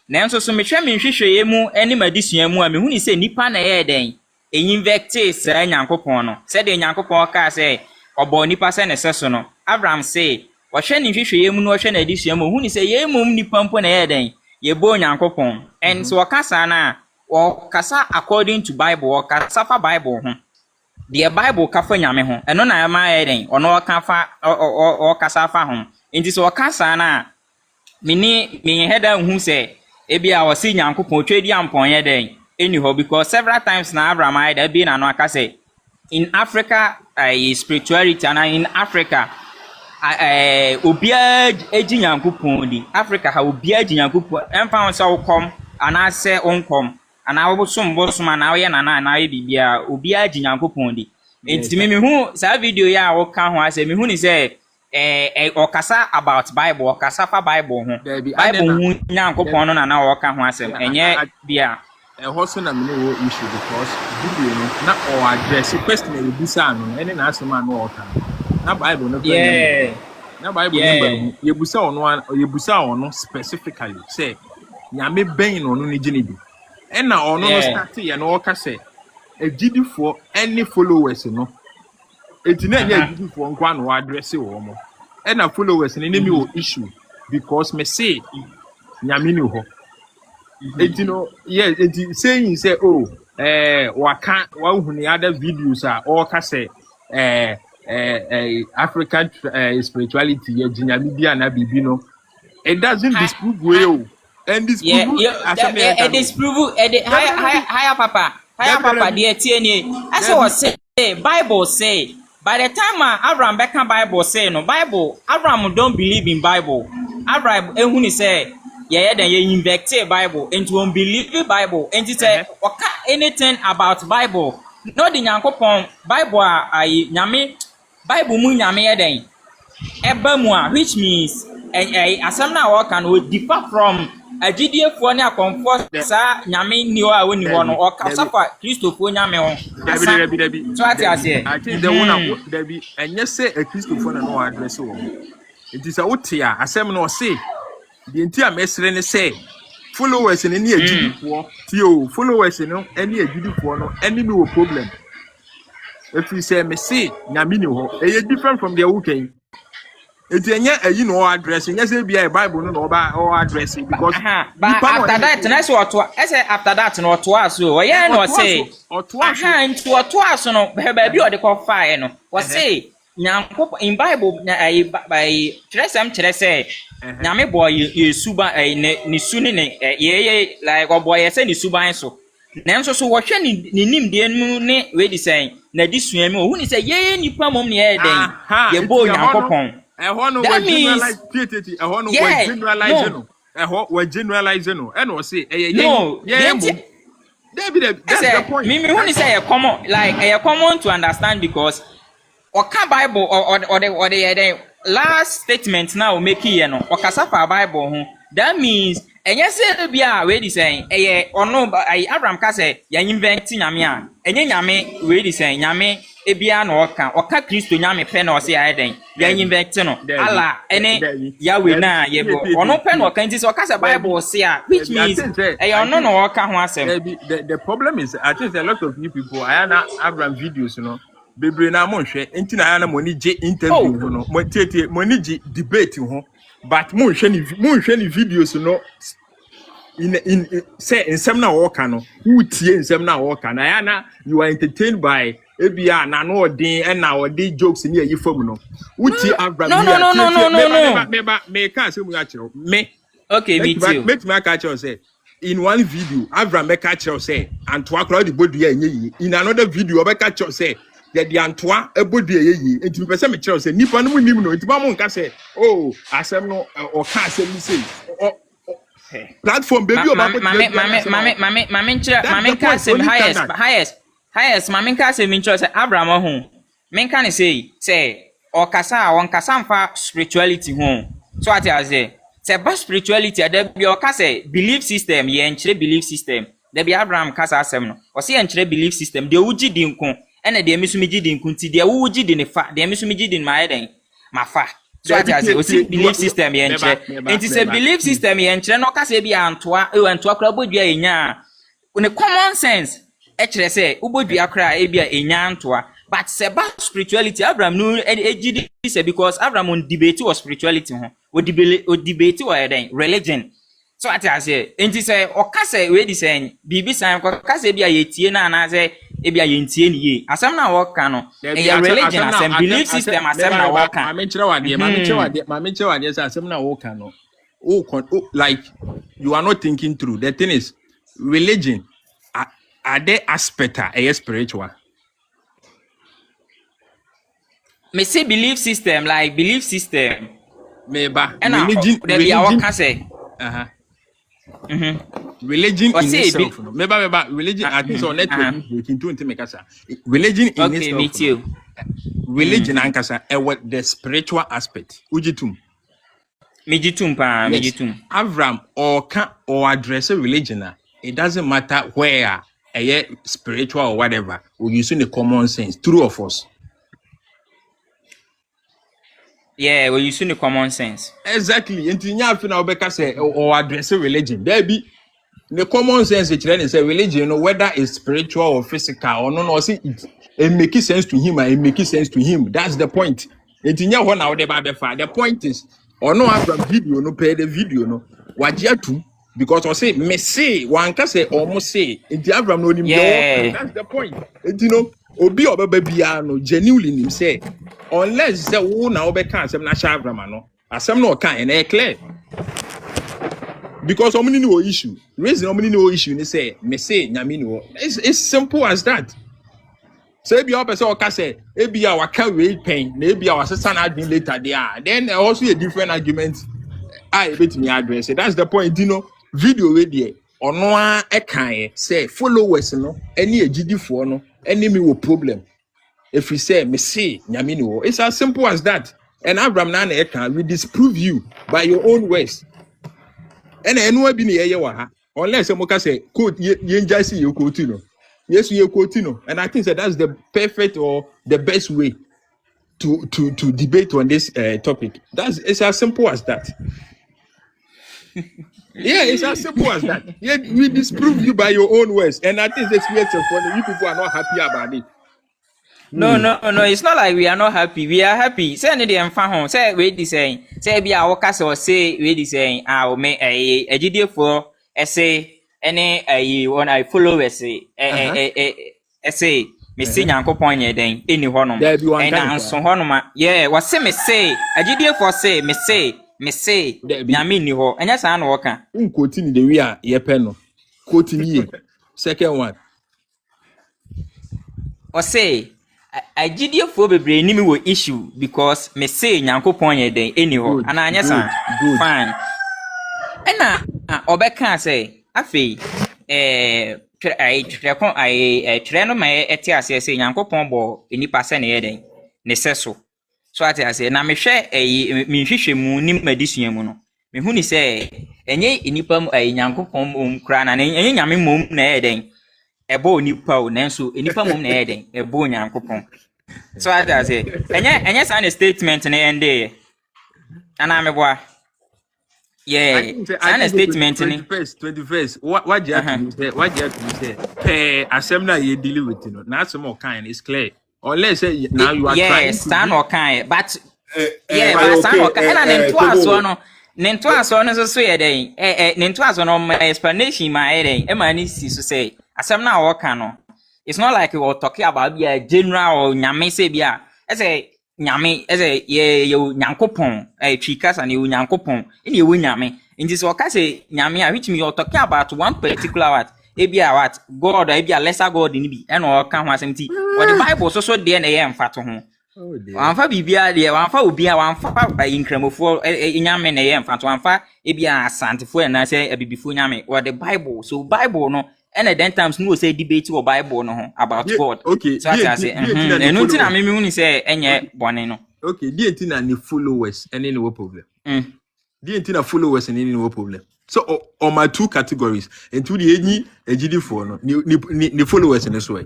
N: Nanso so me hwe me hwehwe mu ani madisua mu a me hu ni say nipa na ye den invecte say nyankopon no. Say de nyankopon ka say obo nipa say ne seso no. Abraham say wo hwe ni hwehwe mu no hwe na adisua mu hu ni say ye mum nipa mpo na ye den ye bo nyankopon. And so wakasa na wakasa according to Bible wakasa fa Bible ho. The Bible ka fa nyame ho. Eno na ma ye den ono waka fa wakasa fa ho. Nti so wakasa na me head hu say ebia wasi nyankopon twedi ampon ye den anyhow because several times na Abraham I da bi na no aka say in Africa spirituality and in Africa obia eji nyankopon di Africa ha obia eji nyankopon emfa so wokom ana se onkom ana wosom ana wo ye na ye bibia obia eji nyankopon di enti me hu sa video ya wo ka ho ase me hu ni say okasa about Bible okasa fa Bible ho Bible hu nyankopon no na wo ka ho ase enye bia
G: Also na me no issue because video no na o address question e busa no ene na asema no o ka na Bible no
N: yeah
G: na Bible no ye busa ono specifically say nyame ben no no ni gine bi ena ono no start ye no o ka say agidifo any followers no etina ye agidifo nkwa no address wo mo ena followers ni me o issue because me say nyame ni ho. You saying say waka wahuni other videos are all say African spirituality ye media na bibi no it doesn't disprove well and disprove
N: disprove higher papa there tie I say what say Bible say by the time Abraham become Bible say no Bible Abraham don't believe in Bible Abraham ehuni say yeah, then you invecte Bible into unbelieving Bible and it say anything about Bible. No the nyankopon Bible I nyame Bible mu nyame den eba mu a which means asem na wo kan we differ from agidefo ne akomfort sa nyame ni o a woni ho no o ka safa Christopher nyame ho
G: Dabi
N: so ati ase
G: I think the one Dabi enye say a Christopher na no address wo it is a utia asem no say the entire mesre say followers in any agidifo tio followers no any agidifo no any no problem if you say me say nyame ni ho e different from the weekend it enye no address enye say bia Bible no address because
N: but after that na say after that no to aso oye no say into to aso no ba bi o de ko fire no o say nyankopon in Bible by chere say nyame boy yesuba ni suni ne ye like boy ye say ni suban so nanso so wo hwe ni nimde nu ne we di say na di suan mi hu ni say ye nipa mom ne ye den ye bo nyankopon
G: no we generalize pieteti no we generalize no we generalize no and we say that's the point
N: me hu ni say a common to understand because Oka Bible or the last statement now make here no okasa for Bible ho that means enye say bia we di say ono Abraham ka say ya invent nyame a enye nyame we di say nyame ebia na oka Kristo nyame pe na o say ya den ya invent no ala ene ya we na ye bo ono pe na oka nti say okasa Bible say which means ono no oka ho asem
G: the problem is I think a lot of new people I na Abraham videos you know bebre na mo hwe enti na na mo ni je interview ho no mo tietie mo ni je debate ho but mo hwe ni videos no in say nsem na wo ka no who tie nsem na wo ka na ya na you are entertained by ebia na no odin and na odi jokes ni ayi fam no who tie Abraham here me ka se mu ya kire me
N: okay me too
G: make me catch you say in one video Avraham make catch you say antoa crowd the body enye in another video make catch you say the antoa ebody enye enti me pese me kire say nipa no nim no enti ba mo nka say oh asem no o ka asem ni say platform baby o ba ko
N: mame nka say highest mame nka say me kire say Avraham ho me nka ne say o kasa mfa spirituality ho so ati aze say ba spirituality there be o kasa belief system ye nchire belief system there be Abraham kasa asem no o say nchire belief system de wuji di nko ene de misumiji di nko ti de wuji di ne fa de misumiji di ma eden ma fa so ati aze o say belief system ye nchire enti say belief system ye nchire no kasa bi antoa kra bodua enya ne common sense e kire say ubodua kra e bia enya antoa but say ba spirituality Abraham no ejidi say because Abraham on debate was spirituality ho o debate wa eden religion so ati ase enti say o ka say we di say bibi san ko ka say bia yetie na na say e bia yentie ni ye asem na wo ka no e religion asem belief system asem na wo ka
G: ma kire wade say asem na wo ka no like you are not thinking through. The thing is religion are there aspect a spiritual.
N: Me say belief system like belief system
G: meba
N: religion can say
G: religion in itself no meba religion at least on network into mekasa religion in
N: itself me too
G: religion ankasa the spiritual aspect ujitum
N: mejitum
G: Avraham or address religion it doesn't matter where spiritual or whatever we using the common sense true of us.
N: Yeah, well, you see the common sense.
G: Exactly. Until you have to obeka say or address religion. There be the common sense which then say religion, you know, whether it's spiritual or physical or no, see it make sense to him and it make sense to him. That's the point. Until you want now the point is or no have video, no pay the video, no. What you to because I say me say one can say almost say until Abraham no him. That's the point. You know. Obi obebia no genuinely nim say unless say wo na obeka asem na sha Abraham no asem no kan na clear because omini no issue reason omini no issue ni say me say nyame no it's simple as that say bi o person o ka say e bia waka we pen na e bia wasesa na adin later there then also a different argument I bet me address it. That's the point you know video we there ono a kan say followers no any agidi fo no enemy will problem if we say me say nyame no it's as simple as that and Abraham na na we disprove you by your own words and eno abi na ye wa ha unless mo ka say quote ye njasi ye quote no yes ye quote no and I think that that's the perfect or the best way to debate on this topic. It's as simple as that. Yeah, it's as simple as that. Yeah, we disprove you by your own words, and I think it's weird for you people are not happy about it.
N: No, it's not like we are not happy. We are happy. Say any dem fan home. Say we di saying. Say be our cast or say we di saying. I me a GD for say any one I follow say say me say Nyankopon ye den eni honom. And anso honom. Yeah, what say me say a GD for say me say nyame ni ho enya sa na woka
G: quote ni the way ye pen no quote ni second one
N: o say a gidiefo bebre ni me wo issue because me say Nyankopon ye den eni ho ana anya sa fine ena obeka say afei tire no ma eti ase say Nyankopon bo enipa se na ye den ne seso so ati ase na mehwe me hwehwe mu nim madisua mu no me hu ni se enye enipa mu Nyankopon mu kra na enye nyame mom na ye den ebo onipa o nanso enipa mom na ye den ebo Nyankopon so ati ase enye sa na statement na ende ana meboa yeah sa statement ni
G: 21st what you have to say asem na ye deal with no na asem o kan is clear Or let's say now you are trying
N: yes,
G: to
N: stand
G: do,
N: or kind, but
A: eh,
N: but stand or
A: okay,
N: kind. And
A: Togo.
N: nento aso no so ye den. Nento aso no my explanation my den. E ma ni si so say. Asem na wo kan no. It's not like we were talking about be a general or nyame say be a. Say nyame ye nyankopon twikas and ye nyankopon. Ni ye nyame. In this waka say nyame which me you're talking about one particular what. Ebia what God ebia lesser God ni bi e na o kan ho asem ti what the Bible so there na ye mfa to ho wanfa bibia there wanfa obi a wanfa inkramofo nyame na ye mfa to wanfa ebia asantefo na say abibifo nyame what the Bible so Bible no and then times no say debate or Bible no ho about God
G: okay,
N: so I say enu ti na me hu ni say enye bone no
G: okay, the na ni followers and any problem. The followers and any problem. So on my two categories, and to the any GD for no ni followers in this way.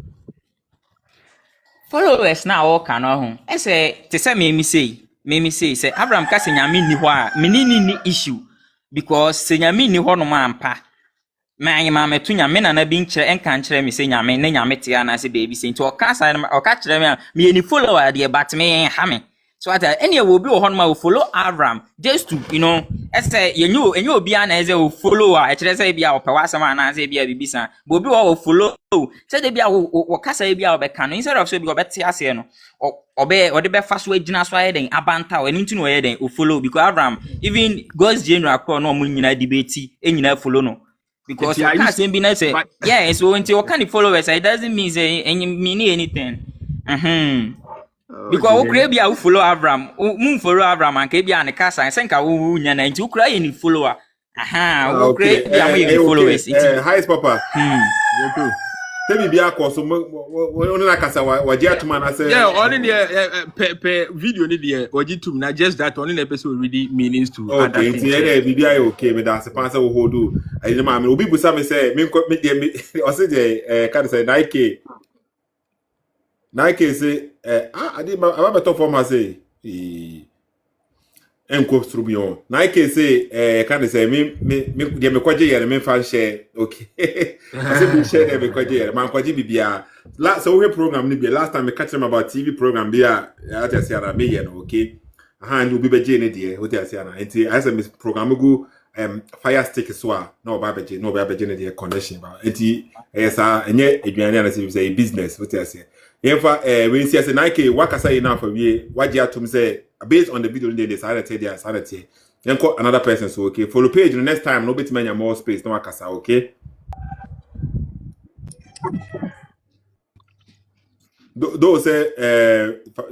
N: followers na all kan ho e say te say me say Abraham ka se nyame ni ho a me ni issue because se nyame ni ho no ampa ma metu nyame na bi nkyere enka nkyere me se nyame na nyame te ana se baby se nti o ka kyere me me ni follower de but me ha me so that any will be on my follow Avraham just to say you obi an as a follower I say bia o pewasama na say bia bibisa but obi o follow say de bia o kasa bia o be kan instead of say bia o bete ase no o de be fa so agina so aye den abanta o eni nti no aye den o follow because Avraham even God's general call no mo nyina debate nyina follow no because o can say be na say yeah so until o can followers it doesn't mean say mean anything because we create bia follow Avraham follow Avraham and ke bia ne kasa I think we nya na nti we create any follower we create bia we followers
A: hi papa tell me bia ko so we na kasa wa je atuma na say
G: yeah only the per video ni there ojitum na just that only the person really meanings to
A: okay nti e bia okay me da se pan say we hold do I dey ma me obi busa me say me o say dey ka say Nike say I did my better form has say enko strubion Nike say can say me dey me kwaje yere me fan share okay I say me share dey me kwaje yere man kwaje bibia so we program ni be last time me catch them about TV program bia at say ara me yere okay and obi beje ne dey what say ara enti I say me program go fire stick so na oba beje ne dey connection ba enti esa enye eduane na say business what say Yefa when see say Nike wakasa ina for we waji atum say based on the video they decided to their sanity then call another person so okay follow page the next time no bit many more space no wakasa okay those say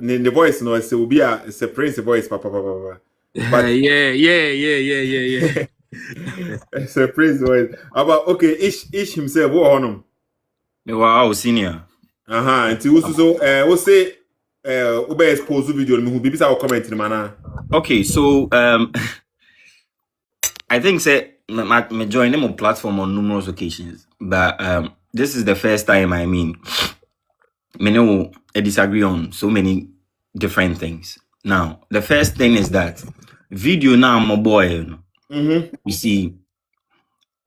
A: the voice no say will be a prince voice papa
G: but yeah
A: it's a prince voice about okay ish himself what honum
O: wow senior
A: until we say we expose video me who be bisa comment in mana
O: okay so I think say me join them on platform on numerous occasions but this is the first time I mean me know I disagree on so many different things. Now the first thing is that video now my boy you see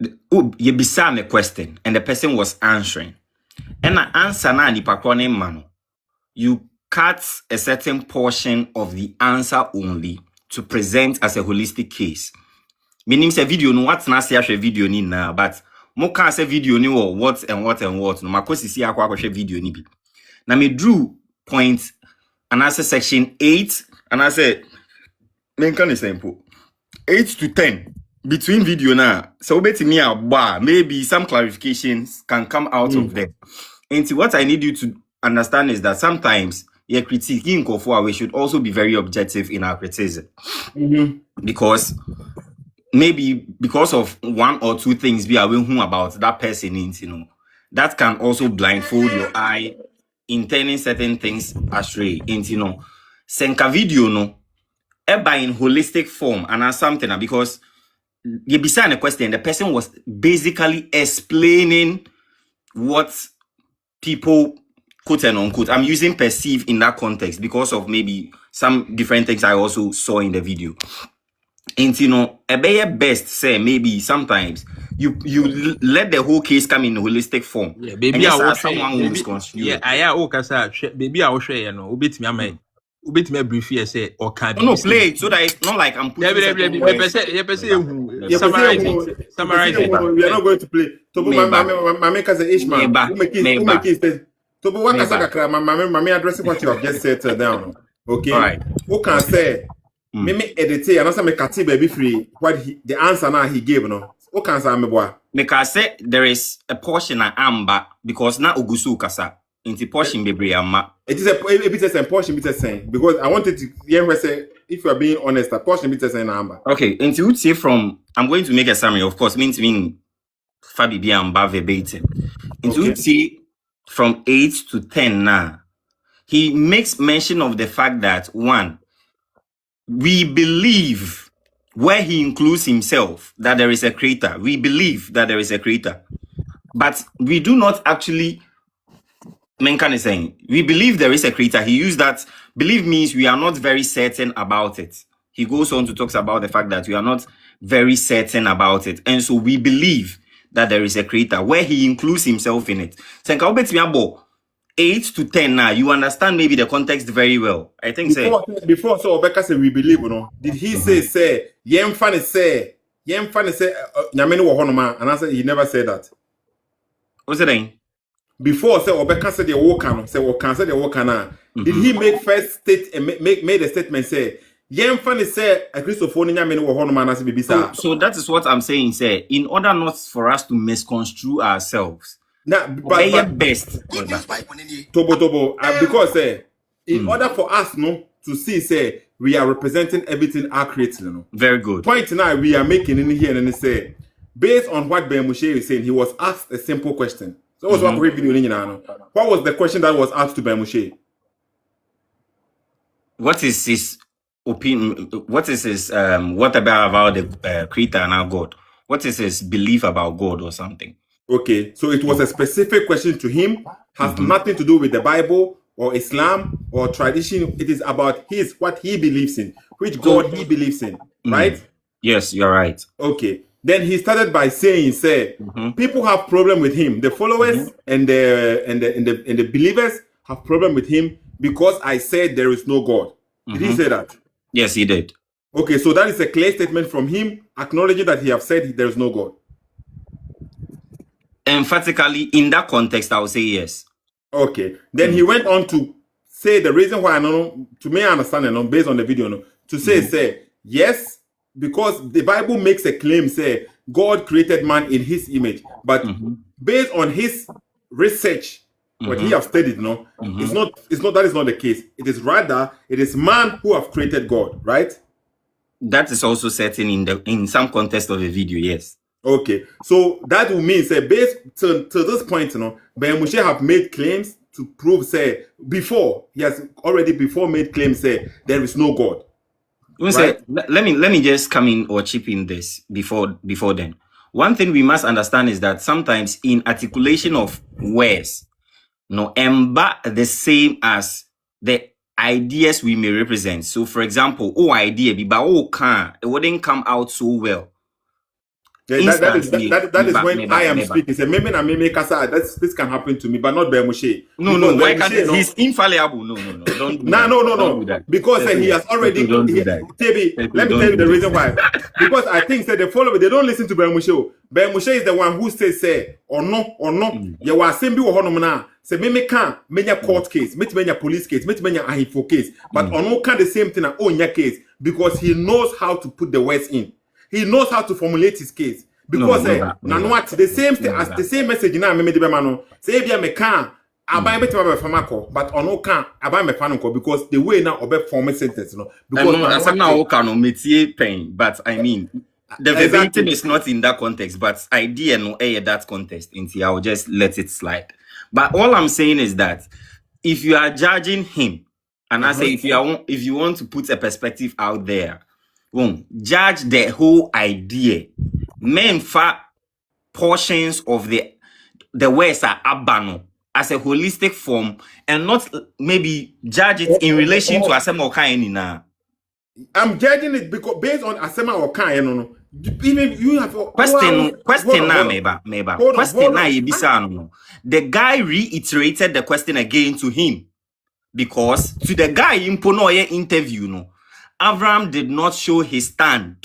O: you beside a question and the person was answering and the answer na ni pakone mano you cut a certain portion of the answer only to present as a holistic case. Meaning say video no what na say a video ni na but mo can say video ni what no makosi si akwa video ni bi. Na me drew point and I say section 8 and I say men can simple 8 to 10 between video na so beti me maybe some clarifications can come out of there. And what I need you to understand is that sometimes your critiquing we should also be very objective in our criticism. Because maybe because of one or two things we are about that person, that can also blindfold your eye in turning certain things astray. And senka video no by in holistic form and something because you beside a question, the person was basically explaining what people quote and unquote. I'm using perceive in that context because of maybe some different things I also saw in the video. And a best say maybe sometimes you let the whole case come in holistic form.
G: Yeah,
O: And
G: baby, I
O: yes,
G: will
O: someone will misconstrue
G: yeah,
O: it.
G: I okay, sir. Baby, I will share, you know, ubit me brief here say or can
O: No,
G: be
O: play it so that it's not like I'm putting certain words.
G: summarize it. Summarize it.
A: We are not going to play. Tobo mama kasa Ishmael. Who make it Tobo what kasa kakra mama addressing what you have just said down. Okay.
O: All right.
A: Who can say me edit and also me kati baby free what the answer now he gave no. Who can say me boy?
O: Because say there is a portion I am back because na ugusu kasa. Into portion bebre amma.
A: It is a bit the same portion bit the same because I wanted to hear say if you are being honest, a portion bit the same number.
O: Okay, into would say from I'm going to make a summary, of course, means Fabi be and verbatim. Into would say from 8 to 10 now. He makes mention of the fact that one, we believe where he includes himself that there is a creator. We believe that there is a creator. But we do not actually Menkan is saying, we believe there is a creator. He used that, believe means we are not very certain about it. He goes on to talk about the fact that we are not very certain about it. And so we believe that there is a creator, where he includes himself in it. So 8 to 10 now, you understand maybe the context very well. I think
A: before so Obeka say we believe, you know. Did he say Yemfane say Nyameni wo honoma and I said he never said that.
O: What's it saying?
A: Before say Obeka said the wokan, say wokan said the wokana. Did he make first state and made a statement say Yemfane say a Christopher Nyameni wo honoma and I said bibisa.
O: So that is what I'm saying, say, in order not for us to misconstrue ourselves.
A: Now, but
O: best.
A: Tobo, because in order for us to see say we are representing everything accurately, you know.
O: Very good.
A: Point now we are making in here and say based on what Ben Moshe is saying, he was asked a simple question. So what was the question that was asked to Ben Moshe?
O: What is his opinion? What is his what about the creator and our God? What is his belief about God or something?
A: Okay, so it was a specific question to him, has nothing to do with the Bible or Islam or tradition. It is about what he believes in, which God he believes in, right?
O: Yes, you're right.
A: Okay. Then he started by saying, people have problem with him. The followers and the believers have problem with him because I said there is no God. Did he say that?
O: Yes, he did.
A: Okay, so that is a clear statement from him acknowledging that he have said there is no God.
O: Emphatically, in that context, I would say yes.
A: Okay. Then he went on to say the reason why to me understand based on the video to say yes, because the Bible makes a claim say God created man in his image, but based on his research, what he have studied, it's not that is not the case. It is rather it is man who have created God, right?
O: That is also certain in some context of the video, yes.
A: Okay, so that will mean say based to this point, Ben Moshe have made claims to prove say before he has already made claims say there is no God.
O: Right? Let me just come in or chip in this before then. One thing we must understand is that sometimes in articulation of words, the same as the ideas we may represent. So, for example, idea, it wouldn't come out so well.
A: That is when I am speaking. Say, maybe this can happen to me, but not Ben Moshe.
O: No. Why can't he's infallible? No. Don't do that.
A: Because he has already. Let me tell you the reason why. Because I think that the followers they don't listen to Ben Moshe. Ben Moshe is the one who says say or no. You was saying be na. Say me can many court case, many police case, many ahifo case, but ono can the same thing on your case because he knows how to put the words in. He knows how to formulate his case because the same thing as the same message now. Me de mano say bia me can aban beti ba famako, but ono can aban me fanko because the way now obe form sentence
O: because now can metie pain, but I mean the verbatim is not in that context, but idea that context. I'll just let it slide. But all I'm saying is that if you are judging him, and I say if you want to put a perspective out there. Judge the whole idea. Men portions of the words are abano as a holistic form and not maybe judge it in relation to Asema Okaini na.
A: I'm judging it because based on Asema Okaini, Even you have
O: question now, Meba. Question now, Ibisa. The guy reiterated the question again to him because to the guy in Ponoye interview, no, Avraham did not show his stand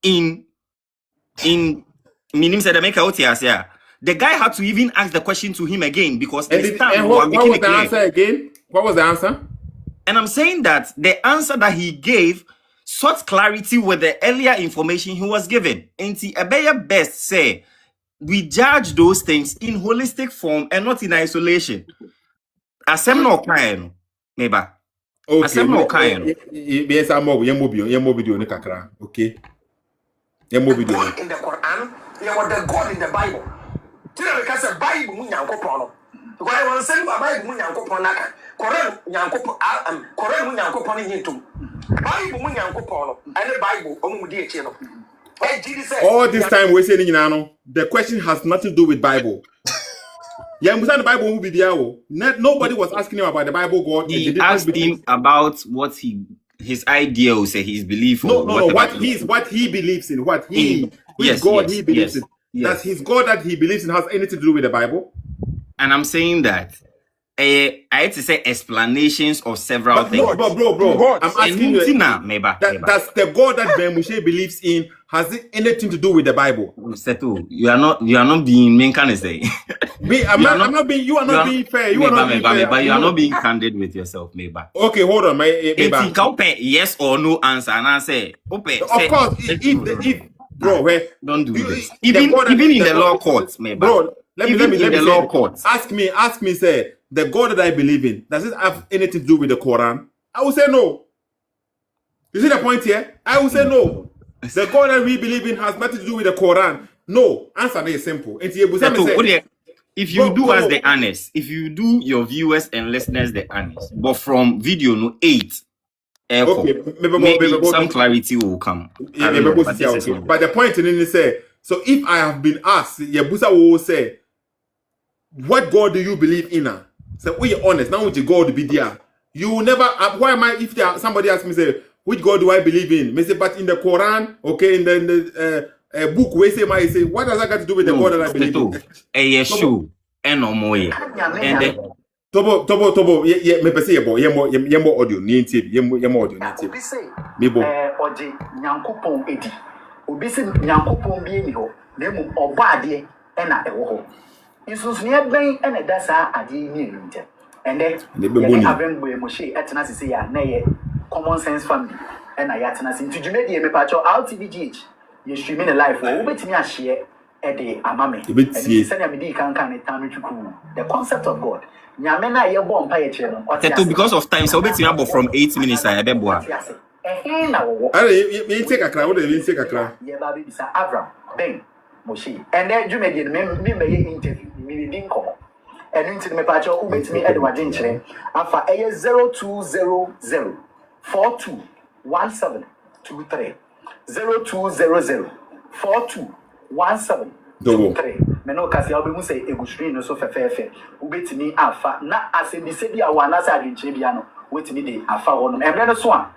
O: in meaning said the maker out here. The guy had to even ask the question to him again because the stand
A: what was the answer again? What was the answer?
O: And I'm saying that the answer that he gave sought clarity with the earlier information he was given. And the Abeya best say we judge those things in holistic form and not in isolation. Asem no kaino, meba.
A: Okay.
O: Asem no kaino.
A: Yes, I'm over. Yemo video ni kakra. Okay. Yemo video.
B: In the Quran, you are the God in the Bible. Because the Bible mu nyankopon. Because I want to say Bible mu nyankopon naka. Koran mu nyankopon hintum. Bible mu nyankopon. And the Bible omu di eche no.
A: All this time we're saying the question has nothing to do with Bible. Yeah, the Bible will be there. Nobody was asking him about the Bible God.
O: He asked him about what his ideals, his belief.
A: What he believes in, God he believes in. Does his God that he believes in has anything to do with the Bible?
O: And I'm saying that I had to say explanations of several things.
A: Bro, I'm asking you. Does the God that Moshe believes in has it anything to do with the Bible?
O: Sethoo, you are not being main kind of say.
A: You are not being fair. You are not being fair.
O: But you are not being candid with yourself, Meba.
A: Okay, hold on, Meba.
O: Yes or no answer, and I say,
A: of course, if bro,
O: don't do this. Even in the law courts, Meba. Bro,
A: let me law courts. Ask me, say the God that I believe in, does it have anything to do with the Quran? I will say no. You see the point here? I will say no. The God that we believe in has nothing to do with the Quran. No. Answer is simple. If
O: you do us the honest, if you do your viewers and listeners the honest, but from video 8, maybe some clarity will come.
A: But the point is say, so if I have been asked, Yabusa will say, what God do you believe in? So we are honest. Now, which God be there? You will never. Why am I? If somebody asks me, say, which God do I believe in? Me say, but in the Quran, okay, in the book, we say, what does that got to do with the God that I believe in?
O: Yeshu, enomoye, and
A: Tobo, me pese yemo audio, ni TV, yemo audio, ni TV. Me bo.
D: Oje nyankopon edi. Obi se nyankopon bi eni ho, na emu obade e na ewo ho. Nsunsunya ben e na da saa ade ni eluntem. And then Avraham Moshe etena sese ya na ye common sense family e na ya tena se ntujumedi me pacho RTVGH ye streaming the live wo betimi a share e de amame and say na me di kan ne tam twiku the concept of God nyame na ye bo mpa ye kire no
O: Sethoo, because of time so betimi abo from 8 minutes I be boa
D: na wo
A: me take akra wo de take akra
D: ye ba bi bisa Avraham ben Moshe and then jumedi me interview me din komo and into me patch who bet me Edward Dinchre afa 0200 421723 0200 421723 me no kasi obi mu say egusri no so fefefe who bet me afa na asebi se bia wana sa adinchre bia no wet me dey afa wono emre no so a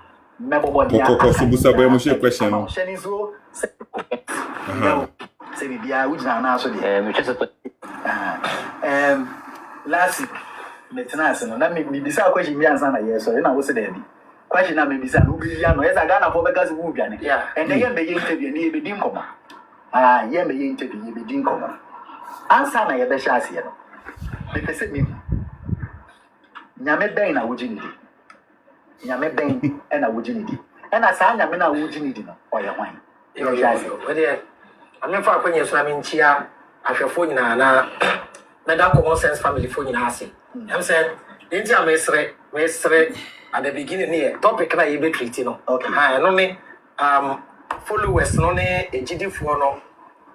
D: mebobo dia
A: busa boy mo she question no
D: sheni so se bia ujina na so dey me chese last week, na me bisa question bi ansa na yes so na wo se dey bi question na me bisa no bi ya no yes aga na for begas wu biane and then me interview ni be din koma ye me interview ye be din koma ansa na ye be sha ase no me pese me nyame ben na wujini di nyame ben e na wujini di e na sa nyame na wujini di no oye hwan ye sha ase
B: we dey amen fa kwanye so na me nchia ahwefo nyina na that common sense family for you ase. I'm saying, India mesre at the beginning here topic na you be treating no. Okay. No me followers no ne ejidi fo no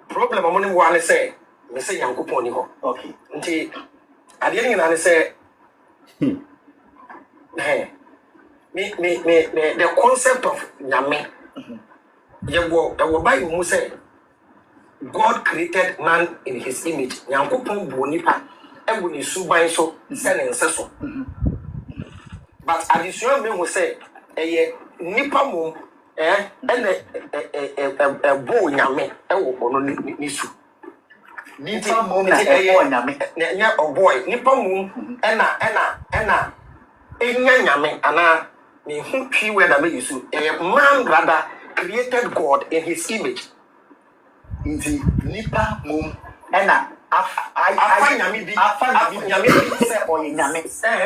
B: problem among one say me say yankopon ni ho.
D: Okay.
B: Nti ade ni na say me the concept of nyame. Ye Bible mu say God created man in his image. Nyankopon bu nipa e woni suban so sene nseso. But additional me who say nipa mum and bo nyame ono ni su
D: nipa mum na nyame
B: nya boy nipa mum ena enya nyame ana me hu twi we na me yusu man rather created God in his image.
D: Inti nipa mum ena
B: afa nyame bi
D: se oye nyame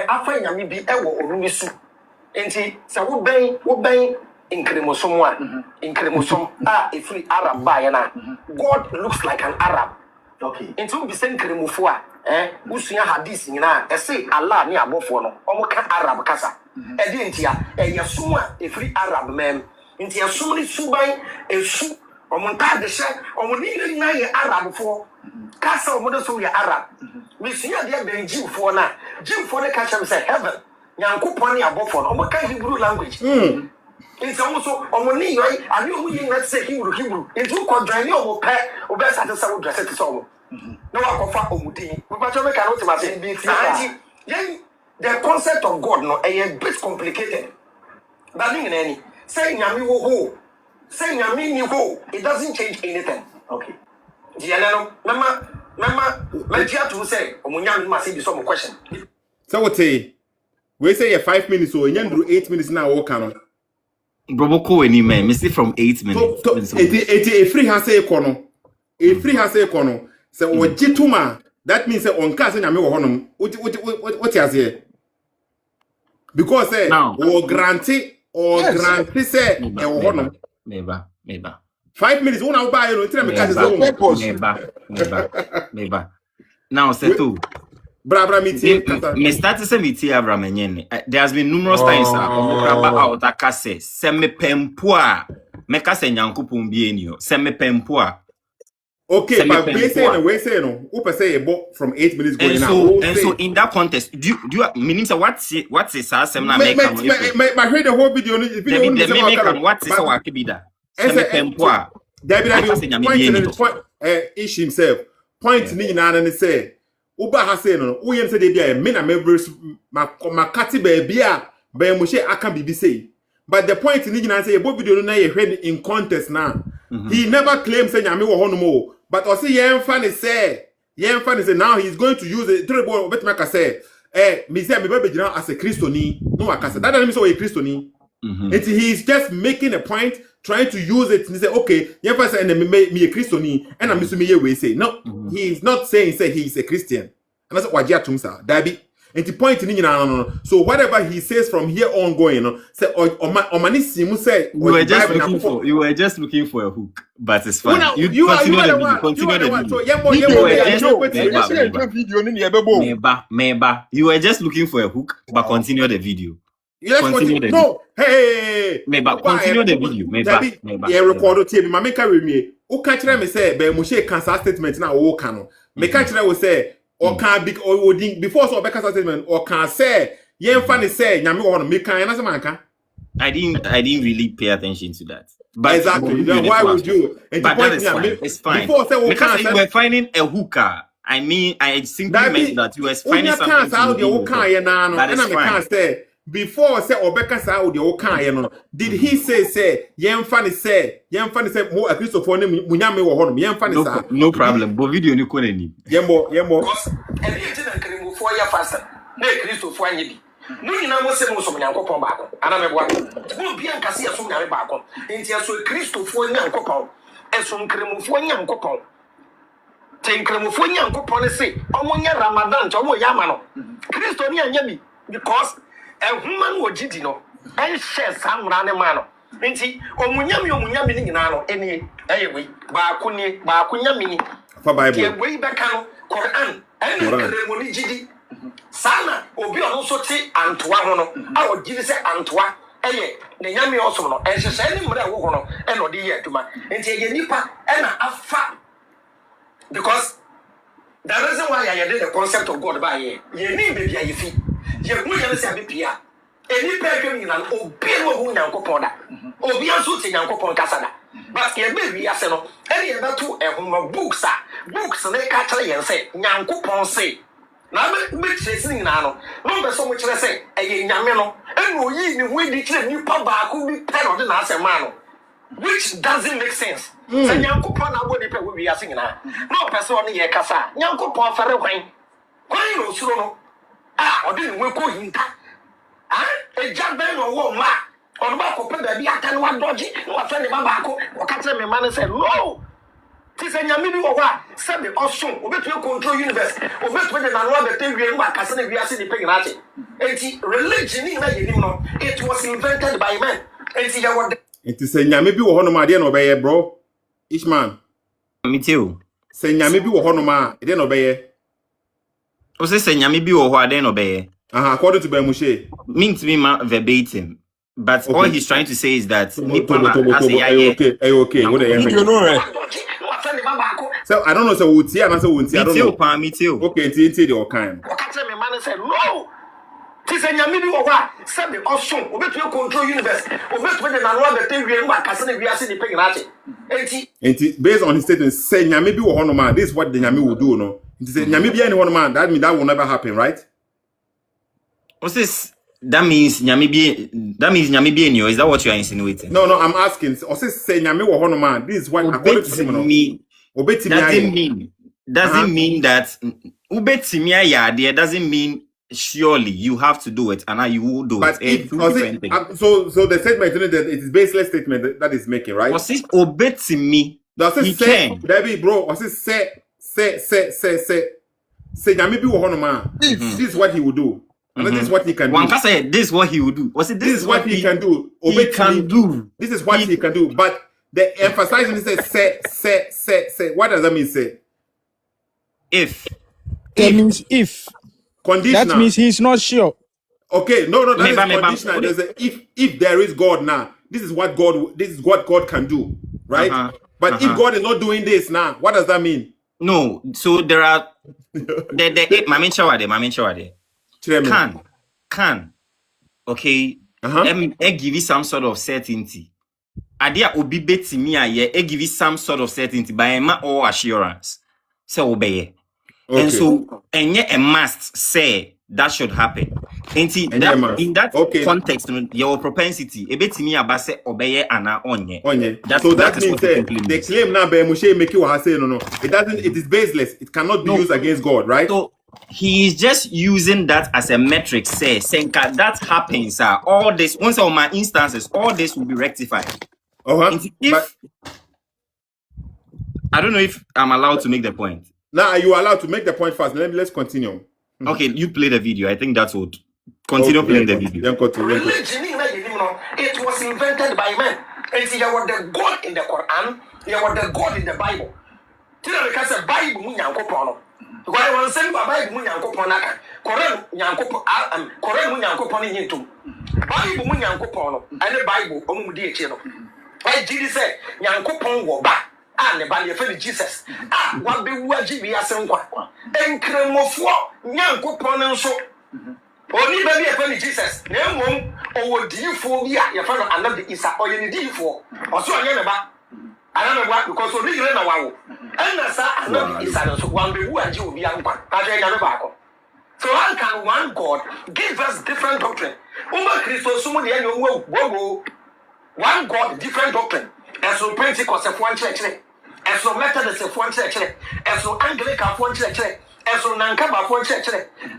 B: afa nyame bi ewo onu ni su enti se wo ben incremosom a incremosom every Arab ba na God looks like an Arab.
D: Okay.
B: Enti wo bi se incremofo a usua hadith nyina say Allah ni abofo no omo ka Arab kasa edi ntia yesum a every Arab mem nti yesum ni suban esu omo nta de hye omo ni na ye Arab fo kasa omo de so ye Arab we see de benji fo na jimfo de ka chem say heaven nyankopon ni abofo no omo ka Hebrew language nti omo so omo ni yoy abi omo yin na say Hebrew nti ko join ni omo pe obe sa te say wo dress te so omo no akofa omudin we pa make an ultimate be the concept of God no a bit complicated but any say nyame wo say nyame ni ho it doesn't change anything.
D: Okay,
B: no mama media to say omunyame ma say be some question
A: so what say we say 5 minutes or nyandru 8 minutes now wo kan no
O: Broboko any man me see from 8 minutes
A: it free has say kono e free has say kono say ogituma that means say onka say nyame wo honom what you say because say or grantee say e wo honom
O: meba
A: 5 minutes una buy no tell me catch say purpose
O: meba now Sethoo
A: bra meeting
O: me start to say meeting Avraham enyen there has been numerous times omukraba out akase se me pempo a me ka se nyankopon bi enio se me pempo a
A: okay, but we say no. Who say about from 8 minutes going
O: now? And so in that context, do you meaning so what's it some na make am?
A: My heard the whole video.
O: What is our kibida? Semi pempoa.
A: David point ish himself. Point ni na na say. Uba ha say no. Who yen say dey be me na members makati baby a be Moshe aka bibi say. But the point ni na say about video no na ye heard in context now. He never claims say nyame wo hono mo. But also Yemfani say now he's going to use it. Terrible bet make say me say me be now as a Christian no akasa. That doesn't mean so a Christian. He's just making a point, trying to use it and say okay, Yemfani say me a Christian and I'm me we say no. He's not saying say he's a Christian. And that's what Wajia tumsa. Dabi. And the point in no. So whatever he says from here on going, say
O: you were just looking for a hook, but it's fine. You continue the video. Meba. You were just looking for a hook, but continue the video. Continue the video. Meba, continue the video. Meba.
A: Yeah, record it. My make carry me. O catch them me say, be Moshe cancel statement na o can. Me catch them will say. Or can big or before so Becca's statement or can say Yemfani say nyame wo no me kan na say man kan.
O: I didn't really pay attention to that. But
A: exactly. Then why would you?
O: But that is fine. It's fine. Because you were finding a hooker. I mean, I simply meant that you were finding something.
A: That is fine. Before say Obeka sa o de o kan ye no did he say Yemfani say mo a Christopher ne munyame wo ho no Yemfani sa
O: no problem bo video ni ko nani
A: yembo
B: e bi ti na kremu fo ya fast na Christopher anye bi no nyina mo se mo so nyankopon baako ana me boa mo bi ankase ya so nyame baako enti ya so Christopher nyankopon eso kremu fo nyankopon ten kremu fo nyankopon ne se omonya Ramadan to omo yama no Christo ni anya bi because human wojidi no en share samra ne ma no nti omunyame ni nyina no eni eyewe baako nyame ni
A: fa bible
B: ye we beka no Quran en kremo ni jidi sana obi ono so ti antoa ho no a ogidi se antoa eye ne nyame osom no en hye ni mra wo ho no en odi ye aduma nti ye nipa na afa because the reason why I did the concept of God by ye ni baby ayi fi ye hu ye se abepia eni pekwe nyina obi no hu nyankopon da obi anso ti nyankopon kasa da but ye baby ase no eni ye beto ehoma books ne ka kire yen se nyankopon se na me chese nyina no no be so mo kire se eye nyame no eni oyi ni hu di kire nipa baako bi pe no de na ase ma no which doesn't make sense. So Nyankopon na wo nipa we are singing na. No person on ye kasa. Nyankopon fere kwan. Kwan no suro no. Odi ni we ko hinta. Eja ben no wo ma. On ba ko pe da bi aka no wa doji. No wa fe ne ba ba ko. O ka tell me man say no. Ti se nyame bi wo wa. Se be osun. Obetu control universe. Obetu de na no be te wi ma kasa na wi ase ni pe na ate. Enti religion ni na ye nim no. It was invented by men. Enti ya wo
A: Enti se nyame bi wo hono ma de na obeye bro. Ishman.
O: Me too.
A: Se nyame bi wo hono ma de na obeye.
O: O se nyame bi wo ho ade na obeye.
A: According to Moshe.
O: Means me verbatim. But all he's trying to say is that
A: okay. What are you know? So I don't know. So what's here? I don't know.
O: Me too.
A: Okay, it's the kind.
B: No. Ti se nyame bi wo wa se be osun obetu control universe obetu de na no be te wi ma kase na wi ase ni pe na ate
A: enti based on his statement say nyame bi wo hono man, this is what the nyame will do no. Enti say nyame bi any hono man, that means that will never happen, right?
O: What's this? That means nyame bi any, is that what you are insinuating?
A: No, I'm asking. Or say nyame wo hono man, this is what according to me
O: doesn't mean that ubetimi ya doesn't mean surely you have to do it, and now you will do
A: but
O: it.
A: So the statement that it is baseless statement that is making, right?
O: Was it obey me?
A: Does it say, baby, bro? Was it say nyame bi wo hono man? This is what he will do. And this is what he can do.
O: One can say this is what he will do. Was it
A: this is what he can do?
O: He can do.
A: This is what he can do. But the emphasizing is say. What does that mean? Say
O: if.
M: That means if.
A: Conditional.
M: That means he's not sure.
A: Okay, no, that is conditional. There's a if there is God now, this is what God can do, right? But if God is not doing this now, what does that mean?
O: No, so there are the Mamin Shawade. Can. Okay. Give you some sort of certainty. Adia obi betimi aye, give you some sort of certainty by or assurance. So obey. Okay. And so, and yet a must say that should happen. And see, in that context, your propensity, a bit me about say obey and onye.
A: So that means the claim now by Moshe make you say no. It is baseless. It cannot be used against God, right?
O: So he is just using that as a metric, saying that happens, all this, once of my instances, all this will be rectified. If I don't know if I'm allowed to make the point.
A: Now, are you allowed to make the point first? Let's continue.
O: Okay, you play the video. I think that's what. Continue playing the video.
B: It was invented by men. And see, you were the God in the Quran, you were the God in the Bible. Tell because the Bible munyankopono. Why one say Bible munyankoponaka. Koran munyankoponi nyintum. Bible munyankopono. And the Bible omudi echeno. Why Jesus said nyankopon wo ba. Ne ba le fe Jesus wa be wu agi wi asenkwa enkremofo nyankopon nso oni ba bi e fe Jesus na emom owo difo bi a ye fa no another Isa oye ni difo oso onye ne ba ana me ba because obi gire na wawo na sa another Isa no so wa be wu agi obi ankwa ka je nya me ba ko. So how can one God give us different doctrine? Christo sumu de anya wo one God, different doctrine. As from Pentecost of one church, as from Methodist of one church, as from Anglican of one church, as from Nankaba of one church.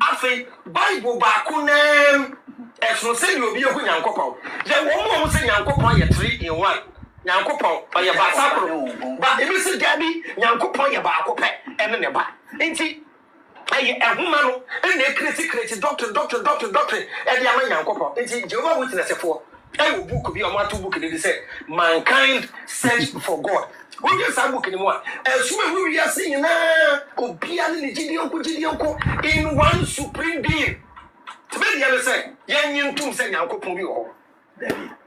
B: After Bible Bakunem, as from say you'll be a Yankopo. Then one more say Yankopo, you 3 in 1. Yankopo, by your Basapro. But if you say Gabby, Yankopo, your Bakope, and then your back. Ain't he? A woman, and they critic doctrine, and the Yankopo. Ain't he? Jehovah Witness for. I will book be a matter book and they say mankind search for God. When you say book anymore, as we are seeing now, in one supreme being. To be the other say, young to say Uncle Pumio.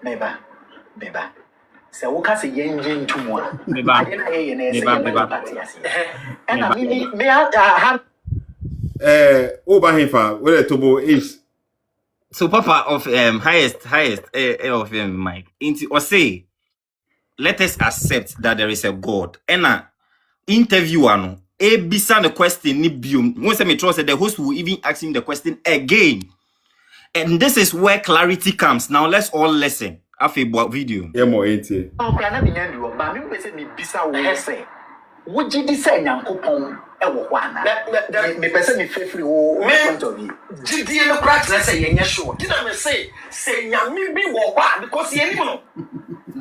D: Beba. So what can say young to one? And I mean, may I have
A: Obahifa, where the Tobo is.
O: So Papa of highest of Mike into or say let us accept that there is a God. And interviewer no bisa the question ni biom. Once me trust the host will even ask him the question again. And this is where clarity comes. Now let's all listen. Afi video.
A: Yeah, more ain't it?
D: Nkra na binya ndu ba me pese me bisa wo se. Wo gidi se Nyankopon e wo ho ana. Me pese me fefiri wo point of view.
B: Gidi no crack na say yenye sure. Did I say nyame bi wo ho because ye nim no.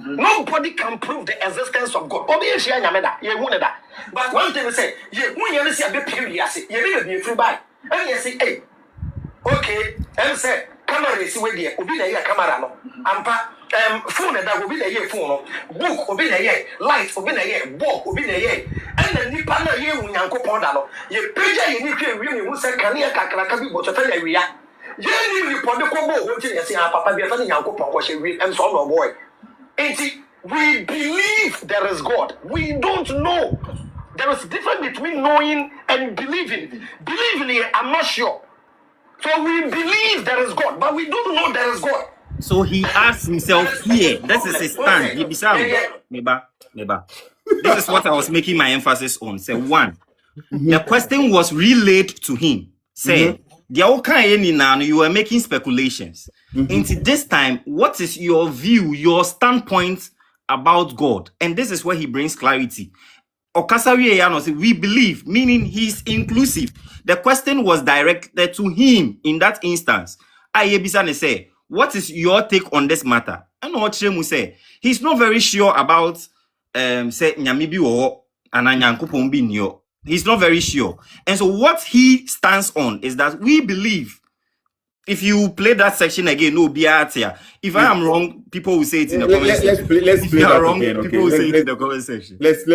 B: Nobody can prove the existence of God. Obi e hia nyame da, ye hu ne da. But one thing we say, ye hu ye say be period ase. Ye be free by. And you say, hey, okay, and say, camera is with you, obi na here camera no. Ampa, phone that will be the year phone, book, obi na here, light, obi na here, book, obi na here. And the nipa na here when yanko ponda no. Ye page you need to read who say can here kakra bi but tell you ya. Ye ni report the kobo won tin say papa bi fa yanko pon ko she read and so no boy. We believe there is God. We don't know. There is a difference between knowing and believing. Believing, I'm not sure. So we believe there is God, but we don't know there is God.
O: So he asked himself here. This is his stand. Neighbor. This is what I was making my emphasis on. Say one. The question was relayed to him. Say, you were making speculations. Into this time, what is your view, your standpoint about God? And this is where he brings clarity. We believe, meaning he's inclusive. The question was directed to him in that instance. Ayebisane say, what is your take on this matter? And what Shemu say, he's not very sure about say Nyamibi or Ananyankupon binyo. He's not very sure. And so what he stands on is that we believe. If you play that section again, no biatia. If I am wrong, people will say it in the comment section.
A: Let's play that
O: wrong,
A: again. Okay,
O: people will say it in the comment section.
A: Let's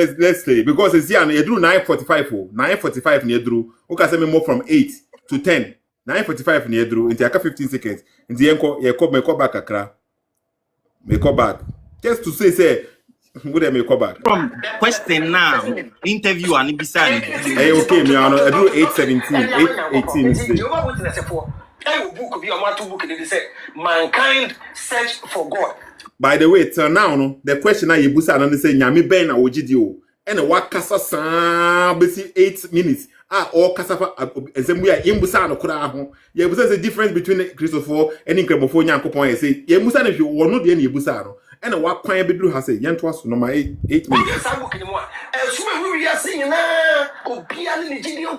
A: play because it's here. You drew 9:45. 9:45 near drew. Okay, say me more from 8 to 10. 9:45 near drew. Into 15 seconds. Into me call back akra. Me call back. Just to say. Would I make call back?
O: From question now, interview and Ibisa.
A: Hey, okay, me I drew 8:17, 8:18.
B: Book of your book they say mankind search for God.
A: By the way, till now, no, the question I Ibusa and say Nyami Ben na Ojidio. And what kasa sa basi 8 minutes. All kasafa Zembuya Imbusa no kura ho. Ye Ibusa the difference between Christopher and Incremofo Nyankopon say ye Musa if you were not the Ibusa no. And what kwan bedru has say yentwas no my 8 minutes.
B: Yes, book anymore. So we are seeing na Obia ni Gideon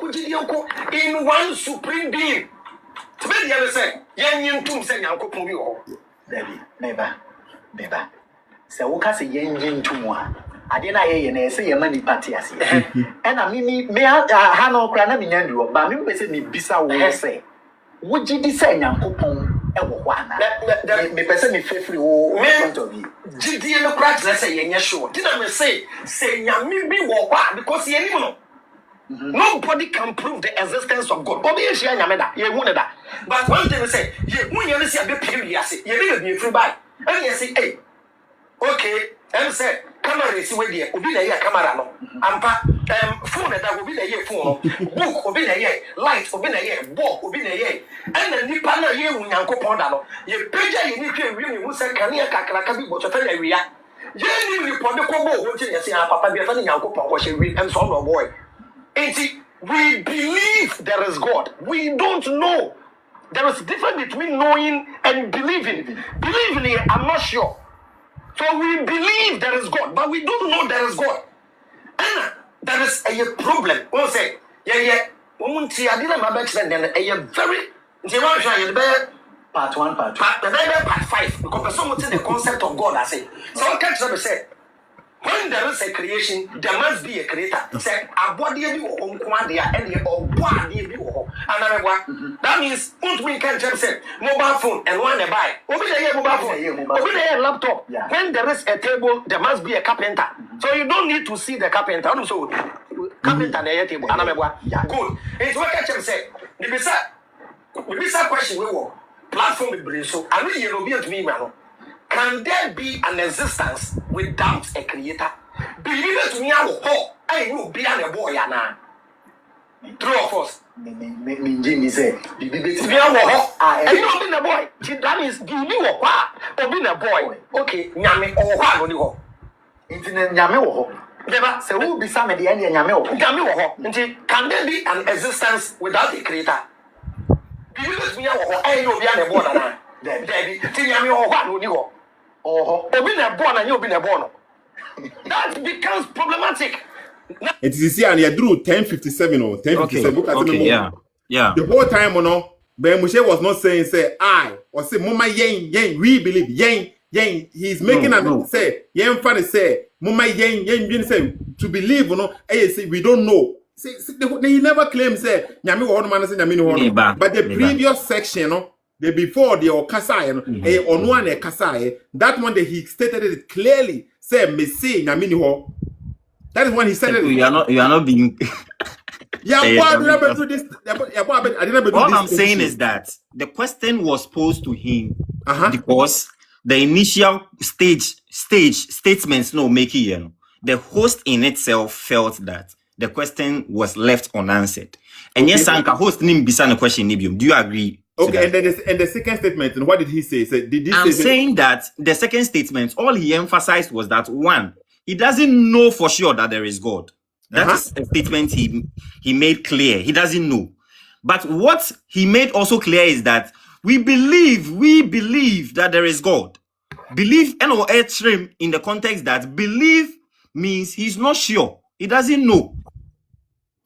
B: in one supreme being. Maybe you say, young to say, Uncle Pomio.
D: Never. So, what can say, young to one? I didn't say a money party as and I mean, may I have no cranny Andrew, but me say me bisa will say. Would you say, Uncle Pom? Me person me faithfully point of view.
B: Did you know cracks? Let's say, yes, sure. Did I say, Yami be walk because you know. Nobody can prove the existence of God. But one thing we say, when you see a bit period, you be free by. And you say, hey, okay, and say, camera is with you, be the camera no. Ampa, phone that will be the phone, book will be the light will be the book will be the and then the panel you when you go pondano. You page you need to really who say, can you kakakabi, but you area. You need to put the combo, what you say, Papa, be a funny uncle, what you read, and so on, boy. We believe there is God. We don't know. There is a difference between knowing and believing. Believing, I'm not sure. So we believe there is God, but we don't know there is God. And there is a problem. We'll say, yeah. I didn't remember a very
D: part 1, part 2.
B: Part 5. Because someone said the concept of God, I say. So I can't say. When there is a creation, there must be a creator. Say, a body and that means we can just say mobile phone and one buy. Over there, mobile phone. Over there, laptop. Yeah. When there is a table, there must be a carpenter. So you don't need to see the carpenter. So carpenter there table. Good. It's what I can say. The bizarre question we will platform with brain. So I really will be to me, man. Can there be an existence without a creator? Believe it to me, I will be a boy. True or false?
D: Me say,
B: I know being a boy. That means give me or being a boy. Okay, Nyame or what?
D: Internet Nyame. Never say who be some of the end Nyame.
B: Can there be an existence without a creator? Believe it to me, I know being a boy. Debbie, Nyame or what?
D: Oh,
B: Obi na born and you be na born. That becomes problematic.
A: It is here and you drew 1057 or 1057. Look at
O: yeah.
A: The whole time, Ben Moshe was not saying, say, I, or say, Mama yen, we believe, yen. He's making say, yen funny say, Mama yen, say, to believe, say, we don't know. Say, he never claimed, say, Nyami or man say, Nyami, but the previous section, the before the Okasa, or no one Kasa, that one that he stated it clearly, say, Messi, Nyami, that is when he said it.
O: You are not being.
A: All
O: I'm saying is that the question was posed to him because the initial stage statements making the host in itself felt that the question was left unanswered. And yes, Sanka host didn't be a question. Do you agree?
A: Okay, and then the second statement, and what did he say?
O: I'm saying that the second statement, all he emphasized was that one, he doesn't know for sure that there is God. That is a statement he made clear. He doesn't know. But what he made also clear is that we believe that there is God. Believe extreme in the context that believe means he's not sure. He doesn't know.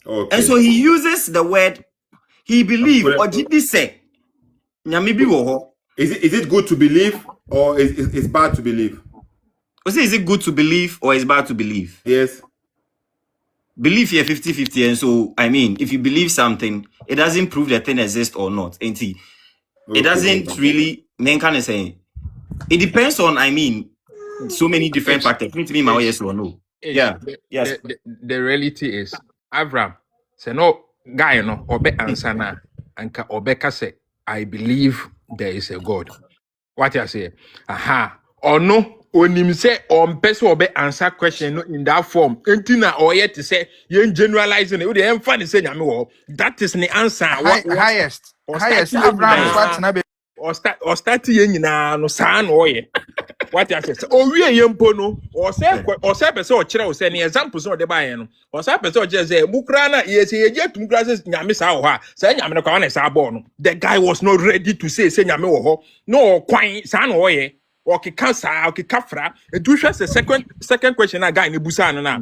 O: Okay. And so he uses the word he believe or did he say?
A: Is it good to believe or is it bad to believe?
O: Is it good to believe or is it bad to believe?
A: Yes.
O: Belief here 50-50, and so I mean, if you believe something, it doesn't prove that thing exists or not. And it doesn't really. Then can I say it depends on? I mean, so many different factors. Need to be my yes or no. Yeah. Yes.
G: The reality is, Avraham, say no guy no obe answer na anka obeka say I believe there is a God. What you say? Or no. Onim say on person obe answer question in that form. Entina or yet to say you generalizing it. The funny say that is the answer.
M: Highest. Abraham
G: or start yen na no san oye. What you say? Oh we yempo no or say person or chira or say examples no de buy no. Or say person or just say mukrana yes ye tum grasses nyame sa ho ha. Say nyame no kwa na sa bo no. The guy was not ready to say nyame wo ho. No kwan san oye. Okay, cancer, okay, kafra. It was the second question I got in the Busan now.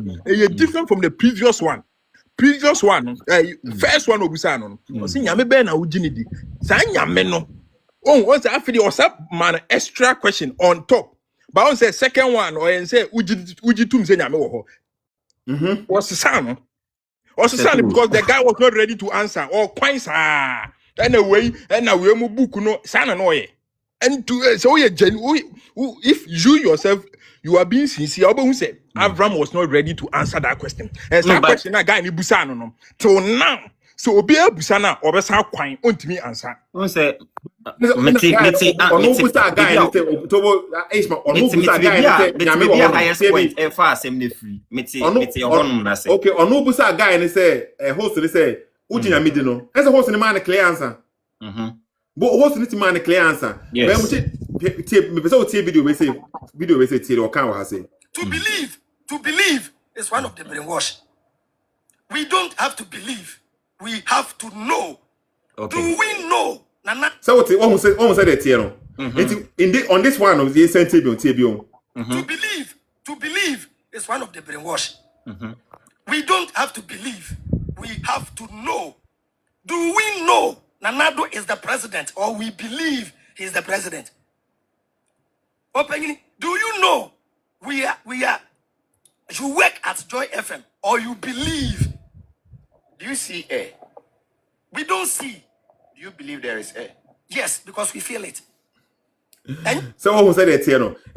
G: Different from the previous one. First one Obusano. See, Yame Ben Ujinidi. Sanya no. Oh, once after the WhatsApp man extra question on top. But on say second one or say Ujitum say Yame what's the sound? What's the sound? Because the guy was not ready to answer. Or quite anyway, and now we move book no sana noye. And to so if you yourself you are being sincere, say Avraham was not ready to answer that question. And that question that guy in Busano no till now. So be a Busana or best how quine won't me answer.
O: Say
A: okay, or no busa guy and say a host to say Ujina Midino. As a host in the man a clear answer. But what's the man a clear answer?
O: Yes.
A: Video we say or can say.
B: To believe is one of the brainwash. We don't have to believe. We have to know.
O: Okay.
B: Do we know?
A: So what almost said that on this one of the incentive
B: To believe is one of the brainwash. We don't have to believe. We have to know. Do we know Nanado is the president, or we believe he's the president? Do you know we are you work at Joy FM or you believe?
F: Do you see air?
B: We don't see.
F: Do you believe there is air?
B: Yes, because we feel it.
A: Someone who said that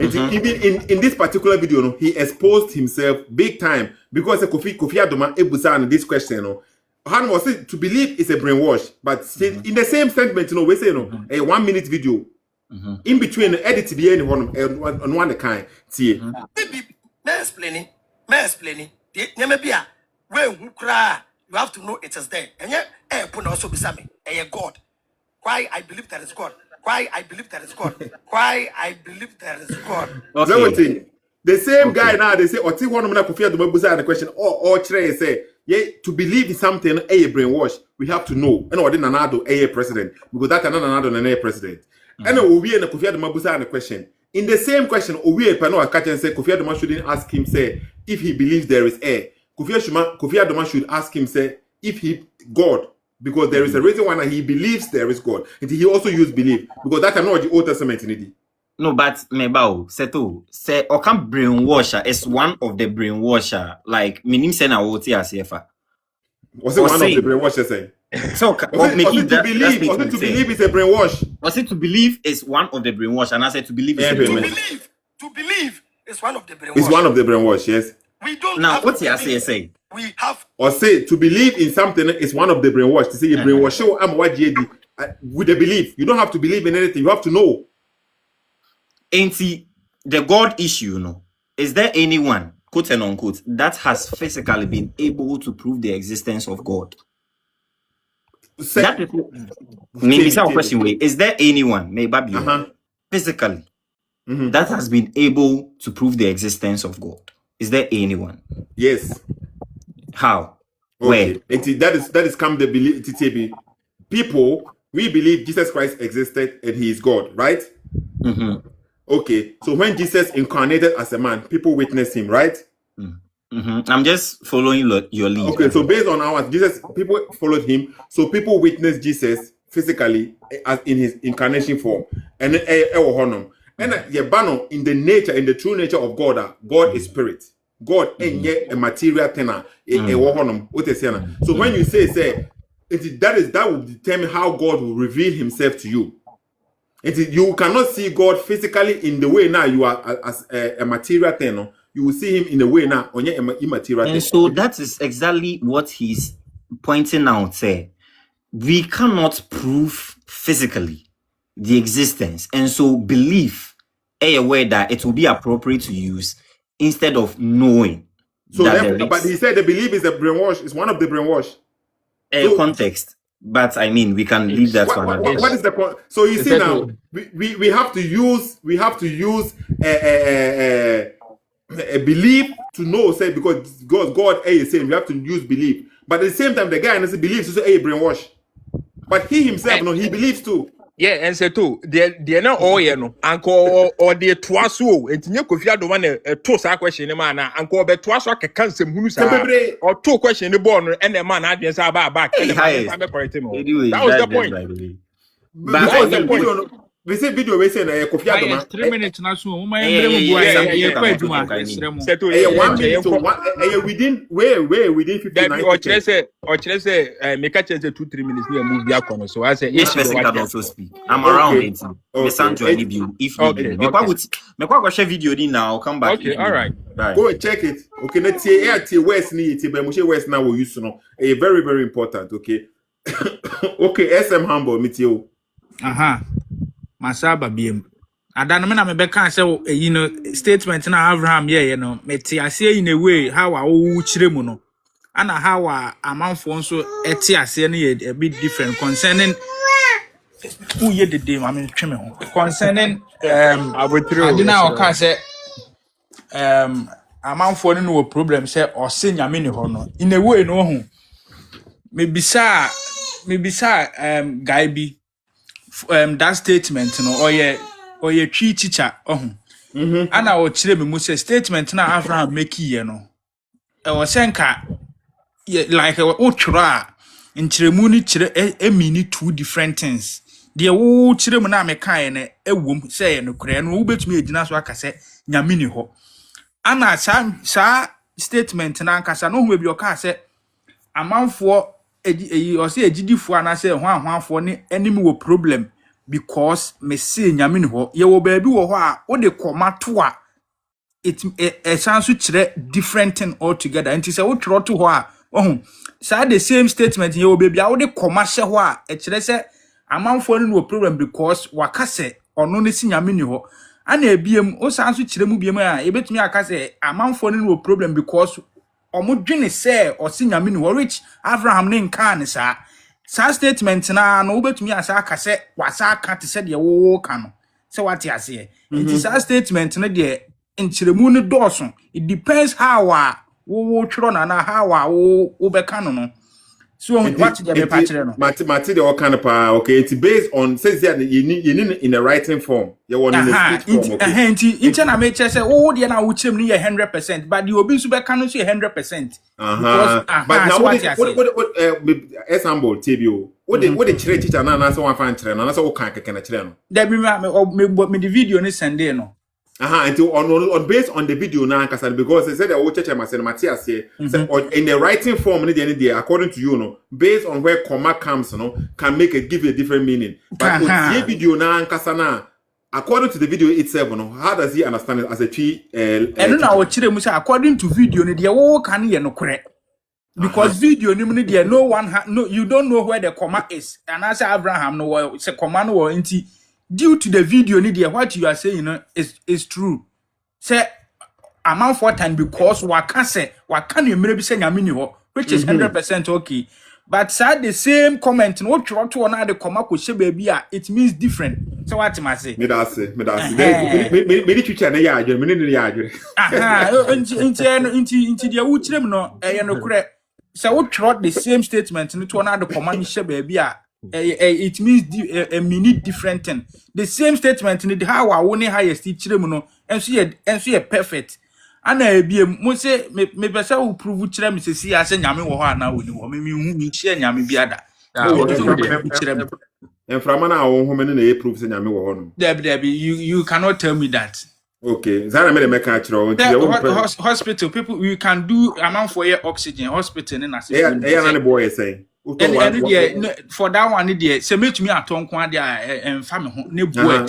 A: even in this particular video, he exposed himself big time because Kofi Adoma Ebusan this question. Han was to believe is a brainwash, but in the same sentiment, we say a 1 minute video in between edit be on one kind. See,
B: maybe explaining. When you have to know it is there, and yet also be a God. Why I believe there is God. Why I believe there is God. Why I believe there is God.
A: Okay. The same guy now they say, "Oti one man Kofi Adoma Ebusan the question." Or Chere say, "Yeah, to believe in something, a brainwash. We have to know." And what Nanado a president because that Nanado a president. And we be in the Kofi Adoma Ebusan the question. In the same question, Owie Pano Akachen said Kofi Adoma shouldn't ask him, say, if he believes there is air. Kofi Adoma should ask him, say, if he God, because there is a reason why he believes there is God. And he also used belief, because that cannot the Old Testament in it.
O: No, but Mebao, Sethoo, say Okam brainwasher is one of the brainwasher. Like minim say na woti CSF.
A: Was it one of the brainwashers saying?
O: So
A: to believe is a brainwash.
O: Was it to believe is one of the brainwash? And I said to believe is a brainwash.
B: To believe is one of the brainwash.
A: It's one of the brainwash, yes.
B: We don't
O: now what's the say?
B: We have
A: or say to believe in something is one of the brainwash. To say a brainwash with the belief. You don't have to believe in anything, you have to know.
O: Ain't the God issue, no? Is there anyone, quote and unquote, that has physically been able to prove the existence of God? That is maybe some question way. Is there anyone, maybe physically, that has been able to prove the existence of God? Is there anyone?
A: Yes.
O: How?
A: Okay.
O: Where?
A: That is come the belief TTB. People, we believe Jesus Christ existed and he is God, right? Okay, so when Jesus incarnated as a man, people witnessed him, right?
O: I'm just following your lead.
A: Okay, so based on our Jesus, people followed him, so people witnessed Jesus physically as in his incarnation form, and in the nature, in the true nature of God, God is spirit. God ain't yet a material tenor. So when you say that will determine how God will reveal himself to you. You cannot see God physically in the way now you are as a material tenor. You will see him in the way now on your immaterial tenor.
O: And so that is exactly what he's pointing out. Say, we cannot prove physically the existence, and so belief a word that it will be appropriate to use instead of knowing.
A: So, but he said the belief is a brainwash. It's one of the brainwash.
O: Context. But I mean, we can leave that for another.
A: What is the so you see now? We have to use a belief to know, say, because God is saying we have to use belief. But at the same time, the guy doesn't believe, so say brainwash. But he himself, no, he believes too.
G: Yeah, and Sethoo, they're not all no, uncle or the twaso, and you could have the one a two question, man, uncle, but twaso can cancel or two question the born and the man had yes about back. That was the point.
A: But the point. We say video we say na Kofi Adoma
M: 3 minutes na so mo
A: within within 59
G: or say make a change 2-3 minutes we move back on. So I say
O: yes person can also speak. I'm around it. Me send you view if needed. Me kwa share video din now come back.
G: Okay, all right.
A: Go and check it. Okay, let's see West ni it be Moshe West now we use no. Very very important, okay? Okay, SM Humble meet you.
M: Masaba biem. Adana me na me beka say statement na Avraham ye no meti ase in a way how a wo chire mu no ana how a amanfo nso eti ase no ye a bit different concerning who ye the day me twe me ho concerning adina o ka say amanfo no problem say o se nyame ni ho no in a way no ho me bisa guy bi that statement no or ye tree teacher ana o chire me mu say statement na Avraham make here no e wo senka like o twra nchiremu ni chire e mean two different things de wo chire mu na me kan ne ewom say no kure no wo betumi agina so aka say nyame ni ho ana sa statement na nkasa no hu bi o ka say amanfo or say ejidifo ana say hwanhwanfo ne enemy wo problem because me say nyame ni ho ye wo baabi wo ho a wo de komato a it sounds to different thing altogether and say wo twro to ho a say the same statement ye wo baabi a wo de komahye ho a kire say amanfo no problem because waka say ono ne si nyame ni ho ana ebiem o sounds to mu biem a e betumi aka say amanfo no problem because omudwene say o si nyame ni ho rich Avraham ne nkan sa statement na no betumi asa aka say wasa aka te say de wo ka no say what ya say it is a statement na de nchiremu ne doso it depends how wo twro na how wo be ka no So what did you patch no?
A: Mati the all kind of okay. It's based on says that you need in a writing form. You want in a speech form. Okay.
M: Intina make say oh the na uchem ni 100%, but the obi so be can say 100%.
A: But now what example TBO. What the teacher na so one fan chere na so kan keke na chere no.
M: There be me the video ni send no.
A: Until on based on the video now, because they said the old church Matthias here, in the writing form, according to you, based on where comma comes, can make it give a different meaning. But the video now, according to the video itself, how does he understand it as a tree?
M: And now according to video, they can you correct. Because video no one no you don't know where the comma is. And as Abraham no it's a comma no into. Due to the video, what you are saying is true. Say, amount for time because what can you maybe say which is 100% okay. But sad the same comment, what you to another comma could say baby, it means different. So what am I say?
A: Me that's it. Me teacher na ya me ne ya adwere.
M: Into the utrem no correct. So what throughout the same statement to another comma say baby. It means a minute different thing. The same statement in the how I won't highest teacher and see perfect. And I be mo say me person will prove to them say I say nyame wo ha na woni wo me share nyame biada.
A: And from na wo ho me na prove say nyame wo ho no.
M: There you cannot tell me that.
A: Okay, Zara me make a
M: hospital people you can do amount for your oxygen hospital in as
A: na the boy saying.
M: And for that one, dear, say me to me at Tongue and family, no boy.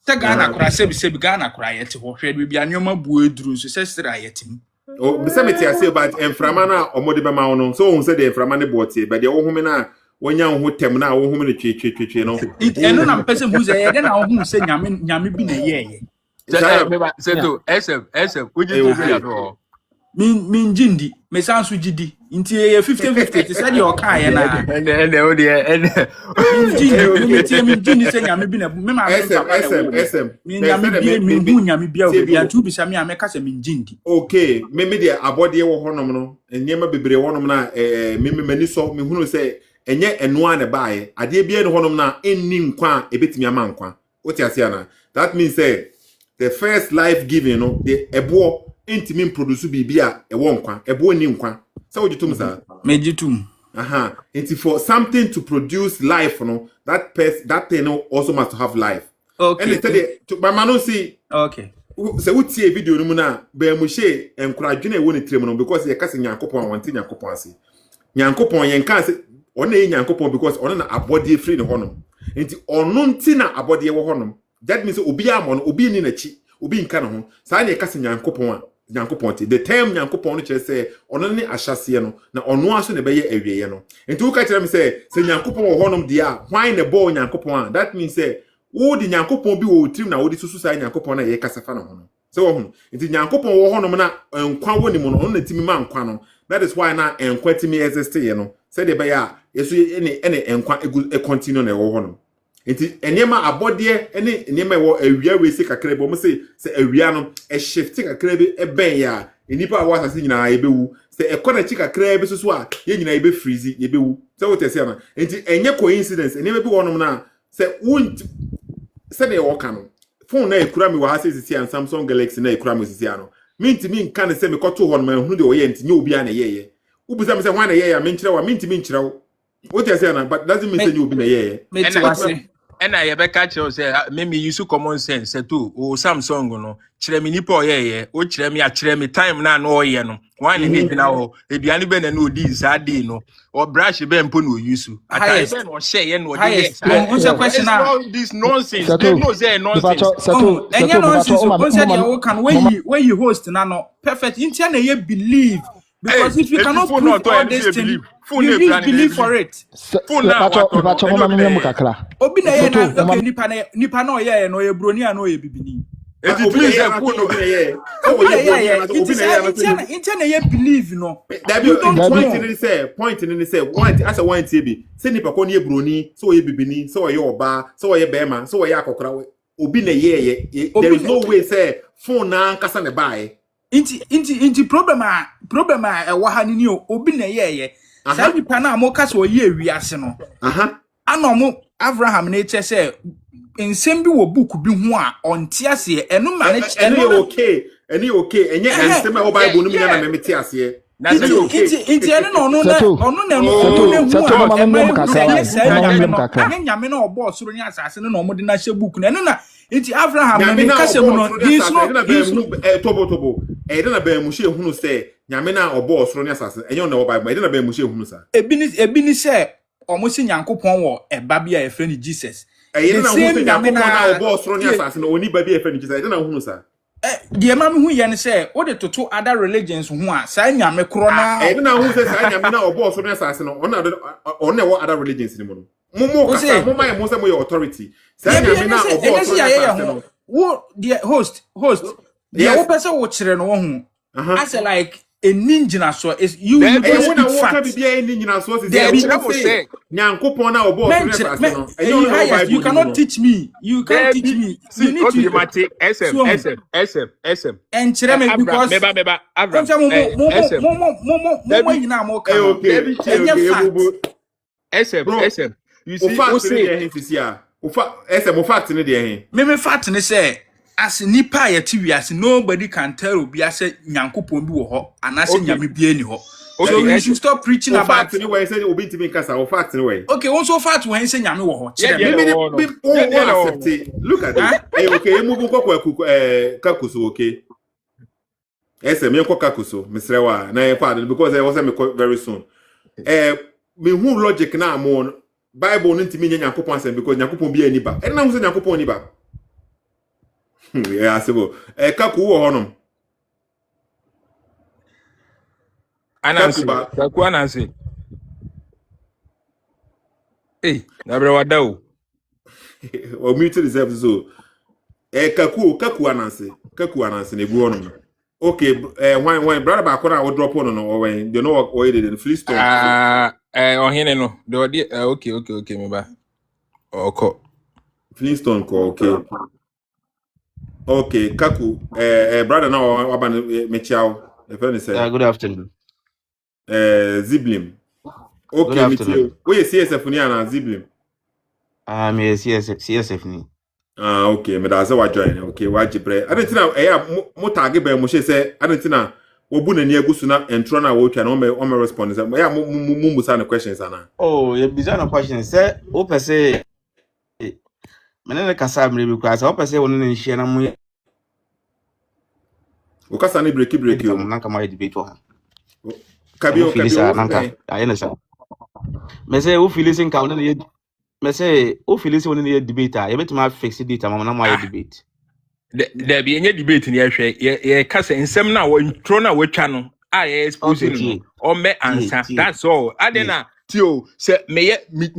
M: Tagana cry, say Ghana cry at what we be a new boy drew, so says that I at him.
A: Oh, the cemetery I say about Enframana or Modibamano, so on said the Enframana boaty, but the old woman when young who temna, old woman, you know. And no person who's a then I won't say Yami been a year.
G: Sethoo, SF, would you do at all?
M: Min Jindi, me sounds with GD. Into 50-50, to say your car and Jindi saying I'm been a Jindi.
A: Okay, maybe the abode honomono, and Yama Bibre Honomna, Mimi so me who say, and yet and one a buy, I did be a honomna in Nim Quan, a bit me a man quan. What you say? That means say the first life giving, the ebo. Inti min produce bibia e won kwa e bo ni nkwa so would you tum sir
M: mejitum
A: inti for something to produce life that thing also must have life.
M: Okay,
A: and instead to mama see
M: okay
A: so we see a video no na be Moshe encourage na e woni trem because ye kase nyankopon wanti nyankopon ase nyankopon yen kan se ona e nyankopon because ona na abode free ne honom inti ono nti na abode wo honom that means obi amon obi ni na chi obi nka na ho sa na e kase nyankopon the term nyankopon no say ono ne ahyase no na ono aso ne beye awieye no enti wo ka kire me say nyankopon wo honom dia hwan ne bo nyankopon that means say wo di nyankopon bi wo trim na wo di susu sa nyankopon na ye kasafa na ho no so wo hu enti nyankopon wo honom na nkwa woni mu no ono na timi ma nkwa no that is why na nkwa timi exist ye no say de beye a yeso ene nkwa continue na wo honom enti enema abode ene enema wo awia we se kakra bo mo se awia no shift kakra bi ben ya enipa a wasase nyina ebewu se ekona chi kakra bi so a ye nyina ebe freeze ebewu se wo tese na enti enye coincidence enema bi wonom na se se de wo ka no phone na ekura mi wa hase sisi an Samsung Galaxy na ekura mi sisi ano minti min kan se me koto ho no ma hunu de wo ye enti nye obi a na ye ubuza me se hwan na ye ya me nkyere wa minti min kyere wo tese na but doesn't mean say you obi na ye
G: and I ever catch you say maybe you so common sense Sethoo o Samsung no kyerɛ me nipa oyeye o kyerɛ me a kyerɛ me time na no oye no wan ne bi na ho eduane be na no di inside no or brush be mpo no use atai be no share ye no
M: dey question
G: all this nonsense they know say nonsense
M: enye nonsense o say dey o can when you host na no perfect intia na ye believe because if you cannot prove all this thing you need believe for it.
C: Obi
M: na ye na okay nipa na oye no ye broni na oye bibini.
A: Obi na ye
M: intia na ye believe no.
A: Point in say one as a one TB say nipa ko na ye broni so oye bibini so oye oba so oye bema so oye akokora obi na ye there is no way say phone na nkasa ne bae
M: inti problem a wa ha ni obi na ye Say nipa na mo ka so ye wiase no. Ana mo Avraham na eche say nsem bi wo book bi ho a onte ase enu ma ne
A: okay. Any okay. Enye nsem a Bible no mi na me te ase.
M: Na say okay. Inti enu no no na onu na nyame na obo soro ni asase no na omo de na hye book na enu na inti Avraham na me ka se mu no he's
A: tobo e de na ba mu hye hunu say nyame na obo soro ni asase enye na Bible e de na ba mu hye hunu sa
M: ebi ni say omo si Nyankopɔn wo eba bia e frɛ ni Jesus
A: e de na hunu say Nyankopɔn na obo soro ni asase no oni ba bia e frɛ ni Jesus e de na hunu sa
M: the mama who yen say what the to other religions who are say nyame kro na
A: e na who say say nyame na obo so na asase no on na other religions ni mo no mo kasa mo mai mo say mo your authority say nyame na obo so na asase no
M: wo the host the wo person wo kire no hu as like a ninja so is you
A: when I walk up be a ninja so say Nyankopon na obo so na asase no
M: you cannot teach me you can't teach me
G: you need to SM
M: and chere me because
G: meba Avraham SM you see
A: o fact ni dey
M: me fact ni say as nipa ya ti wiase nobody can tell obi ase Nyankopon bi wo ho anase nyame bi ani ho. So you should stop preaching about
A: fact ni way say obi ti bin kasa o fact ni way.
M: Okay, won so fact when say nyame wo ho.
A: Look at it. Okay, emu bu kokwa kakuso okay. SM me kokwa kakuso misrewa na e because I was very soon. Me who logic na am Bible no ntimi Nyankopon asem because Nyankopon bi ani ba. E na hu say Nyankopon ni ba. Yeah, sebo. Kaku wo honom.
G: Anansi. Kaku anansi. Na bre wada o.
A: O mute reserve so. Kaku anansi. Kaku anansi na egu honom. Okay, when brother ba kwara wo drop on no when they know what did in Flintstone.
G: Ohene no. The okay me ba. Oko.
A: Flintstone ko okay. Okay, Kaku, brother now Aban Mechiao.
P: Good afternoon.
A: Ziblim. Okay, Mechiao. Where CSF ni ana Ziblim?
P: Me CSF ni.
A: Okay, me da say wa join. Okay, wa jibre. Adentina mo tag be Moshe say adentina wo bu na ni agusu na entro na wo twa na o me respond say mo musa na questions ana.
P: Oh, you bizarre na questions say o pese menene kasa mre bi kwa o pese wonu na nhia na mo
A: o kasa ni break
P: yo na kama debate ho
A: kabio
P: nanka ayene sa me say o feel listen ka wonu na me say o feel listen wonu na debate a ye betima fix date ama na mo debate
G: there be any debate ni ehwe ye kasa nsem na wo intro na wo twa no a ye expose no o me answer that's all adena tio say me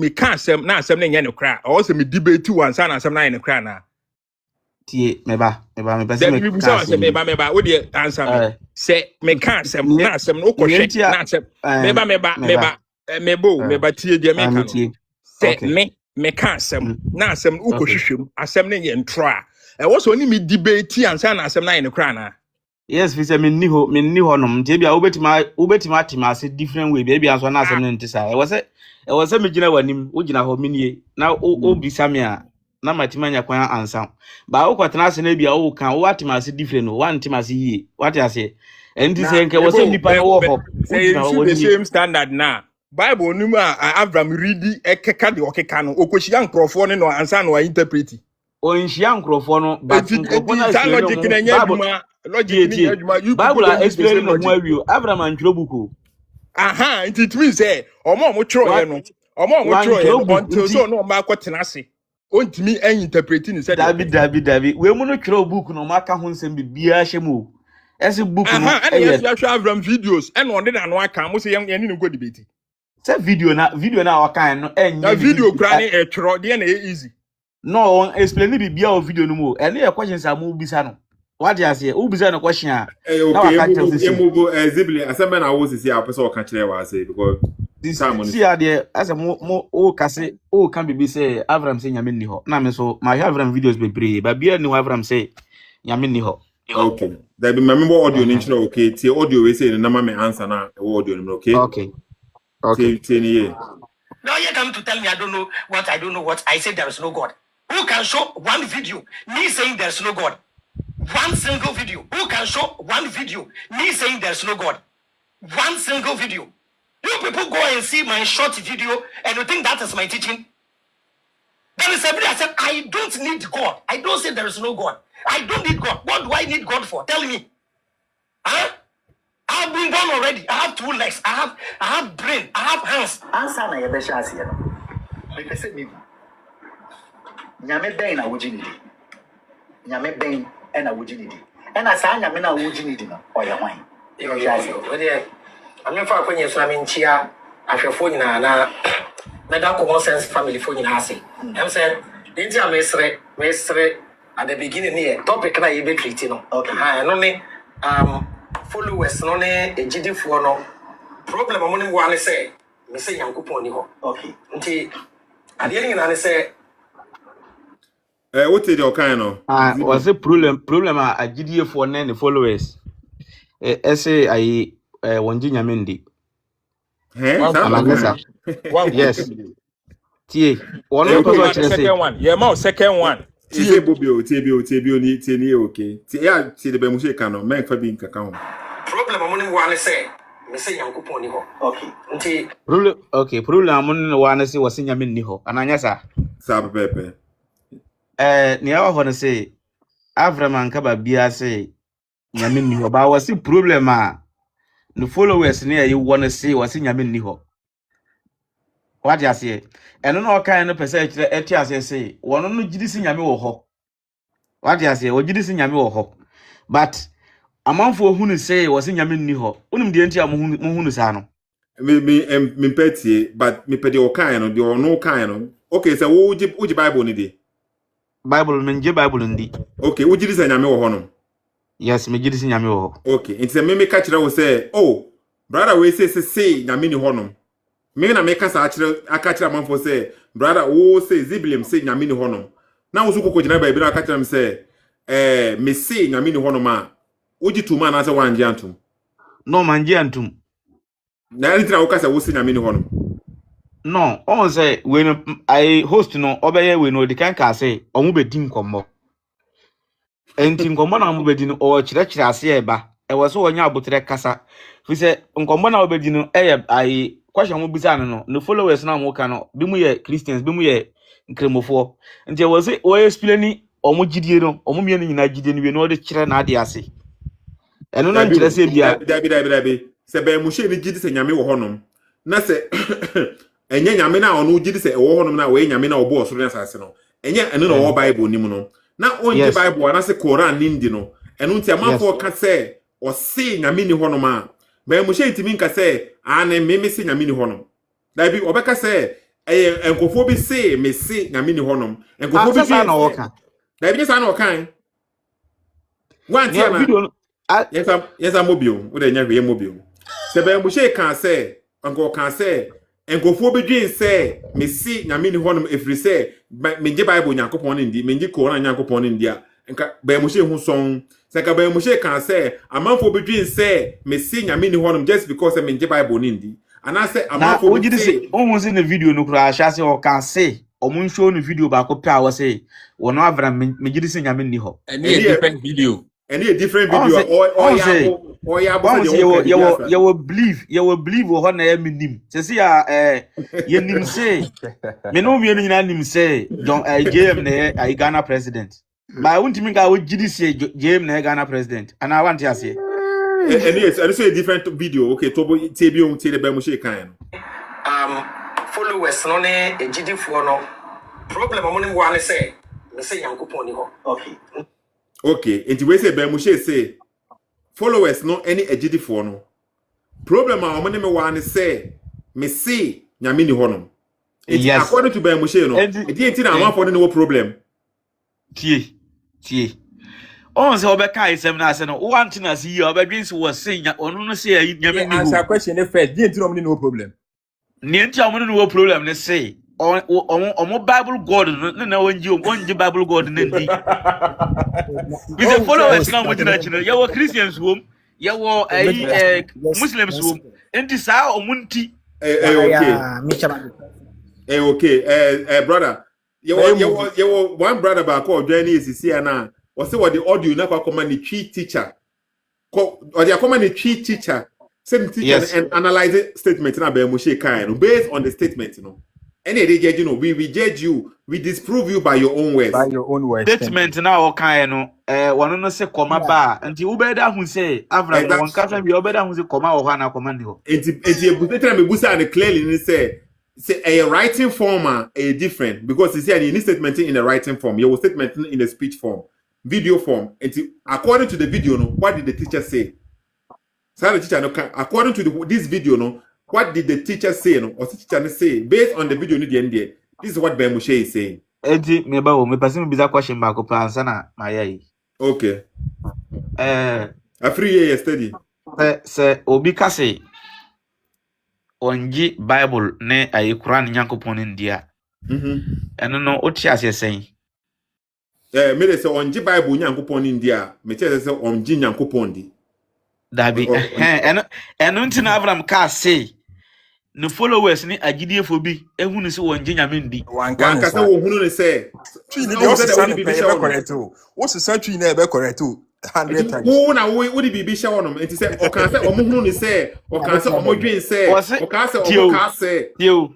G: can asem na asem na nya ne kra o say me debate one san asem na nya ne kra na
P: tie meba
G: say me meba wo dey answer me say me can asem na asem no ko hwe na asem meba tie dey me kan say me can asem na asem no ko hwehwem asem na nya ntro a e wo so ni me debate ansan na asem na nya ne kra na
P: yes fi say me ni ho nom tie bia obetima atimase different way bia so na asem no ntisa e wo say me gina wanim wo gina ho menie na o bisa me a na matima nya kwan ansan ba wo kwatena ase na bia wo kan wo atimase different no one timase yi what you say enti say nke wo say nipa no wo ho
G: say the same standard na Bible num a Avraham readi ekeka de okeka no okohia nkrofo no ansan no interpret
P: o nhia nkrofo no but nkrofo na
G: logic na nya aduma logic ni aduma you
P: Bible explain no mo awiu Avraham antro buku
G: it means say omo tro ye no until so no ma kwatena ase ontimi interpret ni say
P: David we mu no tro book no maka ho nsem bibia hyemu ese book no
G: yes you Avraham videos and on dey no aka mo say yen ni go debate
P: say video na wakan no enye
G: video kra ni e tro dey na easy
P: no on explain bibia o video no mo ene e questions am ubisa no what you say ubisa no question a
A: na waka tell say emu zibli asema na wo sisi a person waka kire wa say because this time
P: see there as mo o kase o kan bibi say Avraham say nyame ni ho na me so my Avraham videos be pray but bia ni Avraham say nyame ni ho
A: okay there be remember audio ni chiro okay tie audio we say na ma me answer na audio ni okay
P: Okay.
B: Now you come to tell me I don't know what. I say there is no God. Who can show one video me saying there's no God? One single video. Who can show one video me saying there's no God? One single video. You people go and see my short video and you think that is my teaching. There is a video I said I don't need God. I don't say there is no God. I don't need God. What do I need God for? Tell me. Huh? I've been born already. I have 2 legs. I have brain. I have hands.
D: Answer na yebesha asiye no. Like say me. Nyame ben na woji nidi. Nyame ben na woji nidi. Na sa nyame na woji nidi no. Oye hwan.
B: Yo. I'm not far from you, so I'm in Chia. After phone na that common sense family phone in Hasi. I'm saying, didn't you mesre at the beginning here? Topic na you be treating no. Okay. I only followers no ne ejidi fo no. Problem among one say, me say Yankupon ni ho. Okay. Nti ade ni na say
A: what is your kind of?
P: Was a problem a GDA for the followers. Say I wanji nyamendi. Yes. Tie.
G: Second one. Yeah, ma second one.
A: Tie Bobio ni okay. Tie the Bemushe kano men fa bi nkaka ho.
B: Problem among one say me say Yankupon ni ho. Okay. Nti
P: problem among one say was nyamendi ho. Ananya sa.
A: Sa pepe.
P: Ni awa ho say Avraham ankaba bia say nyamendi ho. Ba was problem the followers near you want to say was in Yamin Niho. What you say? And no kind of percentage etias say, one on Jidis in Yami ho. What you say, or Jidis in Yami ho. But a month for who say was in Yamin Niho, the entire Muhunusano.
A: Me petty, but me pedi kind or no kind. Okay, so would you Bible need
P: Bible menje Bible indeed.
A: Okay, would you say Yami or
P: Yes, me Jidis in Yami.
A: Okay, it's a meme catcher will say, oh, brother, we say Yamini honum. Me na make us actually a catcher man for say, brother, oh, say Ziblium say Yamini honum. Now, Zuko Jana by Bina catcher him say, me say Yamini honoma. Would you 2 man as a 1 jantum?
P: No man jantum.
A: Now, anything I was say Yamini honum.
P: No, all say when I host no obey we know the can say, or move a team combo. Enti nkombo na mobedi no o chirechire ase eba e wo so wonya abotre kasa fi se nkombo na obedi no ai kwahwe mo bisa no followers na mo ka no bi mu ye Christians bi mu ye nkremofo enti e wo se o explain omo gidie no omo mie no nyina gidie no we no de kire na ade ase eno na nkire se bia
A: dabi se be mu she ni gidi se nyame wo honom na se enye nyame na ono gidi se wo honom na we nyame na obo osoro na asase no enye eno na wo Bible ni mu no na onje Bible ana se Quran nindi no enu ntia manfo ka se o se nyame ni honom a be mu she ntimi nka se ane meme se nyame ni honom da bi obeka se enkofo bi se me se nyame ni honom enkofo bi se
P: na woka
A: da bi se na wokan wanti na yes am mobile we dey nya hwe mobile se be mu she kan se enko kan se enkofo bi dwen se me se nyame ni honom efri se me nge Bible Nyankopon ndi me nge Quran Nyankopon ndi a nka be mu she hu son se ka be mu she kan se amanfo bi dwen se me se nyame ni honom just because me nge Bible ndi ana se amanfo
P: bi se ohun se na video no kura sha se o kan se omun show no video ba ko pa wo se wono Avraham me gidi se nyame ni ho
G: and a different video
P: you will believe wo na ya minim se se ya ye nim se me no me nyina nim se John JM na ai Ghana president ba won't me ga wo gidi se JM na Ghana president and I want to say
A: and yes and so a different video okay to bo tebi on tele ba mo she kan
B: followers no ne ejidi fo no problem among one say me say Yankupon ni ho
A: okay enti we say ba mo she say followers no any ejidi fo no problem a omone me wan say me see nyame ni honom
P: yes
A: according to ba mo she no enti na amafo no problem
P: tie on se obeka isem na se no want na see you obedwin se was say onu no say nyame ni
G: answer question first enti no problem
P: ni enti omo no problem ne say omo Bible God na onji Bible God na ndi we the followers na mo jina chino you Christians home you Muslims home enti sa omunti
A: Brother. You one brother back or journey is here now. Or say what the audio na kwa command the tree teacher. Or the command the tree teacher. Same teacher and analyze it statement na be Moshe kind based on the statement, you know. Any day judge, you know, we judge you, we disprove you by your own words.
G: By your own words.
P: Statement now okay no one no say koma ba nti ubeda hu say Avraham one kasa bi ubeda hu say koma o na koma ndi ho.
A: Enti ebutetra me busa and clearly say a writing form a different because you see you need statement in a writing form, your statement in a speech form, video form. And according to the video, no, what did the teacher say? So the teacher no, according to this video, no, what did the teacher say? No, or the teacher say based on the video in the end there. This is what Ben Moshe is saying.
P: Enti me ba wo me person biza question ba ko plan sana ma yayi.
A: Okay. A free year study.
P: Se obi ka say onji Bible ne ayi Quran Nyankopon ndia. Eno no oti ase sen.
A: Me dey say onji Bible Nyankopon ndia, me tell say onji Nyankopon di.
P: Dabi eno ntina Avraham ka say no followers ni agidiefo bi ehunu se wonje nyame ndi.
A: Wanka say wo hunu ne say
G: twi ni dey o say be correct o. Wo say twi na be correct o 100 times.
A: Wo na wo di bibi sha wonom enti say o kan say o hunu ne say o kan say o modwen say o kan say o kan say
P: yo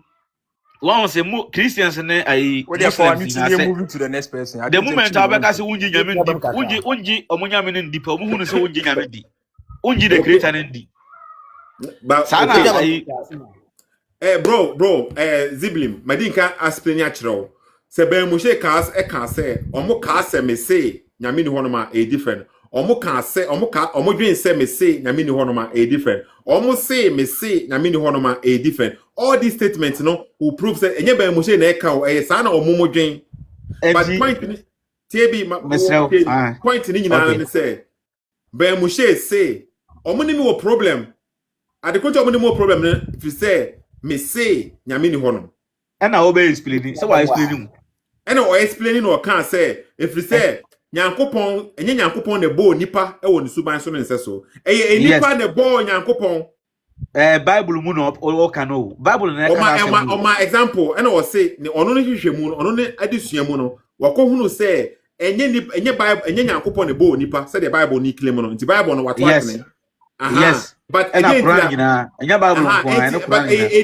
P: one say mo Christians ne ai
G: Muslims na say moving to the next person.
P: The moment abeka say wonje nyame ndi wonje omunyame ne ndi pa o hunu se wonje nyame ndi. Wonje the creator ne ndi. Sana ai
A: bro, Ziblim, Madinka explain ya chiro. Se Ben Moshe can say, omo ka say me say, nyame ni honoma a different. Omo can say, omo dwen say me say, nyame ni honoma a different. Omo say me say, nyame ni honoma a different. All these statements, no, will prove that enye Ben Moshe na eka o sana omo dwen. But point ni TB point ni nyina na say, Ben Moshe say, omo ni me problem. At the country omo ni mo problem if you say me say nyame ni honom
P: na obe explaining so why explaining
A: na o explaining or can say if you say nyankopon enye nyankopon ne bo nipa e wo ne suban so ne nse so eye nipa ne bo nyankopon
P: Bible mu no o kan o Bible na
A: ka o ma example na o say ne ono ne hwehwemu no ono ne adesua mu no wakohunu say enye Bible enye nyankopon ne bo nipa say the Bible ni claim no nti Bible no what ne
P: yes.
A: But again,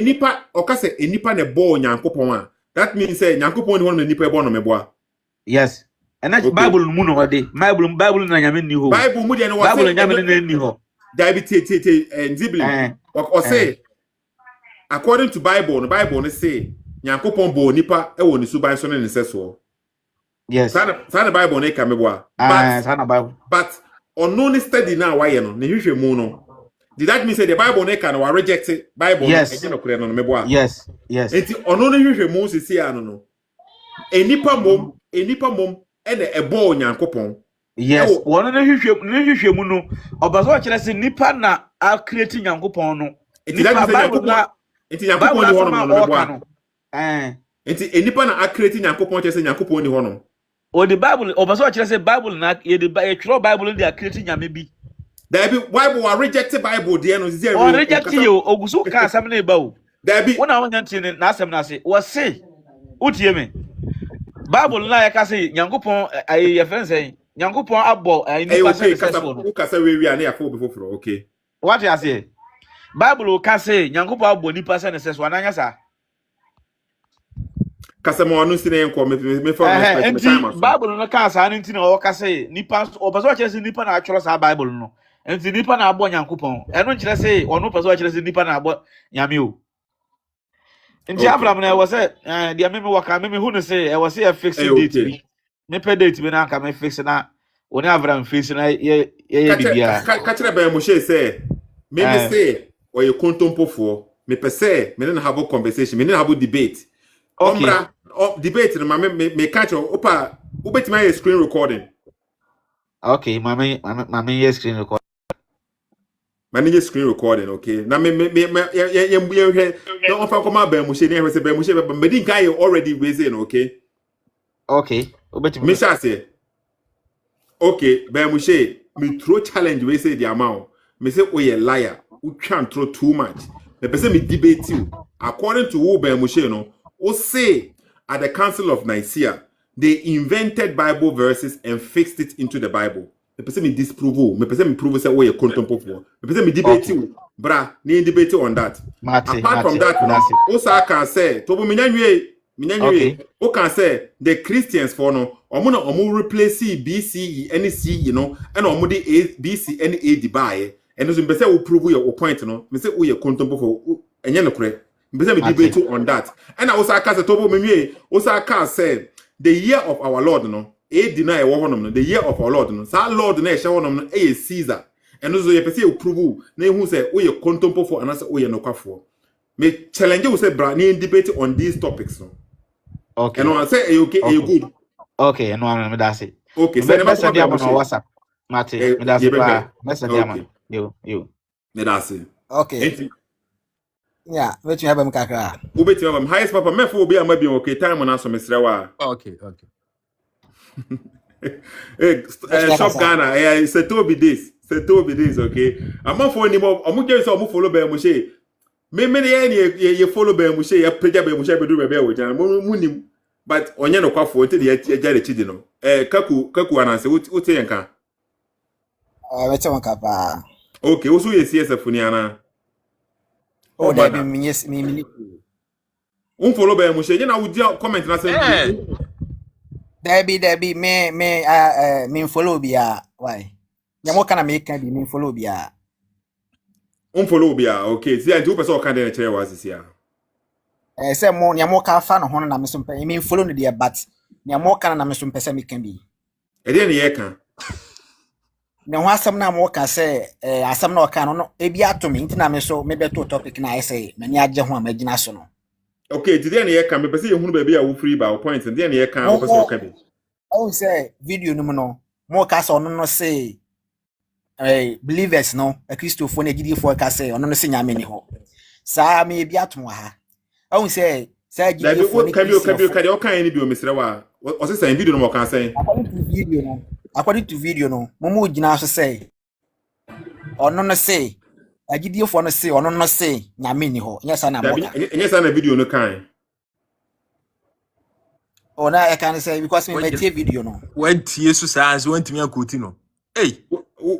A: nipa okase nipa ne bo nyankopon that means say nyankopon ni won nipa bo no meboa.
P: Yes. And that Bible mu no de Bible na nyame ni ho.
A: Bible mu de no was
P: Bible nyame na ni ho.
A: Diabetes Ziblim. Or say according to Bible no say nyankopon bo nipa e wo ni suban so ne nseso.
P: Yes.
A: Sana Bible na ka meboa. But on study now why no ne hwehwe mu no. Did that mean say the Bible ne can reject it? Bible
P: yes.
A: No
P: yes, yes.
A: Enti ono ne hwehwe mu sisi ano no. Enipa mom ene ebo nyankopon.
P: Yes. Wono ne hwehwe mu no. Obaso a kire se nipa na a create nyankopon no.
A: Nipa Bible enti nyankopon ni hono no meboa. Enti enipa na a create nyankopon kire se nyankopon ni hono.
P: O the Bible obaso a kire se Bible na e the Bible dey create nyame bi.
A: There be Bible are rejected Bible there no zero.
P: Oh reject you ogusu ka asem na eba o.
A: There be
P: wona wonya ntine na asem na se wo se utie me. Bible na ya ka se nyankopon ayi ye friend say nyankopon abo ayi ni pa se so.
A: Who ka say we na ya fo before okay.
P: What you say? Bible ka say nyankopon abo ni pa se ne se so ananya sa.
A: Kasa mo anu sine enko me for
P: me time. Bible no ka sa ntine o ka say nipa obaso a kire se nipa na atworo sa Bible no. Enti nipa na abo nyankopon eno nkire se ono peso a kire se nipa na abo nyame o enti Abraham na was say dia me waka me hu no say e was say a fix date me pay date me na ka me fix na oni Abraham fix na ye bibia
A: ka kire Ben Moshe say me say o ye kontompofo me pese me na have a conversation me na have a debate ombra debate no me catch opa ubeti my screen recording.
P: Okay, mama yes screen recording.
A: Manage screen recording, okay. Now me no offer come out Ben Moshe near say Ben Moshe but me din kai already raising, okay.
P: Okay.
A: Me say okay, Ben Moshe me throw challenge we say the amount. Me say oh you liar. You can't throw too much. me pese me debate you. According to who Ben Moshe no, who say at the Council of Nicaea, they invented Bible verses and fixed it into the Bible. Me pese me disprove, me pese me prove say we contemporary. Me pese me debate you. Bra, ni debate on that. Apart from that, no, also can say, Tobo Minyanwe, who can say the Christians for no, omu replace BCE, any C, you know, and omu BC, any A buy, and as we say, we prove your point, no, we say we are contemporary for, and you know, correct. We debate on that. And I also can say, Tobo Minyanwe, also can say, the year of our Lord, no, deny the year of our Lord, no, so Lord, no, show Caesar. And also, you say, prove, ne who say, we are contemporary for, and I say, we are no for. Me challenge you say, bra, ni debate on these topics, no.
P: Okay.
A: And I say, okay, good.
P: Okay, no, I'm that's it.
A: Okay,
P: so
A: never
P: message them on WhatsApp. Mate, that's it. Message them. You.
A: That's it.
Q: Okay. Yeah, wait you have him kakra.
A: Ubeti mama, highest papa, me for be amabi okay, time on aso mesrewa.
G: Okay.
A: Shop Ghana, Sethoo be this, okay. I'm not for anymore. I'm just follow by Moshe. Me you follow by Moshe, you page by Moshe be do rebel with Munim. But onye no kwa for until the jare chidi no. Kaku ananse what say yanka?
Q: Wait one kapa.
A: Okay, also ye CSF ni ana.
Q: Oh, there be me.
A: Follow by Moshe. You know, would comment na say.
Q: There be me follow bia why? Nyamo kana me can be me follow bia.
A: Follow bia okay. See and two person can dey chere was this here.
Q: Say mo nyamo ka fa no hono na me so me follow no there but nyamo kana na me so pese me can be.
A: E dey na ye kan.
Q: Na ho asem na mo ka say asem na o kan no e bia to me ntina me so me beto topic na say me ni agye ho amagina so no.
A: Okay, today na ye kan me pese ye hunu ba bia wo free ba point today na ye kan wo pese o kan be.
Q: I say video no no mo ka say ono no say believers no a Christopher na gidi for ka say ono no say nyame ni ho. Sa me bia to ha. I say gidi for
A: can you kan any bi o mesrewa. O say video no mo kan say.
Q: According to video no mo gina so say ono no say agidi for no say ono no say nyame ni ho. Yes na mo.
A: Yes na video no kan.
Q: Oh, now I can say because me make video no.
G: When TSU says when to me akoti no. Hey,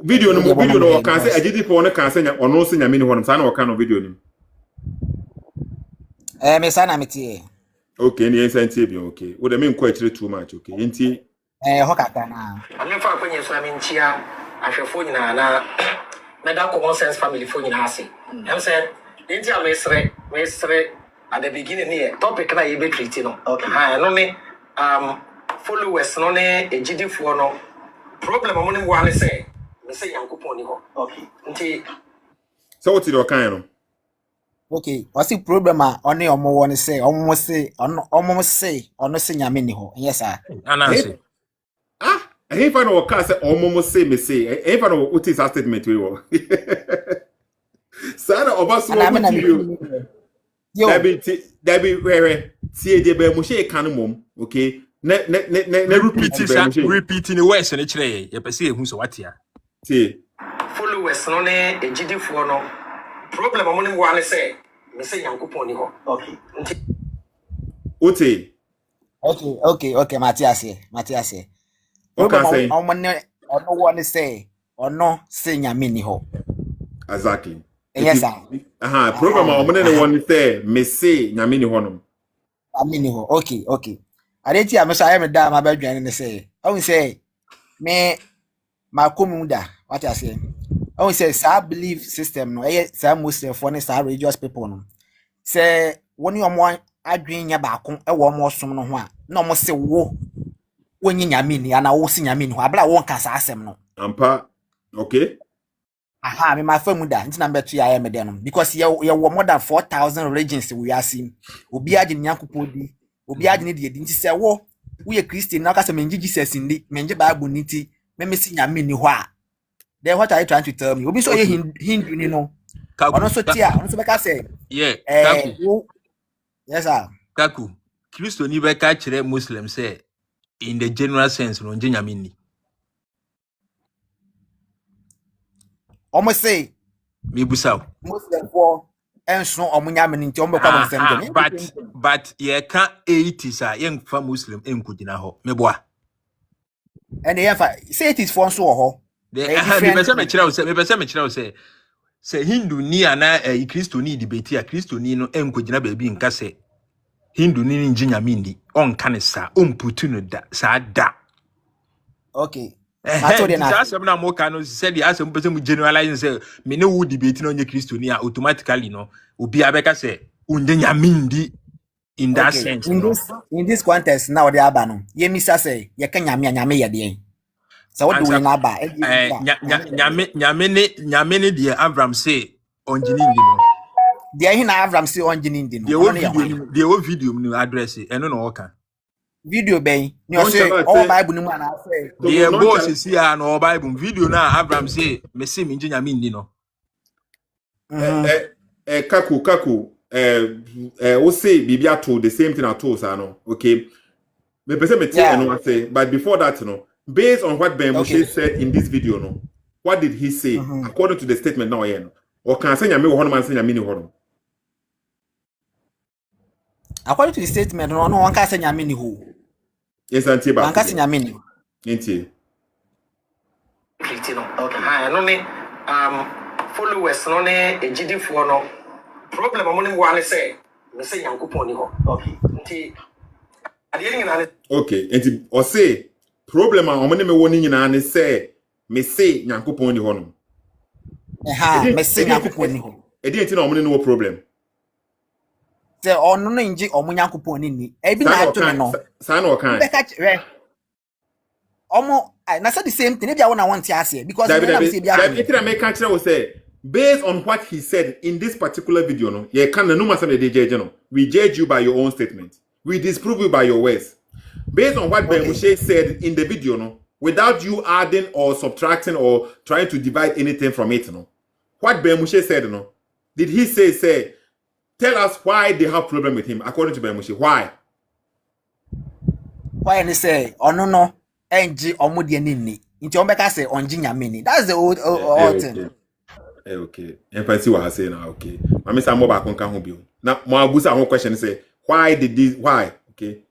A: video no can say agidi for no can say ono say nyame ni ho no say na o kan no video ni.
Q: Me say na me tie.
A: Okay, ni ensa tie bi okay. Wo de me nko akire too much okay. Enti
Q: ho kaka na.
B: Ame fa akwenye so ame ntia ahwefo nyina na da common sense family fo nyina ase. Em say enti me sre at the beginning here topic na ye be treat no. Okay. No me followers no ne ejidifo no problem mo ne wa ne say me say yankopon ni ho. Okay. Nti
A: so what you kind no?
Q: Okay, what's the problem oni omo won say omo say ono say nyame ni ho. Yes sir.
G: Anansi.
A: Hey fa no ka say omo say me say. Hey fa no what is that statement we wo. Sana obaso wo Debbie where see the be Moshe kan mom okay na
G: repeating the words and kire ye pese ehun so watia
A: see
B: followers no ne ejidifo no problem mo ne wa ne say me say yankopon ni ho. Okay.
Q: Okay Matias problem ono one say ono say nyame ni ho.
A: Exactly.
Q: Yes sir.
A: Program ne one say me say nyame ni ho no.
Q: Nyame ni ho. Okay. Areti am so I am da ma ba dwan ne say. I will say me ma komunda what I say. I will say sa belief system no sa Muslim for ne sa religious people no. Say woni omo adwen nya ba ko e wo omo som no ho a na omo se wo wonyi nyame ni ana wo si nyame ni ho abla won ka sa asem no.
A: Ampa. Okay.
Q: Me my family da nti na betu ya me de no because ye more than 4,000 religions we are seeing obi age nyankopon di obi age ne de nti se wo ye Christian na ka se menji Jesus ndi menji Bible niti me si nyame ni ho a then what are you trying to tell me obi so ye Hindu ni no ono so tia ono so be ka say yes sir
G: Kaku Christo ni be ka kire Muslim say in the general sense no nje nyame ni
Q: almost say
G: me busao
Q: Muslim for enso omunyame nti ombe kwa bonsem je.
G: But ye can 80s a young fa Muslim enkugina ho. Meboa.
Q: And ye fa say it is for nso ho.
G: Me pese me kira say Hindu ni ana Kristo ni debate a Kristo ni no enkugina ba bi nka say Hindu ni njinya mindi on kanisa on putu no da sa da.
Q: Okay.
G: Asem na mo kanu said the asem pese mu generalize say me no wo debate no nye Kristo ni a automatically no obi abeka say unjinya mindi in that sense.
Q: In this context now the aba no. Ye misa say ye kan nyame ye de. So what do we na ba?
G: Nyame ne de Avraham say onjini ndi no.
Q: De hin na Avraham say onjini ndi no.
G: De wo video no address eno no oka.
Q: Video ben ni o say all Bible ni mu na say.
G: De boss see ya no Bible video na Avraham say me say me nyame ndi no.
A: Kaku we say bibia to the same thing at all sa no. Okay. Me pese me tell no say but before that no. Based on what Ben Moshe said in this video, no, what did he say according to the statement now? Or can I say nyame wo hono man say nyame ni hono?
Q: According to the statement, no one can say nyame ni ho.
A: Yes, auntie ba.
Q: One can say nyame ni.
A: Auntie.
B: Okay, no ne followers no ne ejidi fo no problem mo ni wa ne say me say Yankopon ni ho. Okay. Auntie ade yin na.
A: Okay, auntie or say problem a omene me woni nyina ne say me say Nyankopon ni ho no.
Q: Me say Nyankopon ni ho.
A: Edi enti na omene no problem.
Q: Say ono no nji omo Nyankopon ni. E bi na to me no.
A: Sa na o kan.
Q: Be ka re. Omo na say the same thing e bia wona want ase because me na say bia.
A: Eti na me kan kire wo say based on what he said in this particular video no, ye kan na no ma say dey judge no. We judge you by your own statement. We disprove you by your words. Based on what Ben Moshe said in the video, no, without you adding or subtracting or trying to divide anything from it, no, what Ben Moshe said, no, did he say, tell us why they have problem with him, according to Ben Moshe? Why?
Q: Why they say, oh no, NG omudi nini. Inti ombeka say onji nyamini. That's the old thing.
A: Okay. And fancy what I say now, okay. I miss more back on Kahubio. Now, my abusa question say, why did this, why? Okay.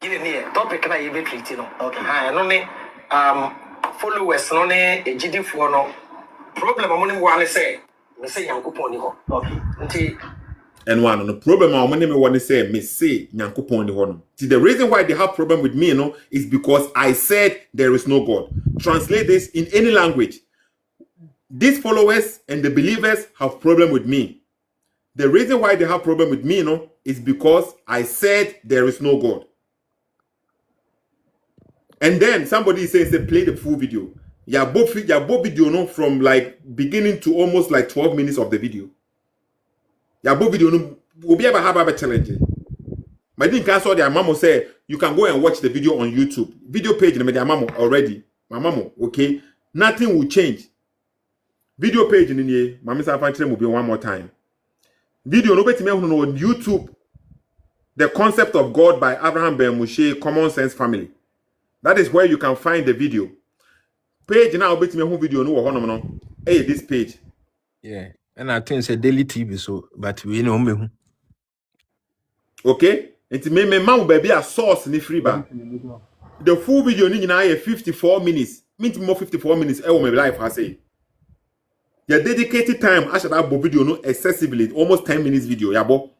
B: Topic na yebe treat no. Okay. No ne followers no ne ejidi fo no. Problem mo ne wa ne say me say Yankopon ni ho. Okay. Nti
A: and one the problem I me want to say me say Nyankopon ni ho no. See the reason why they have problem with me, you know, is because I said there is no God. Translate this in any language. These followers and the believers have problem with me. The reason why they have problem with me, you know, is because I said there is no God. And then somebody says they play the full video. Yeah, both video no from like beginning to almost like 12 minutes of the video. Yeah, both video no will be ever have a challenge. My didn't cancel their mama say you can go and watch the video on YouTube. Video page in their mama already. My mama, okay? Nothing will change. Video page in the mama say will be one more time. Video no better on YouTube. The concept of God by Avraham Ben Moshe, Common Sense Family. That is where you can find the video. Page now bet me video no. Hey, this page.
G: Yeah. And I think it's a daily TV so but we know me.
A: Okay? It may man baby a source ni free ba. The full video ni na 54 minutes. Mean more 54 minutes e my life I say. Your dedicated time I should have video no excessively almost 10 minutes video yabo.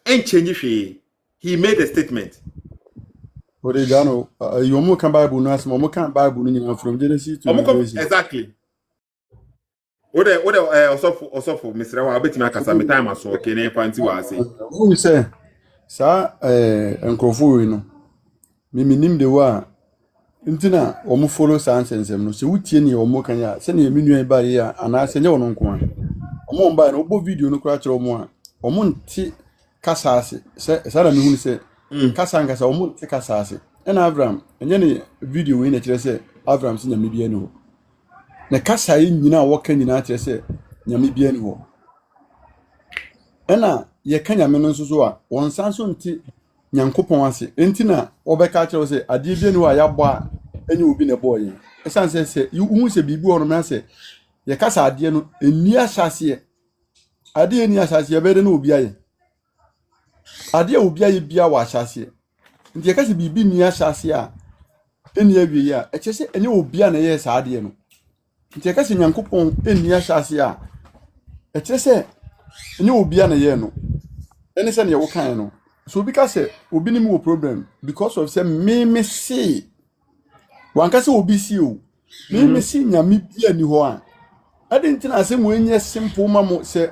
A: And change he made a statement.
H: What they done? You almost can Bible no as more can Bible from Genesis to Revelation.
A: Exactly. What also for Mr. Rawa bet me akasa me time aso okay na fancy wa say.
H: Who say sa enkrofo we no. Me nim de wa ntina omo follow science no se wutie ne omo kan ya se ne menua ba ya ana se nye wono nko a. Omo ba na obo video no kura kire omo a. Omo nti kasa ase se sa na me hu se kasa ngasa omo nti kasa ase. Na Avraham enye ne video we na kire se Avraham se nyame bia ne ho. Na kasa yi nyina woka nyina kire se nyame bia ne ho. Ena ye ka nyame no nso so a won sanso nti Nyankopon ase enti na obeka kire se ade bia ne ho a ya bɔ a enye obi ne bɔ ye. Esan se hu se bibi ono na se ye kasa ade no eni asase ade ni asase be de na obi aye ade obi aye bia wa asase nti e ka se bibi ni asase a eni awie ya e che se ene obi a na ye sa ade no nti e ka se Nyankopɔn eni asase a e che se ene obi a na ye no ene se na ye wo kan no so obi ka se obi ni mo problem because of say me see wan ka se obi see o me see nyame bia ni ho a ade ntina ase mo enye simple ma mo se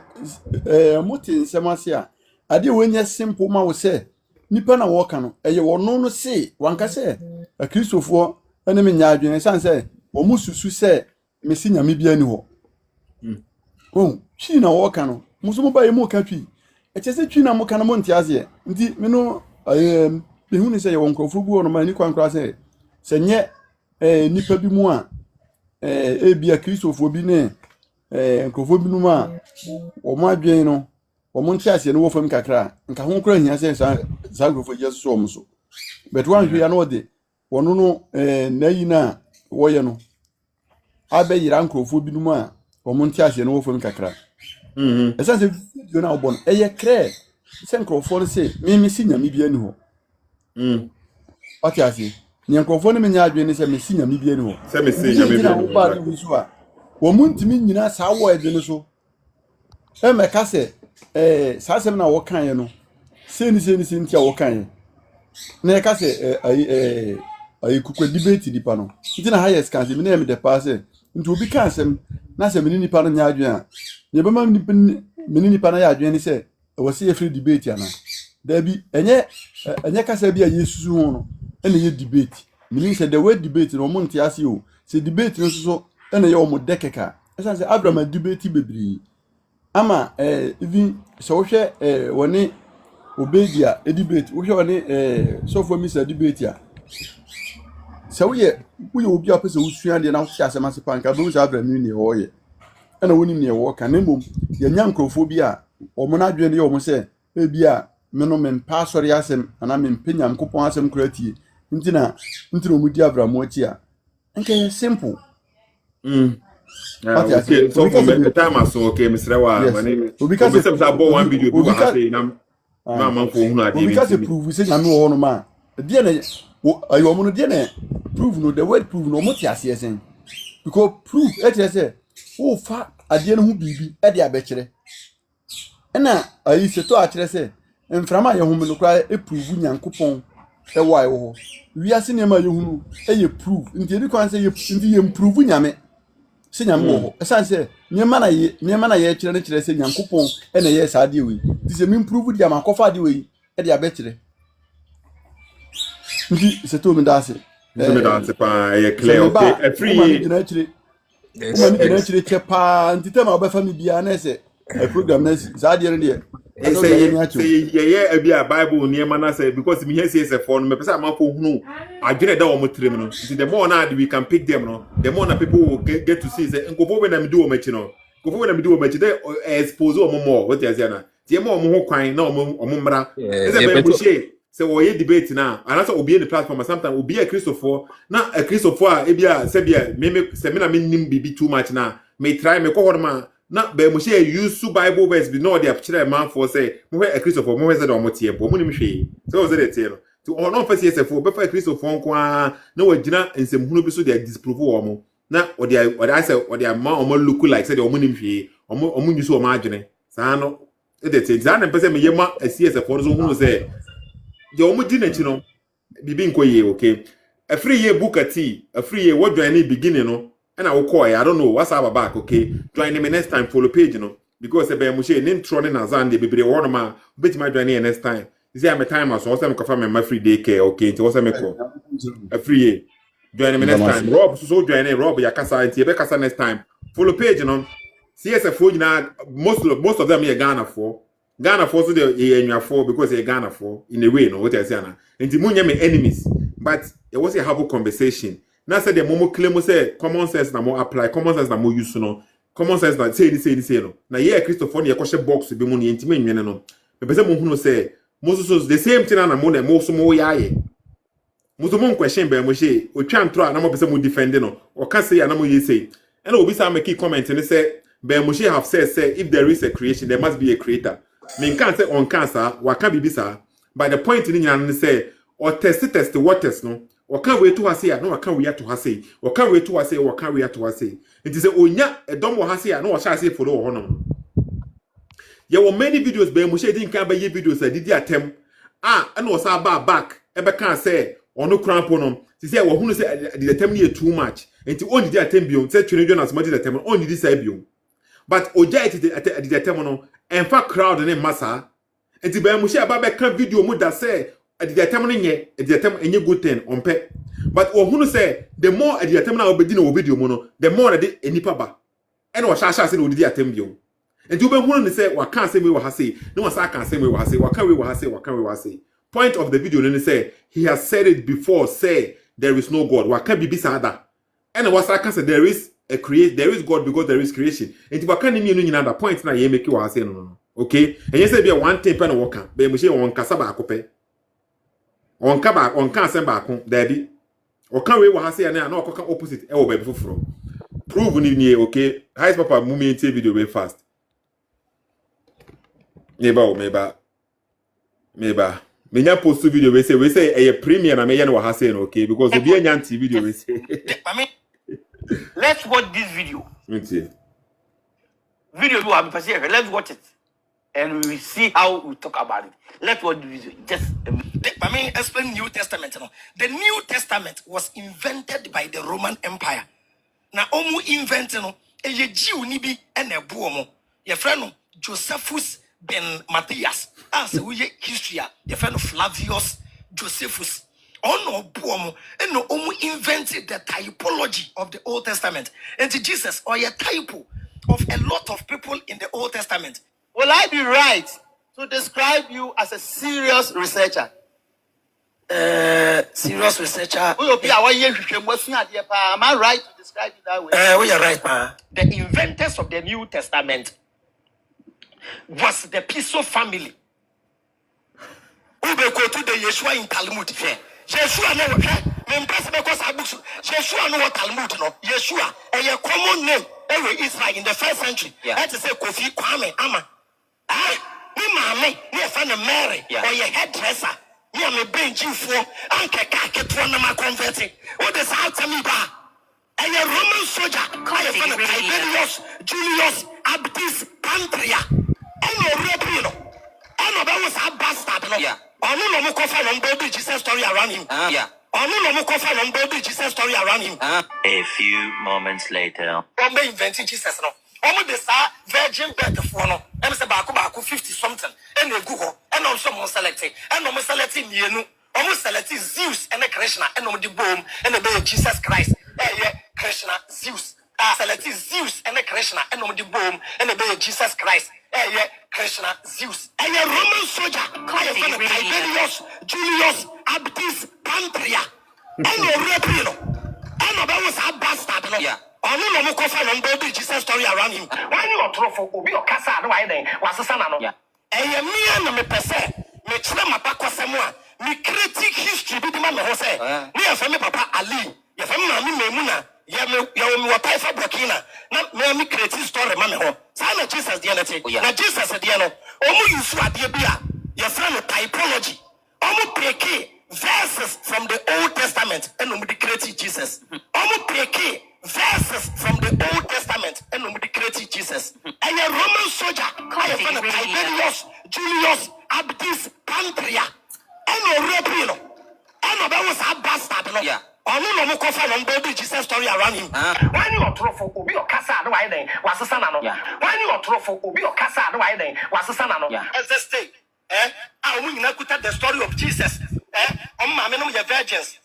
H: motin semase a ade wo enye simple ma wo se nipa na wo ka no eye wo no se wan ka se a kristofo ene me nya adwene san se wo mususu se me si nyame bia ni ho oh chi na wo ka no muso mo ba ye mo ka twi e che se twi na mo ka no mo ntiaze nti me no be hu ni se ye wo nkrofo bu no ma ni kwankra se nye nipa bi mu a bia kristofo bi ne nkrofo bi no ma wo mo adwen no wo mo ntiaze no wo fam kakra nka ho kra hia se sa nkrofo je so mo so but wan hwe ya no de wono no na yi na wo ye no abe yira nkrofo bi no ma wo mo ntiaze no wo fam kakra esa se video na obon eye kre se nkrofo no se me si nyame bia ni ho atiaze ni nkrofo no me nya adwen se me si nyame bia ni ho
A: se me si nyame bia ni
H: ho wo mu ntimi nyina sa wo edwe no so e me ka se sa sem na wo kan ye no se ni ntia wo kan ye na ka se ai kukwe debate di pa no nti na highest kan se me na me de pa se nti obi kan sem na se me ni pa no nya adwen a ye be ma me ni pa na ya adwen ni se wo se ye free debate ana da bi enye ka se bi a yesusu ho no ene ye debate meaning se the word debate no mo ntia se o se debate no so ene ye o mo dekeka esa se Abraham debate bebri ama even so hwe woni obedia debate wo hwe woni so for me se debate a se wo ye obi a pese wo sua de na wo tia se ma se panka be wo sa Abraham ni ho ye ena woni ne wo ka na mom ye nya nkrofo bi a o mo na adwe ne ye o mo se e bi a me no men pastor ya sem ana men penya nkopon asem kratie ntina mu di Abraham wo tia nke simple
A: okay, so from the time I saw okay, Mr. Wa, because I bought one video people have say na man for hu na dey
H: because prove say nyame wo no ma dey na ayo mo no dey na prove no the word prove no mo ti ase esen because prove it say wo fa ade no hu bibi e dey abekire na ayi Setoo a kire say mframa ye hu me no kra e prove Nyankopɔn e wa e wo wi ase ne ma ye hu e ye prove nti edi kwan say ye nti ye prove nyame se nyame wo esan se nyema na ye kire ne kire se Nyankopɔn e na ye sa de wi ti se me improve dia makofa de wi e de abekire nti Setoo me da se
A: pa ye clear okay a free
H: yes na kire chepa nti tema oba family bia na se program na za de ne de
A: say a Bible near man say because me hear CSF for me person am for hunu adwene da wo motrem no the more na we can pick them no the more na people will get to see say nkofo we na me do wo machi no nkofo we na me do wo machi dey expose wo more what you say na tie mo ho kwan na o mmra is a be bushie say wo ye debate na and so obi in the platform sometimes obi a Christopher na a Christopher a bia say bia me say me na me nim bibi too much na me try me ko horma na be Moshe use Bible verse be no dey apchire man for say mo a Christopher mo say do mo tie bo mo nim hwe so say dey tie no to ono fa CSF be fa Christopher nko a na wagina nsɛmhunu bi so dey disprove wo mo na o dey ma o mo look like say dey o mo nim hwe o mo nyu so o ma adwene saa no e dey tie za na pese me yema a CSF for so hunu say dey o mo di na chi no bibi nko ye okay a free year book a free year what do I need beginning no and I will call I don't know what's our back okay join me next time follow page you know because be Moshe intro na zande bebre wo no ma bet my join next time you see I'm a time so say me confirm my free day care okay nti wo say me call a free year join me next time Rob so join Rob ya kasa nti be kasa next time follow page you know CSF for na most of them here Ghana for so they are for because they Ghana for in a way no what I say na nti munya me enemies but it was a have conversation. Na say the momo claim say common sense na mo apply common sense na mo use no common sense na say no na ye Christopher na ye box be mo ne ntime nwene no me pese mo hunu say mo so the same thing na mo na mo so mo yaye mo so mo question be mo she o twa ntro na mo pese mo defend no o ka say ya na mo ye say and obi say make comment ne say But Moshe have said, if there is a creation, there must be a creator. Me can't say on cancer, what can be sir. By the point in the say, or test the waters, no, or can we to say, no, can we to say, or can we to say, or can we to say. It is a onya, a dom or has no, shall say for the honor. There were many videos, but Moshe didn't come by your videos, I did the attempt. And was about back, ever can't say, or no cramp on them. She said, well, who say, the attempt here too much. And to only the attempt beyond, said children as much as the attempt, only this beyond. But Oja at the attempt, and for crowd and massa. And to be Moshe about back video mood that say, at the attempt at the attempt any good thing on pet. But who say, the more at the attempt now be dinner video mono, the more at any papa. And what Shasha said would the attempt beyond. And to be one to say, what can't say we will say, no one can't say we will say, what can we will say, what can we say. Point of the video, then say, he has said it before, say, there is no God. What can be beside that? And what I can say, there is a create, there is God because there is creation. And if I can't mean another point, now you make you say no. Okay? And you say, be one tape and a walker, be Moshe on Casaba cope. On Kaba, on can't send back home, Daddy. Or can we will say, and no opposite, oh, baby, for prove in okay? Hi, Papa, movie video very fast. Maybe. Me post video we say a premiere na me yan wa say okay because the be TV video we say.
B: I mean, let's watch this video.
A: Okay.
B: Video you have been let's watch it. And we see how we talk about it. Let's watch the video. Just I mean, explain New Testament. No? The New Testament was invented by the Roman Empire. Now, omu invent no, ye Jew ni bi ene buomo. Your friend Josephus Ben Matthias. As we history, your friend Flavius Josephus. Oh no, buomo. And no omu invented the typology of the Old Testament. And Jesus, or a typo of a lot of people in the Old Testament.
R: Will I be right to describe you as a serious researcher?
B: Serious researcher.
R: Am I right to describe you that way?
B: We are right, ma. The inventors of the New Testament was the Piso family. Who be go to the Yeshua in Talmud. Yeshua no because Yeshua no Talmud no. Yeshua a common name every Israel in the first century. That is a Kofi Kwame Ama. Me mama, me fan Mary or your hairdresser. Me am a bench you for Uncle Kake na ma converting. What is out to me ba? A Roman soldier, Tiberius, Julius, Abdis, Pantria. And that was a bastard. No coffin on board Jesus story around him. No coffin on board Jesus story around him.
S: A few moments later.
B: They inventing Jesus no. The virgin birth for no. I'm say baku 50 something. And they Google and also selecting. And no selecting you. Almost selecting Zeus and the Krishna and the boom and the Jesus Christ. Krishna Zeus. Selecting Zeus and the Krishna and the boom and the Jesus Christ. Krishna Zeus. And a Roman soldier. Tiberius, Julius, Abdis, Pantria. And a Repino. And that was a bastard. No coffin on board Jesus story around him. Why you are trophy? Obi or Casa, no, I think was a son. And me and me per se, me trema papa semua, me critique history, be the man who say, me and family papa Ali, your family Memuna, you were pay for Burkina, not me critique story, man. Sana Jesus, the energy. Now Jesus at the end, Omu you swat your beer, your friend of typology, Omu Peke, verses from the Old Testament, and Omu the creative Jesus. Omu Peke. Verses from the Old Testament and the created Jesus. And a Roman soldier, Tiberius, Julius, Abdis, Pantria, and a Repino. And that was a bastard. No coffin on board Jesus story around him. When you are trophy, Obi or Casa, no, I think was a son. When you are trophy, Obi or Casa, no, I think was a son. As the state, I will not put the story of Jesus. My men of virgins.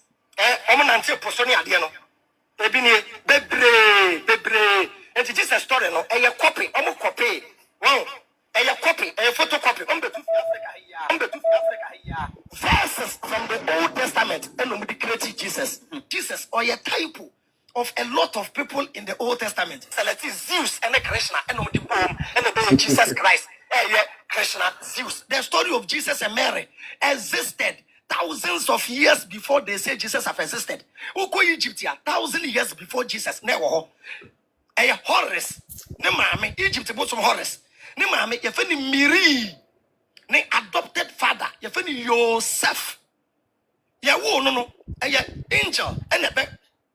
B: Nancy Posonia Diano. Bebre. And Jesus story no. A copy, almost copy. No, a copy, a photocopy. Verses from the Old Testament and the created Jesus. Jesus or a type of a lot of people in the Old Testament. Selected Zeus and the Krishna and the boom and the Jesus Christ. Krishna, Zeus. The story of Jesus and Mary existed thousands of years before they say Jesus have existed. Uko Egypt, 1,000 years before Jesus. Horus. Ne maame Egypt bosom Horus. Ne maame ye fani Miri. Ne adopted father ye fani Joseph. Ya wo no angel ene be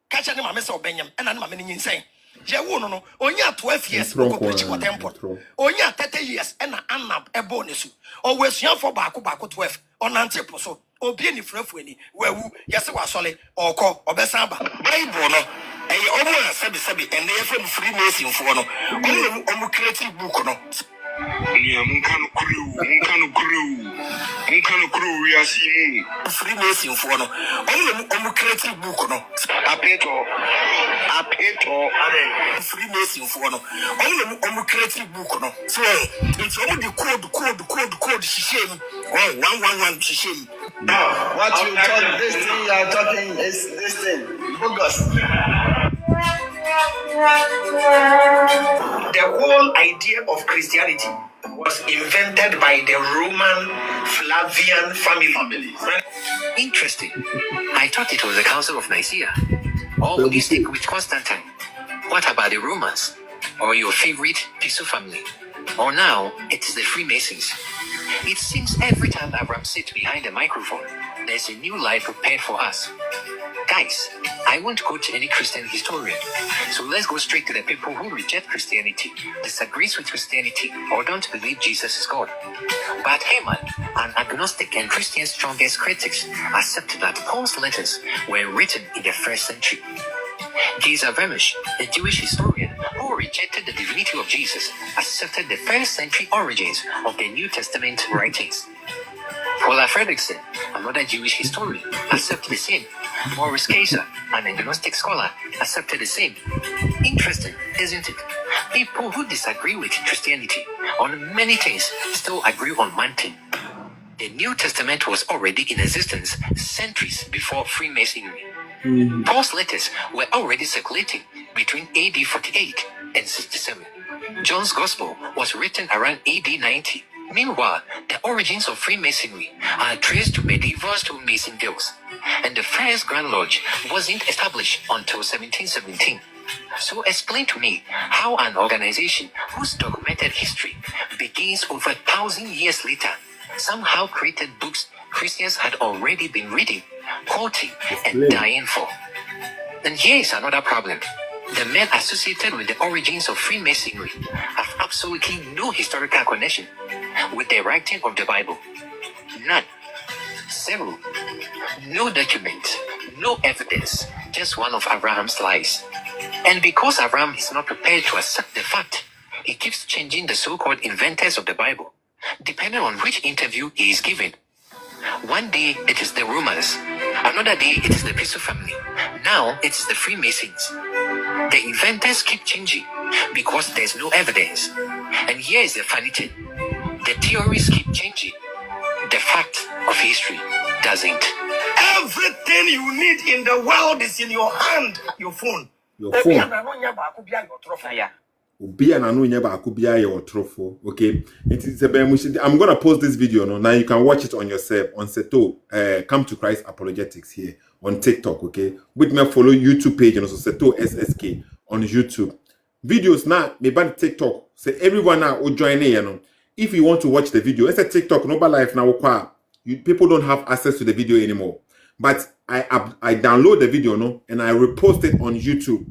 B: kacha ne maame se obenyam ena ne maame ne nyinsɛn. Ya wo no onya 12 years ko preach ko temple. Onya 30 years ena Anab ebo ne su. Owasua for baako 12 onante poso. Obi ni frafu ani wawu yese wasole okọ obesa ba. Bible no omo sebi and they from Freemason for no. Omo creative book no. Yeah, Munkano crew, we are seeing Freemason for no. Omo creative book no. Apeto, Freemason for no. Omo creative book no. So it's all the code, shame. 111 shame.
T: What you talk, this thing you are talking is this thing. Bogus.
B: The whole idea of Christianity was invented by the Roman Flavian family. Interesting. I thought it was the Council of Nicaea. Or would you stick with Constantine? What about the Romans? Or your favorite Sethoo family? Or now, it's the Freemasons. It seems every time Avraham sits behind a microphone, there's a new life prepared for us. Guys, I won't quote any Christian historian, so let's go straight to the people who reject Christianity, disagrees with Christianity, or don't believe Jesus is God. But Haman, an agnostic and Christian's strongest critics, accepted that Paul's letters were written in the 1st century. Avraham, a Jewish historian who rejected the divinity of Jesus, accepted the 1st century origins of the New Testament writings. Paula Fredrickson, another Jewish historian, accepted the same. Morris Kaiser, an agnostic scholar, accepted the same. Interesting, isn't it? People who disagree with Christianity on many things still agree on one thing. The New Testament was already in existence centuries before Freemasonry. Paul's letters were already circulating between AD 48 and 67. John's Gospel was written around AD 90. Meanwhile, the origins of Freemasonry are traced to medieval stonemason guilds, and the first Grand Lodge wasn't established until 1717. So explain to me how an organization whose documented history begins over 1,000 years later somehow created books Christians had already been reading, quoting, and dying for. And here is another problem. The men associated with the origins of Freemasonry have absolutely no historical connection with the writing of the Bible. None. Zero. No document. No evidence. Just one of Abraham's lies. And because Abraham is not prepared to accept the fact, he keeps changing the so-called inventors of the Bible, depending on which interview he is given. One day it is the Romans, another day it is the Sethoo family. Now it is the Freemasons. The inventors keep changing because there's no evidence. And here is the funny thing. The theories keep changing. The fact of history doesn't. Everything you need in the world is in your hand. Your phone.
A: Your phone. Okay, it is I'm gonna post this video now you can watch it on yourself on Sethoo, Come to Christ Apologetics here on TikTok. Okay, with me follow YouTube page and also Sethoo SSK on YouTube videos now. Me ban TikTok say everyone now will join in. If you want to watch the video, it's a TikTok no life now. People don't have access to the video anymore, but I download the video no and I repost it on YouTube.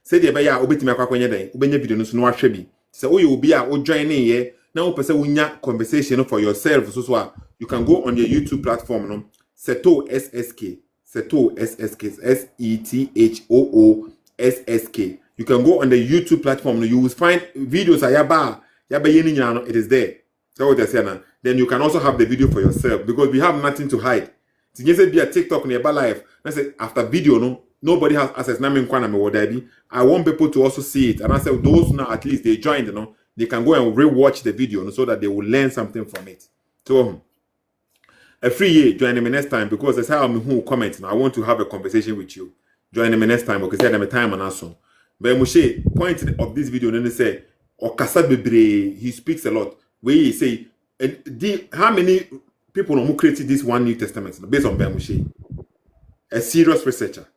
A: Say the ya obetimi akwakwanya den obenya video no so no ahwe bi say o ye obi a o join in here na o pese wunya conversation for yourself so you can go on your YouTube platform no Sethoo SSK SETHOOSSK. You can go on the YouTube platform no, you will find videos ayaba yeni nyina no, it is there. So what I say now, then you can also have the video for yourself because we have nothing to hide. Tinye be a TikTok nearby live. I say after video no nobody has access. I want people to also see it. And I said, those now at least they joined, they can go and re-watch the video so that they will learn something from it. So, a free year, join me next time because that's how I'm who comment. I want to have a conversation with you. Join me next time because I have time and also. But Moshe, point of this video, then they say, he speaks a lot. Where he say, how many people who created this one New Testament based on Moshe? A serious researcher.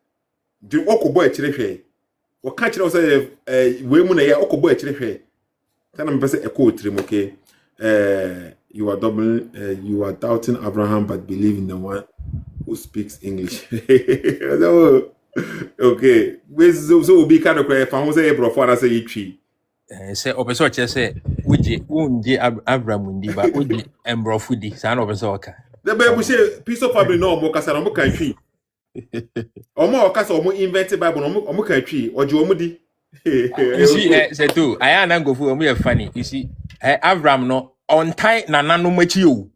A: Do boy o catch no say we mu na ye okobo akire hwe tana me pese eko trim okay you are doubting Abraham but believe in the one who speaks English. So, okay, so be kind of cry if I say bro for say itwi
G: say opeso che say uji unji Abraham ndi ba uji embrofo di sa na opeso oka
A: the Bible say piece of family no mo kasa na mo kan twi omo kasa omo invent Bible no omo kan twi oje omo di.
G: You see Sethoo aya na go fu omo ye funny you see Abraham no on time na nanu machi o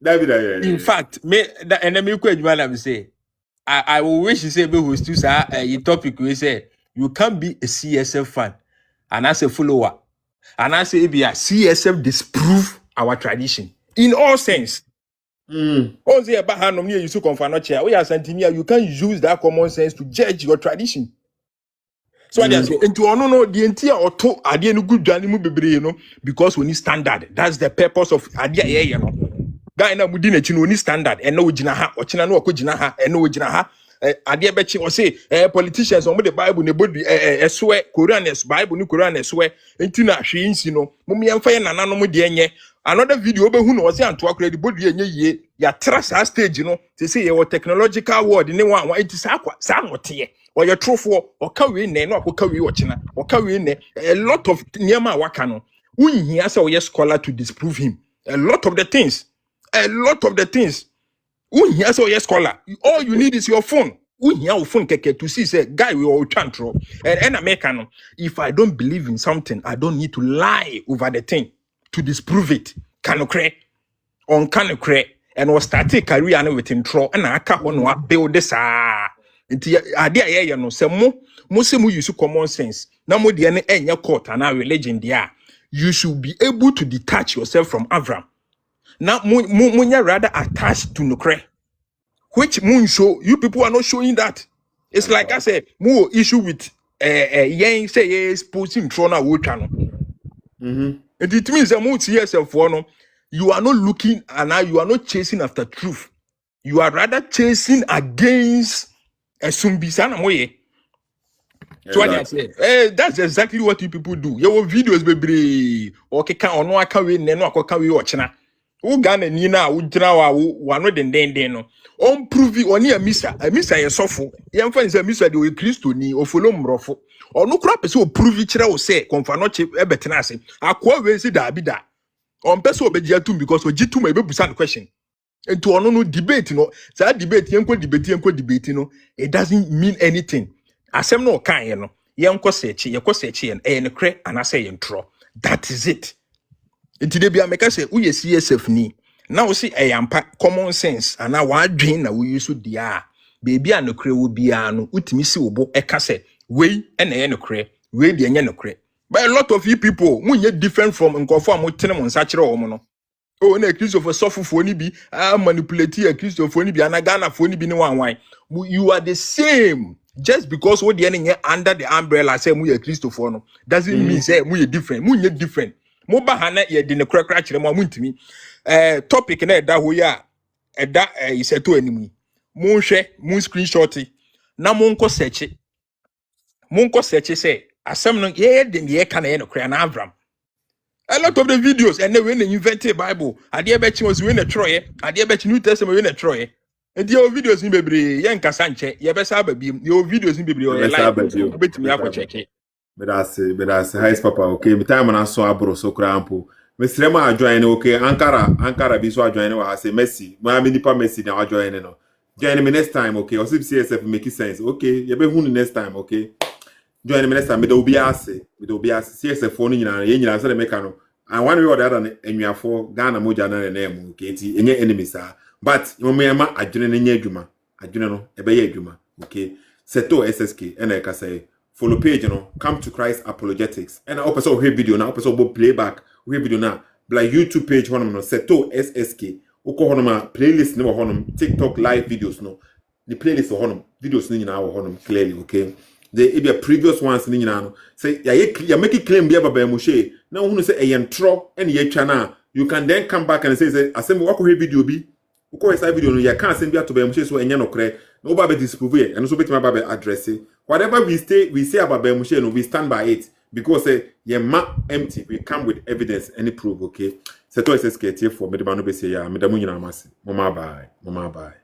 A: David
G: in fact me the enemy ku adwuma na me say I will wish you say be host to say a topic we say you can't be a CSF fan and as a follower and as a CSF disprove our tradition in all sense. Oh, say about how you used to confirm not chair. We are Santinia, you can't use that common sense to judge your tradition. So I say into no the entire auto idea no good journey mu because we need standard. That's the purpose of idea here, you know. Guy na mudi na chi no ni standard and no gina ha ochina no akogina ha and no gina ha ade be chi o say politicians on the Bible ne bodi eswe Quran es Bible ni Quran eswe enti na hwe nsi no mum yemfa ye nananom de enye another video obehu no o say anto akora di bodi enye yie ya trust stage no say ye technological world ne wan enti sa note or your trofo or kawe ne no akoka we ochina or kawe ne a lot of niema waka no unhia say o scholar to disprove him a lot of the things unhia say o scholar all you need is your phone unhia your phone keke to see say guy we all chantro and American no if I don't believe in something I don't need to lie over the thing to disprove it kanokre on kanokre and was start a career no with intro and aka ho no build this nti ade aye no say mo se mo use common sense na mo de ne enya court and religion there you should be able to detach yourself from Avraham. Now munya rather attached to nukre, which moon show you people are not showing that. It's like I said, more issue with yang say yes posting trona wo channel. And it means that more CSF no, you are not looking and now you are not chasing after truth. You are rather chasing against a sumbisana moye. So what I say, that's exactly what you people do. Your videos baby okay can or no I can we no I we watching. Who Ghana ni na ujina wa no den no on prove oni a misa ye sofo ye mfa nse misa de o Kristo ni o follow mrofo onu kura pese o prove kire o say konfa no che e betena ase akwa we si da bi da on pese obegia tum because o gitum e bebusa the question into onu no debate no that debate yenko debate no it doesn't mean anything asem no kan ye no yenko search ye ne kre anase ye ntro that is it. Enti de bia meka say uye CSF ni na wo si eyampa common sense ana wa adwen na wo yusu dia baby anokre wo bia no utimi si obo eka say we na ye nokre we de enye nokre but a lot of you people munye different from nkofo amotene mo nsa kire wo mo no o na Christopher sofofo ni bi manipulate a Christopher ni bi ana Ghana fo ni bi ni wanwan you are the same just because wo de enye under the umbrella say mu ye Christopher no doesn't mean say mu ye different munye different moba hana ye de ne krakra kire mo muntimi topic na eda ho ya eda Sethoo animu monhwe mon screenshot na monko search say asem no ye de ye ka na ye no kra na Avraham a lot of the videos and we na invent Bible ade be chi was we na troye ade be chi New Testament we na troye and your videos ni bebre ye nkasa nche ye be sa ba biem your videos ni bebre o live betimi akọ check.
A: But that's high papa okay me time na so abro so krampo me srema join okay Ankara bi so join wa say Messi ma me nipa Messi na join no join me next time okay o CSF make sense okay ye be hu next time okay join me next time me do bi ase CSF no nyina ye nyina say the make no and one way or the other enwiafo Ghana moja na name okay ti enye enemy sa but mo me ma adwene no nya adwuma adwene no e be ye adwuma okay Sethoo SSK and I can say follow page, you know, come to Christ Apologetics. And I also hear video now, also playback, hear video now. Like YouTube page, one of them, Sethoo SSK. Oko honoma playlist no honum TikTok live videos no. The playlist honum videos ni na honum clearly, okay. The be previous ones ni na no. Say ya make it claim be aba Moshe. Now who say e yentro and ye chana. You can then come back and say asem wako hear video bi. Oko esa video no ya kan asem bi ato be Moshe so enya no kre. No ba be disprove and so betima ba be address whatever we say about Ben Moshe, no, we stand by it because your map empty. We come with evidence, any proof. Okay, Sethoossk is for me. The man who be say, "Yeah, me the money na masi." Mama bye.